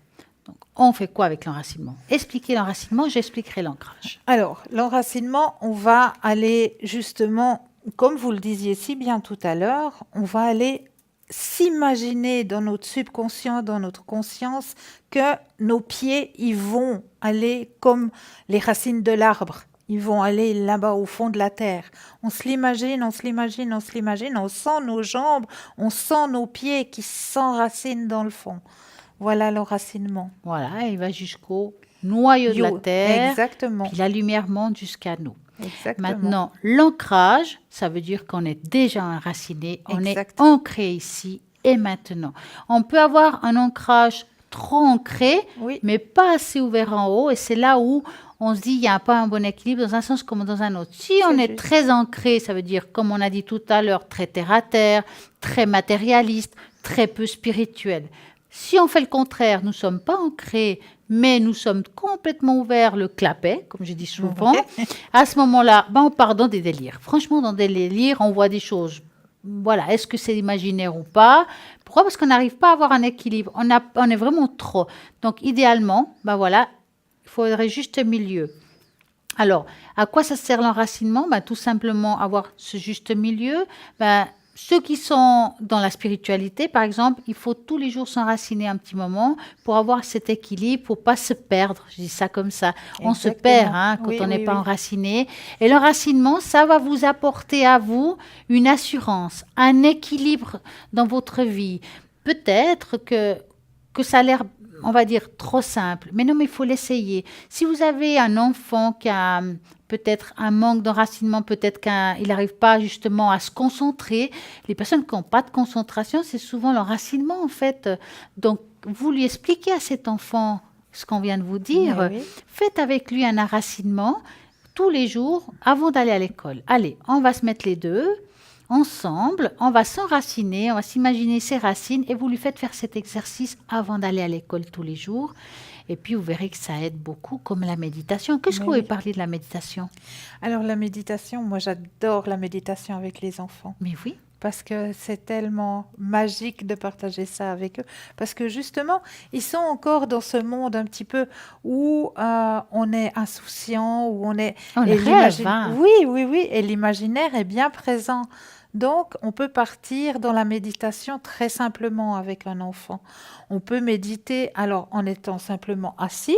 Donc, on fait quoi avec l'enracinement? Expliquez l'enracinement, j'expliquerai l'ancrage. Alors, l'enracinement, on va aller justement, comme vous le disiez si bien tout à l'heure, on va aller s'imaginer dans notre subconscient, dans notre conscience, que nos pieds, ils vont aller comme les racines de l'arbre. Ils vont aller là-bas au fond de la terre. On se l'imagine, on se l'imagine, on se l'imagine, on sent nos jambes, on sent nos pieds qui s'enracinent dans le fond. Voilà l'enracinement. Voilà, il va jusqu'au noyau de la terre, Exactement. puis la lumière monte jusqu'à nous. Exactement. Maintenant, l'ancrage, ça veut dire qu'on est déjà enraciné, on Exactement. est ancré ici et maintenant. On peut avoir un ancrage trop ancré, Oui. mais pas assez ouvert en haut, et c'est là où on se dit il n'y a pas un bon équilibre dans un sens comme dans un autre. Si on est juste. très ancré, ça veut dire, comme on a dit tout à l'heure, très terre à terre, très matérialiste, très peu spirituel. Si on fait le contraire, nous ne sommes pas ancrés, mais nous sommes complètement ouverts, le clapet, comme je dis souvent, à ce moment-là, ben on part dans des délires. Franchement, dans des délires, on voit des choses. Voilà, est-ce que c'est imaginaire ou pas? Pourquoi? Parce qu'on n'arrive pas à avoir un équilibre. On est vraiment trop. Donc, idéalement, ben voilà, il faudrait juste milieu. Alors, à quoi ça sert l'enracinement? Ben, tout simplement avoir ce juste milieu. Ben, ceux qui sont dans la spiritualité, par exemple, il faut tous les jours s'enraciner un petit moment pour avoir cet équilibre, pour pas se perdre. Je dis ça comme ça. On se Exactement. perd hein, quand Oui, on n'est oui, pas oui. enraciné. Et l'enracinement, ça va vous apporter à vous une assurance, un équilibre dans votre vie. Peut-être que ça a l'air, on va dire, trop simple. Mais non, mais il faut l'essayer. Si vous avez un enfant qui a peut-être un manque d'enracinement, peut-être qu'il n'arrive pas justement à se concentrer, les personnes qui n'ont pas de concentration, c'est souvent l'enracinement en fait. Donc, vous lui expliquez à cet enfant ce qu'on vient de vous dire. Mais oui. Faites avec lui un enracinement tous les jours avant d'aller à l'école. Allez, on va se mettre les deux ensemble, on va s'enraciner, on va s'imaginer ses racines et vous lui faites faire cet exercice avant d'aller à l'école tous les jours. Et puis, vous verrez que ça aide beaucoup, comme la méditation. Qu'est-ce que vous Mais pouvez oui. parler de la méditation? Alors la méditation, moi j'adore la méditation avec les enfants Mais oui, parce que c'est tellement magique de partager ça avec eux. Parce que justement, ils sont encore dans ce monde un petit peu où on est insouciant, où on est... on et rêve. Hein. Oui, oui, oui, et l'imaginaire est bien présent. Donc, on peut partir dans la méditation très simplement avec un enfant. On peut méditer alors en étant simplement assis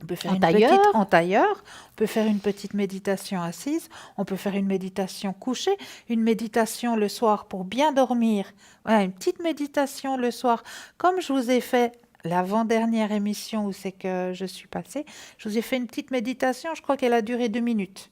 On peut faire En une tailleur. petite en tailleur, on peut faire une petite méditation assise, on peut faire une méditation couchée, une méditation le soir pour bien dormir. Voilà, une petite méditation le soir, comme je vous ai fait l'avant-dernière émission où c'est que je suis passée. Je vous ai fait une petite méditation, je crois qu'elle a duré 2 minutes.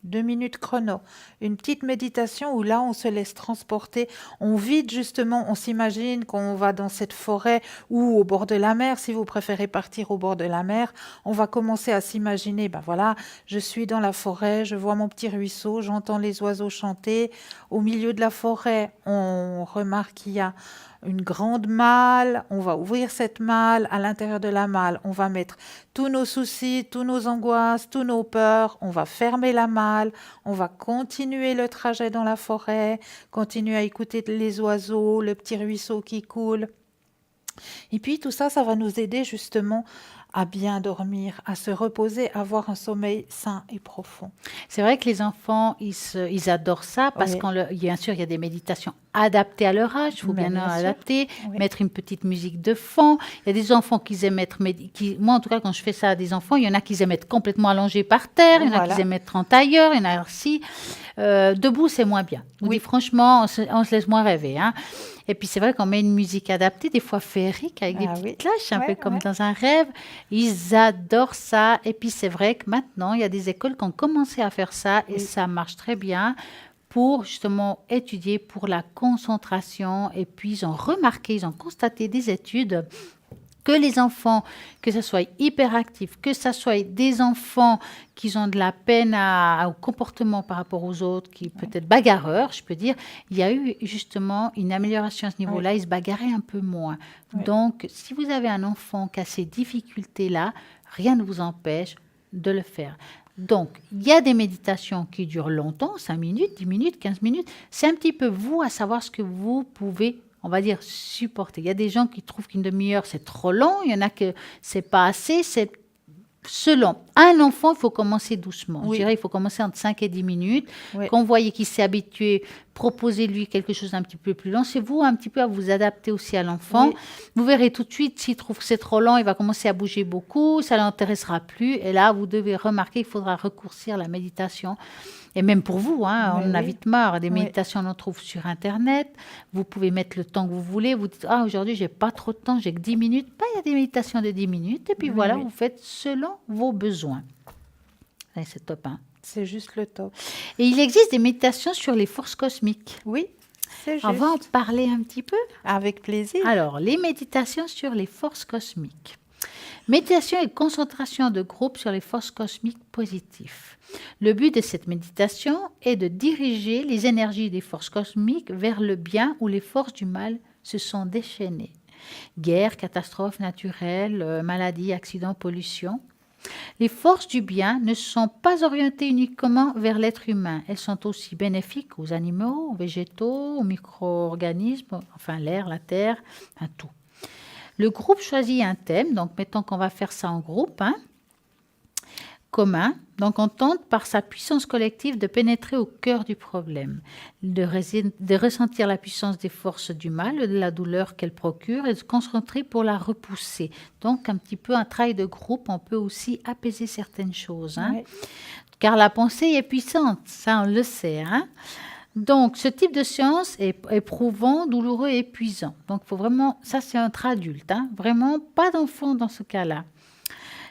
2 minutes chrono. Une petite méditation où là, on se laisse transporter. On vide justement, on s'imagine qu'on va dans cette forêt ou au bord de la mer. Si vous préférez partir au bord de la mer, on va commencer à s'imaginer, ben voilà, je suis dans la forêt, je vois mon petit ruisseau, j'entends les oiseaux chanter. Au milieu de la forêt, on remarque qu'il y a une grande malle, on va ouvrir cette malle, à l'intérieur de la malle, on va mettre tous nos soucis, tous nos angoisses, tous nos peurs, on va fermer la malle, on va continuer le trajet dans la forêt, continuer à écouter les oiseaux, le petit ruisseau qui coule. Et puis tout ça, ça va nous aider justement à bien dormir, à se reposer, à avoir un sommeil sain et profond. C'est vrai que les enfants, ils adorent ça parce Oui. bien sûr, il y a des méditations adaptées à leur âge, il faut Mais bien bien sûr, adapter, oui. mettre une petite musique de fond. Il y a des enfants qui aiment mettre, moi en tout cas, quand je fais ça à des enfants, il y en a qui aiment être complètement allongés par terre, il y en a Voilà. qui aiment être en tailleur, il y en a aussi. Debout, c'est moins bien. Je vous Oui. dis franchement, on se laisse moins rêver, hein. Et puis c'est vrai qu'on met une musique adaptée, des fois féerique, avec des Ah petites oui. cloches, un Ouais, peu comme ouais. dans un rêve. Ils adorent ça. Et puis c'est vrai que maintenant, il y a des écoles qui ont commencé à faire ça et Oui. ça marche très bien pour justement étudier pour la concentration. Et puis ils ont remarqué, ils ont constaté des études que les enfants, que ce soit hyperactifs, que ce soit des enfants qui ont de la peine au comportement par rapport aux autres, qui peut-être bagarreurs, je peux dire, il y a eu justement une amélioration à ce niveau-là, ils se bagarraient un peu moins. Oui. Donc, si vous avez un enfant qui a ces difficultés-là, rien ne vous empêche de le faire. Donc, il y a des méditations qui durent longtemps, 5 minutes, 10 minutes, 15 minutes. C'est un petit peu vous à savoir ce que vous pouvez, on va dire, supporter. Il y a des gens qui trouvent qu'une demi-heure, c'est trop long. Il y en a que c'est pas assez. C'est selon un enfant, il faut commencer doucement. Oui. Je dirais, il faut commencer entre 5 et 10 minutes. Oui. Quand vous voyez qu'il s'est habitué, proposez-lui quelque chose d'un petit peu plus long. C'est vous un petit peu à vous adapter aussi à l'enfant. Oui. Vous verrez tout de suite, s'il trouve que c'est trop lent, il va commencer à bouger beaucoup, ça ne l'intéressera plus. Et là, vous devez remarquer qu'il faudra raccourcir la méditation. Et même pour vous, hein, on en a Oui. vite marre. Des Oui. méditations, on en trouve sur Internet. Vous pouvez mettre le temps que vous voulez. Vous dites, aujourd'hui, j'ai pas trop de temps, j'ai que 10 minutes. Il y a des méditations de 10 minutes. Et puis Oui, voilà, oui. vous faites selon vos besoins. Et c'est top, hein. C'est juste le top. Et il existe des méditations sur les forces cosmiques. Oui, c'est juste. On va en parler un petit peu. Avec plaisir. Alors, les méditations sur les forces cosmiques. Méditation et concentration de groupe sur les forces cosmiques positives. Le but de cette méditation est de diriger les énergies des forces cosmiques vers le bien où les forces du mal se sont déchaînées. Guerre, catastrophes naturelles, maladies, accidents, pollution. Les forces du bien ne sont pas orientées uniquement vers l'être humain. Elles sont aussi bénéfiques aux animaux, aux végétaux, aux micro-organismes, enfin l'air, la terre, enfin tout. Le groupe choisit un thème, donc mettons qu'on va faire ça en groupe, hein, commun. Donc on tente par sa puissance collective de pénétrer au cœur du problème, de ressentir la puissance des forces du mal, de la douleur qu'elles procurent et de se concentrer pour la repousser. Donc un petit peu un travail de groupe, on peut aussi apaiser certaines choses, hein. Oui. Car la pensée est puissante, ça on le sait, hein. Donc, ce type de séance est éprouvant, douloureux et épuisant. Donc, il faut vraiment, ça c'est entre adultes, hein, vraiment pas d'enfants dans ce cas-là.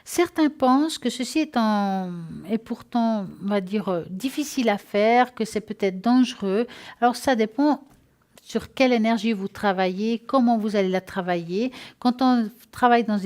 Certains pensent que ceci est pourtant, on va dire, difficile à faire, que c'est peut-être dangereux. Alors, ça dépend sur quelle énergie vous travaillez, comment vous allez la travailler. Quand on travaille dans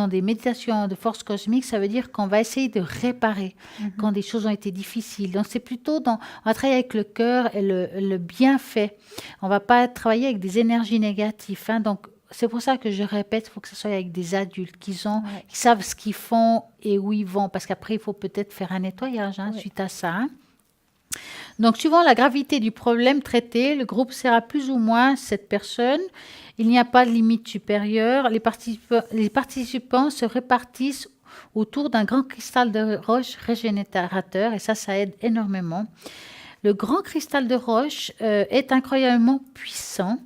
des méditations de force cosmique, ça veut dire qu'on va essayer de réparer quand des choses ont été difficiles. Donc, c'est plutôt on va travailler avec le cœur et le bienfait. On ne va pas travailler avec des énergies négatives, hein. Donc, c'est pour ça que je répète, il faut que ce soit avec des adultes qui savent ce qu'ils font et où ils vont. Parce qu'après, il faut peut-être faire un nettoyage, hein, suite à ça, hein. Donc, suivant la gravité du problème traité, le groupe sera plus ou moins 7 personnes. Il n'y a pas de limite supérieure. Les participants se répartissent autour d'un grand cristal de roche régénérateur et ça aide énormément. Le grand cristal de roche est incroyablement puissant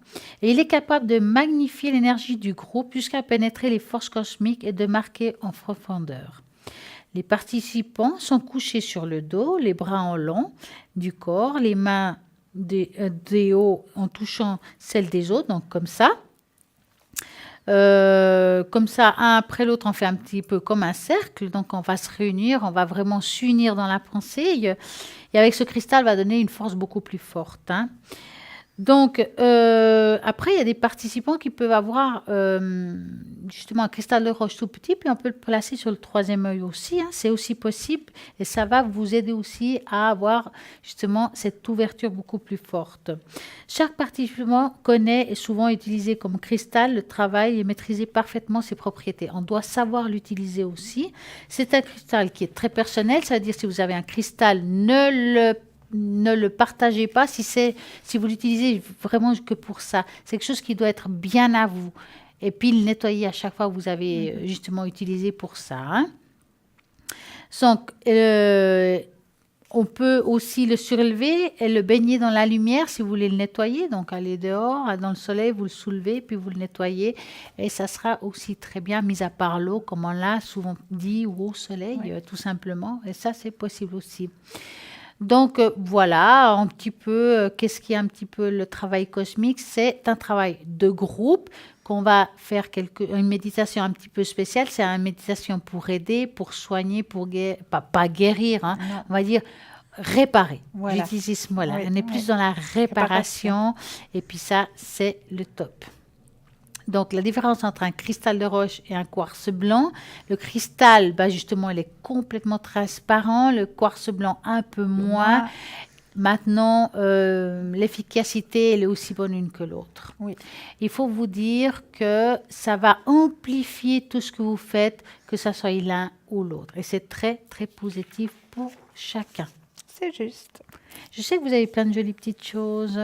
et il est capable de magnifier l'énergie du groupe jusqu'à pénétrer les forces cosmiques et de marquer en profondeur. Les participants sont couchés sur le dos, les bras en long du corps, les mains des hauts en touchant celles des autres, donc comme ça. Comme ça, un après l'autre, on fait un petit peu comme un cercle. Donc, on va se réunir, on va vraiment s'unir dans la pensée. Et avec ce cristal, va donner une force beaucoup plus forte. Hein. Donc, après, il y a des participants qui peuvent avoir justement un cristal de roche tout petit, puis on peut le placer sur le troisième œil aussi. Hein, c'est aussi possible et ça va vous aider aussi à avoir justement cette ouverture beaucoup plus forte. Chaque participant connaît et souvent utilisé comme cristal le travail et maîtriser parfaitement ses propriétés. On doit savoir l'utiliser aussi. C'est un cristal qui est très personnel, c'est-à-dire si vous avez un cristal, ne le partagez pas si vous l'utilisez vraiment que pour ça. C'est quelque chose qui doit être bien à vous. Et puis le nettoyer à chaque fois que vous avez justement utilisé pour ça. Hein. Donc, on peut aussi le surélever et le baigner dans la lumière si vous voulez le nettoyer. Donc, allez dehors, dans le soleil, vous le soulevez, puis vous le nettoyez. Et ça sera aussi très bien, mis à part l'eau, comme on l'a souvent dit, ou au soleil, tout simplement. Et ça, c'est possible aussi. Donc voilà un petit peu qu'est-ce qui est un petit peu le travail cosmique. C'est un travail de groupe qu'on va faire une méditation un petit peu spéciale. C'est une méditation pour aider, pour soigner, pour pas guérir, hein, on va dire réparer. Voilà. J'utilise ce mot-là. Oui, On est plus dans la réparation et puis ça, c'est le top. Donc, la différence entre un cristal de roche et un quartz blanc, le cristal, justement, il est complètement transparent, le quartz blanc un peu moins. Maintenant, l'efficacité, elle est aussi bonne l'une que l'autre. Oui. Il faut vous dire que ça va amplifier tout ce que vous faites, que ce soit l'un ou l'autre. Et c'est très, très positif pour chacun. C'est juste. Je sais que vous avez plein de jolies petites choses.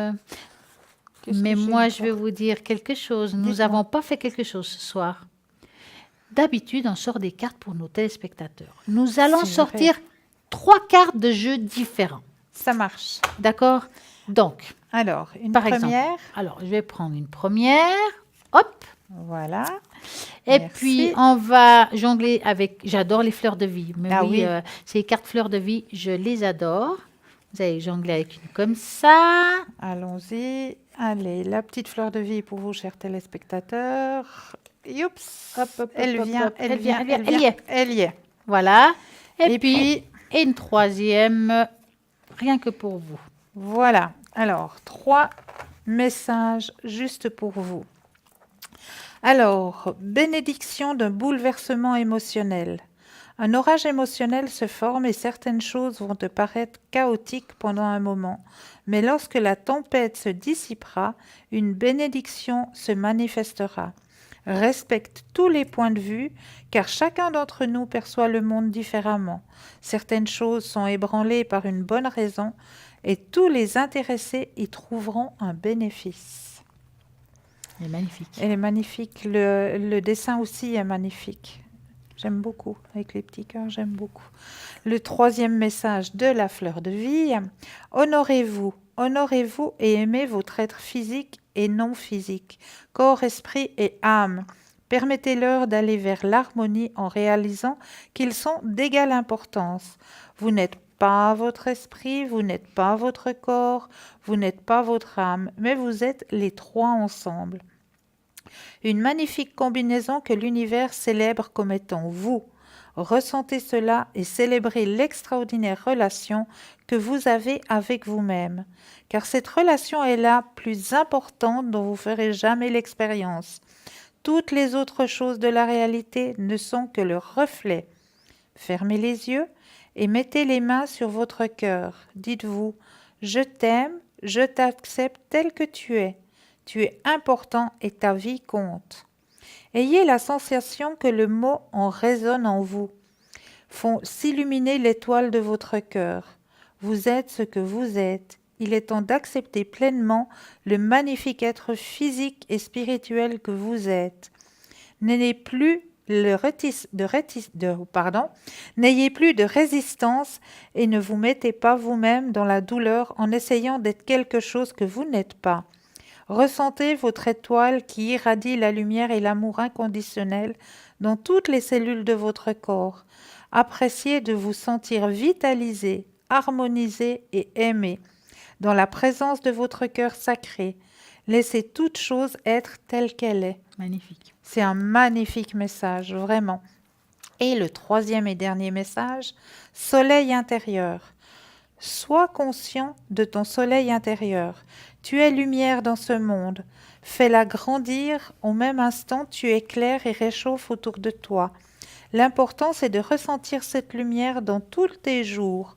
Mais moi, je vais vous dire quelque chose. Nous n'avons pas fait quelque chose ce soir. D'habitude, on sort des cartes pour nos téléspectateurs. Nous allons sortir 3 cartes de jeux différents. Ça marche. D'accord? Donc, alors, une par première. exemple, alors, je vais prendre une première. Hop! Voilà. Et Merci. puis, on va jongler avec... J'adore les fleurs de vie. Mais oui. ces cartes fleurs de vie, je les adore. Vous allez jongler avec une comme ça. Allons-y. Allez, la petite fleur de vie pour vous, chers téléspectateurs. Youps. Hop, hop, Elle hop, vient, hop. elle Elle vient, vient, elle elle y vient. est. Elle y est. Voilà. Et Et puis, une troisième, rien que pour vous. Voilà. Alors, 3 messages juste pour vous. Alors, bénédiction d'un bouleversement émotionnel. Un orage émotionnel se forme et certaines choses vont te paraître chaotiques pendant un moment. Mais lorsque la tempête se dissipera, une bénédiction se manifestera. Respecte tous les points de vue, car chacun d'entre nous perçoit le monde différemment. Certaines choses sont ébranlées par une bonne raison, et tous les intéressés y trouveront un bénéfice. Elle est magnifique. Elle est magnifique. Le dessin aussi est magnifique. J'aime beaucoup. Avec les petits cœurs, j'aime beaucoup. Le 3e message de la fleur de vie. Honorez-vous. Honorez-vous et aimez votre être physique et non physique, corps, esprit et âme. Permettez-leur d'aller vers l'harmonie en réalisant qu'ils sont d'égale importance. Vous n'êtes pas votre esprit, vous n'êtes pas votre corps, vous n'êtes pas votre âme, mais vous êtes les 3 ensemble. Une magnifique combinaison que l'univers célèbre comme étant vous. Ressentez cela et célébrez l'extraordinaire relation que vous avez avec vous-même, car cette relation est la plus importante dont vous ferez jamais l'expérience. Toutes les autres choses de la réalité ne sont que le reflet. Fermez les yeux et mettez les mains sur votre cœur. Dites-vous, je t'aime, je t'accepte tel que tu es. Tu es important et ta vie compte. Ayez la sensation que le mot en résonne en vous, font s'illuminer l'étoile de votre cœur. Vous êtes ce que vous êtes. Il est temps d'accepter pleinement le magnifique être physique et spirituel que vous êtes. N'ayez plus N'ayez plus de résistance et ne vous mettez pas vous-même dans la douleur en essayant d'être quelque chose que vous n'êtes pas. Ressentez votre étoile qui irradie la lumière et l'amour inconditionnel dans toutes les cellules de votre corps. Appréciez de vous sentir vitalisé, harmonisé et aimé dans la présence de votre cœur sacré. Laissez toute chose être telle qu'elle est. Magnifique. C'est un magnifique message, vraiment. Et le troisième et dernier message, soleil intérieur. Sois conscient de ton soleil intérieur. Tu es lumière dans ce monde. Fais-la grandir, au même instant tu éclaires et réchauffes autour de toi. L'important c'est de ressentir cette lumière dans tous tes jours.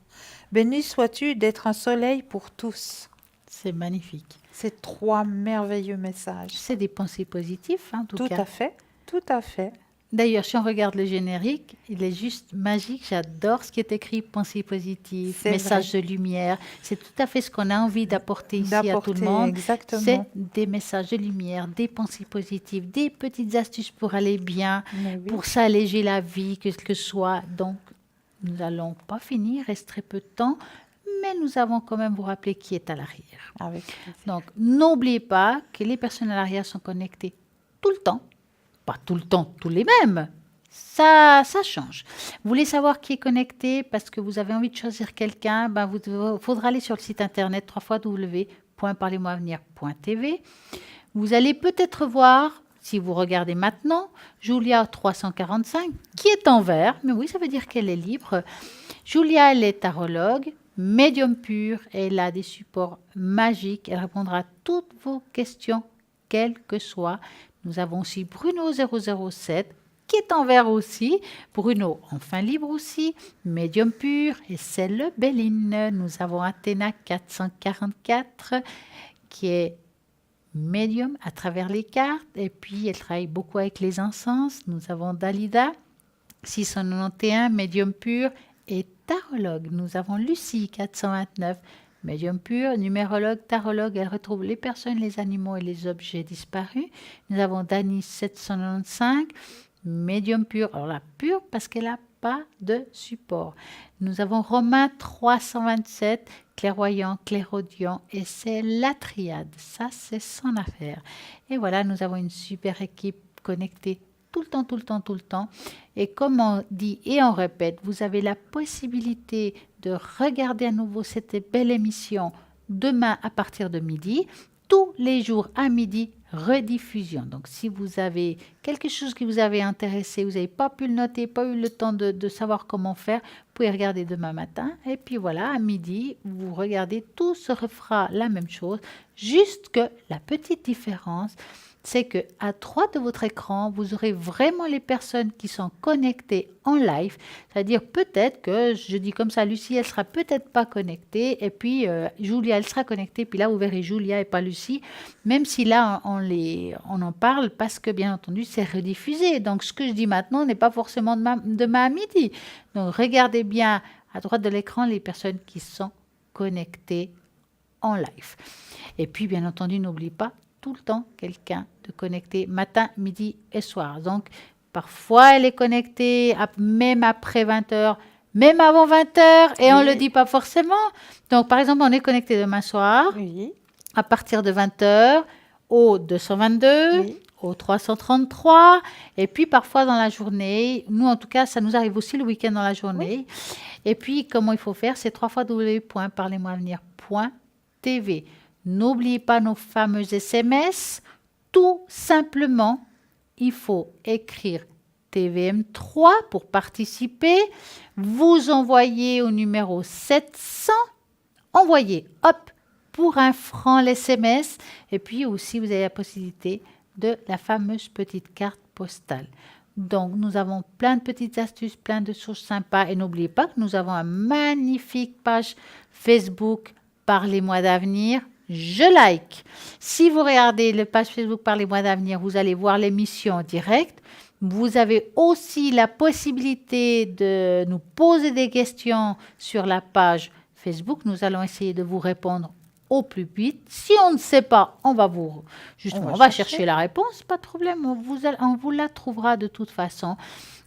Béni sois-tu d'être un soleil pour tous. C'est magnifique. C'est 3 merveilleux messages. C'est des pensées positives, en tout Tout cas. à fait, tout à fait. D'ailleurs, si on regarde le générique, il est juste magique. J'adore ce qui est écrit, pensée positive, C'est message de lumière. C'est tout à fait ce qu'on a envie d'apporter ici à tout le monde. Exactement. C'est des messages de lumière, des pensées positives, des petites astuces pour aller bien, Mais oui. pour s'alléger la vie, quel que soit. Donc, nous n'allons pas finir, il reste très peu de temps, mais nous avons quand même vous rappeler qui est à l'arrière. Avec plaisir. Donc, n'oubliez pas que les personnes à l'arrière sont connectées tout le temps. Pas tout le temps, tous les mêmes. Ça change. Vous voulez savoir qui est connecté parce que vous avez envie de choisir quelqu'un, ben faudra aller sur le site internet www.parlez-moi-avenir.tv. Vous allez peut-être voir, si vous regardez maintenant, Julia 345, qui est en vert, mais oui, ça veut dire qu'elle est libre. Julia, elle est tarologue, médium pur, elle a des supports magiques, elle répondra à toutes vos questions, quelles que soient. Nous avons aussi Bruno 007, qui est en vert aussi. Bruno, enfin libre aussi, médium pur, et c'est le Béline. Nous avons Athéna 444, qui est médium à travers les cartes, et puis elle travaille beaucoup avec les encens. Nous avons Dalida 691, médium pur et tarologue. Nous avons Lucie 429, médium pur, numérologue, tarologue. Elle retrouve les personnes, les animaux et les objets disparus. Nous avons Dani 795, médium pur. Alors là, pur parce qu'elle n'a pas de support. Nous avons Romain 327, clairvoyant, clairaudient, et c'est la triade. Ça, c'est son affaire. Et voilà, nous avons une super équipe connectée tout le temps, tout le temps, tout le temps. Et comme on dit et on répète, vous avez la possibilité de regarder à nouveau cette belle émission demain à partir de midi, tous les jours à midi, rediffusion. Donc, si vous avez quelque chose qui vous avait intéressé, vous n'avez pas pu le noter, pas eu le temps de savoir comment faire, vous pouvez regarder demain matin. Et puis voilà, à midi, vous regardez, tout se refera la même chose, juste que la petite différence, c'est qu'à droite de votre écran, vous aurez vraiment les personnes qui sont connectées en live. C'est-à-dire peut-être que, je dis comme ça, Lucie, elle sera peut-être pas connectée. Et puis Julia, elle sera connectée. Puis là, vous verrez Julia et pas Lucie. Même si là, on en parle parce que, bien entendu, c'est rediffusé. Donc, ce que je dis maintenant n'est pas forcément demain à midi. Donc, regardez bien à droite de l'écran les personnes qui sont connectées en live. Et puis, bien entendu, n'oubliez pas, tout le temps quelqu'un de connecté matin, midi et soir. Donc, parfois, elle est connectée même après 20h, même avant 20h, et on ne le dit pas forcément. Donc, par exemple, on est connecté demain soir, à partir de 20h, au 222, au 333, et puis parfois dans la journée. Nous, en tout cas, ça nous arrive aussi le week-end dans la journée. Et puis, comment il faut faire, c'est www.parlez-moi-avenir.tv. N'oubliez pas nos fameux SMS. Tout simplement, il faut écrire TVM3 pour participer. Vous envoyez au numéro 700. Envoyez, hop, pour 1 franc l'SMS. Et puis aussi, vous avez la possibilité de la fameuse petite carte postale. Donc, nous avons plein de petites astuces, plein de choses sympas. Et n'oubliez pas que nous avons une magnifique page Facebook Parlez-moi d'avenir. Je like. Si vous regardez le page Facebook Parlez-moi d'avenir, vous allez voir l'émission en direct. Vous avez aussi la possibilité de nous poser des questions sur la page Facebook. Nous allons essayer de vous répondre au plus vite. Si on ne sait pas, on va justement, on va chercher la réponse, pas de problème, on vous la trouvera de toute façon.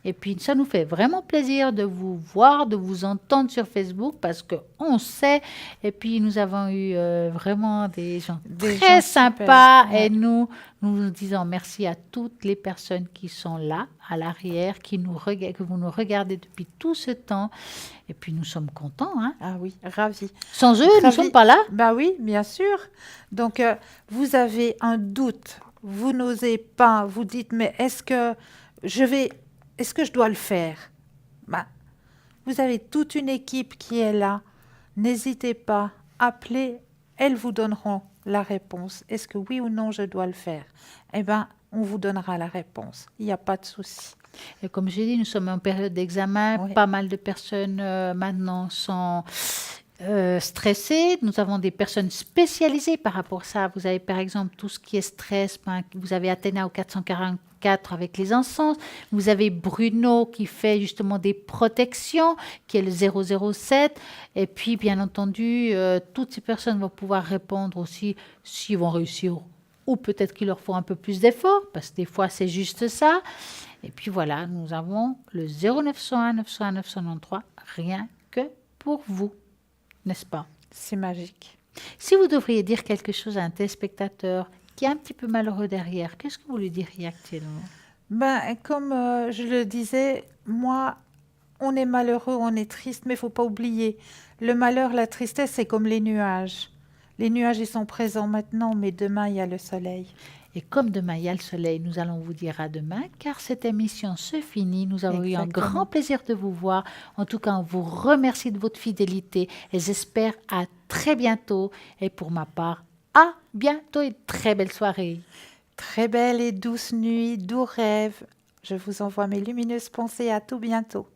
Et puis, ça nous fait vraiment plaisir de vous voir, de vous entendre sur Facebook parce qu'on sait. Et puis, nous avons eu vraiment des gens très sympas. Super, ouais. Et nous disons merci à toutes les personnes qui sont là, à l'arrière, que vous nous regardez depuis tout ce temps. Et puis, nous sommes contents. Hein. Ah oui, ravi. Sans eux, nous ne sommes pas là. Bah oui, bien sûr. Donc, vous avez un doute, vous n'osez pas, vous dites, mais est-ce que je dois le faire? Bah, vous avez toute une équipe qui est là. N'hésitez pas, appelez, elles vous donneront la réponse. Est-ce que oui ou non je dois le faire? Eh bien, on vous donnera la réponse. Il n'y a pas de souci. Et comme j'ai dit, nous sommes en période d'examen. Oui. Pas mal de personnes maintenant sont stressées. Nous avons des personnes spécialisées par rapport à ça. Vous avez par exemple tout ce qui est stress. Vous avez Athéna au 444 avec les encens. Vous avez Bruno qui fait justement des protections, qui est le 007. Et puis, bien entendu, toutes ces personnes vont pouvoir répondre aussi s'ils vont réussir ou peut-être qu'il leur faut un peu plus d'efforts, parce que des fois, c'est juste ça. Et puis voilà, nous avons le 0901 901 993, rien que pour vous, n'est-ce pas? C'est magique. Si vous devriez dire quelque chose à un téléspectateur qui est un petit peu malheureux derrière, qu'est-ce que vous lui diriez actuellement? Ben, comme je le disais, moi, on est malheureux, on est triste, mais il ne faut pas oublier, le malheur, la tristesse, c'est comme les nuages. Les nuages, ils sont présents maintenant, mais demain, il y a le soleil. Et comme demain, il y a le soleil, nous allons vous dire à demain, car cette émission se finit. Nous avons eu un grand plaisir de vous voir. En tout cas, on vous remercie de votre fidélité et j'espère à très bientôt. Et pour ma part, à bientôt et très belle soirée. Très belle et douce nuit, doux rêve. Je vous envoie mes lumineuses pensées. À tout bientôt.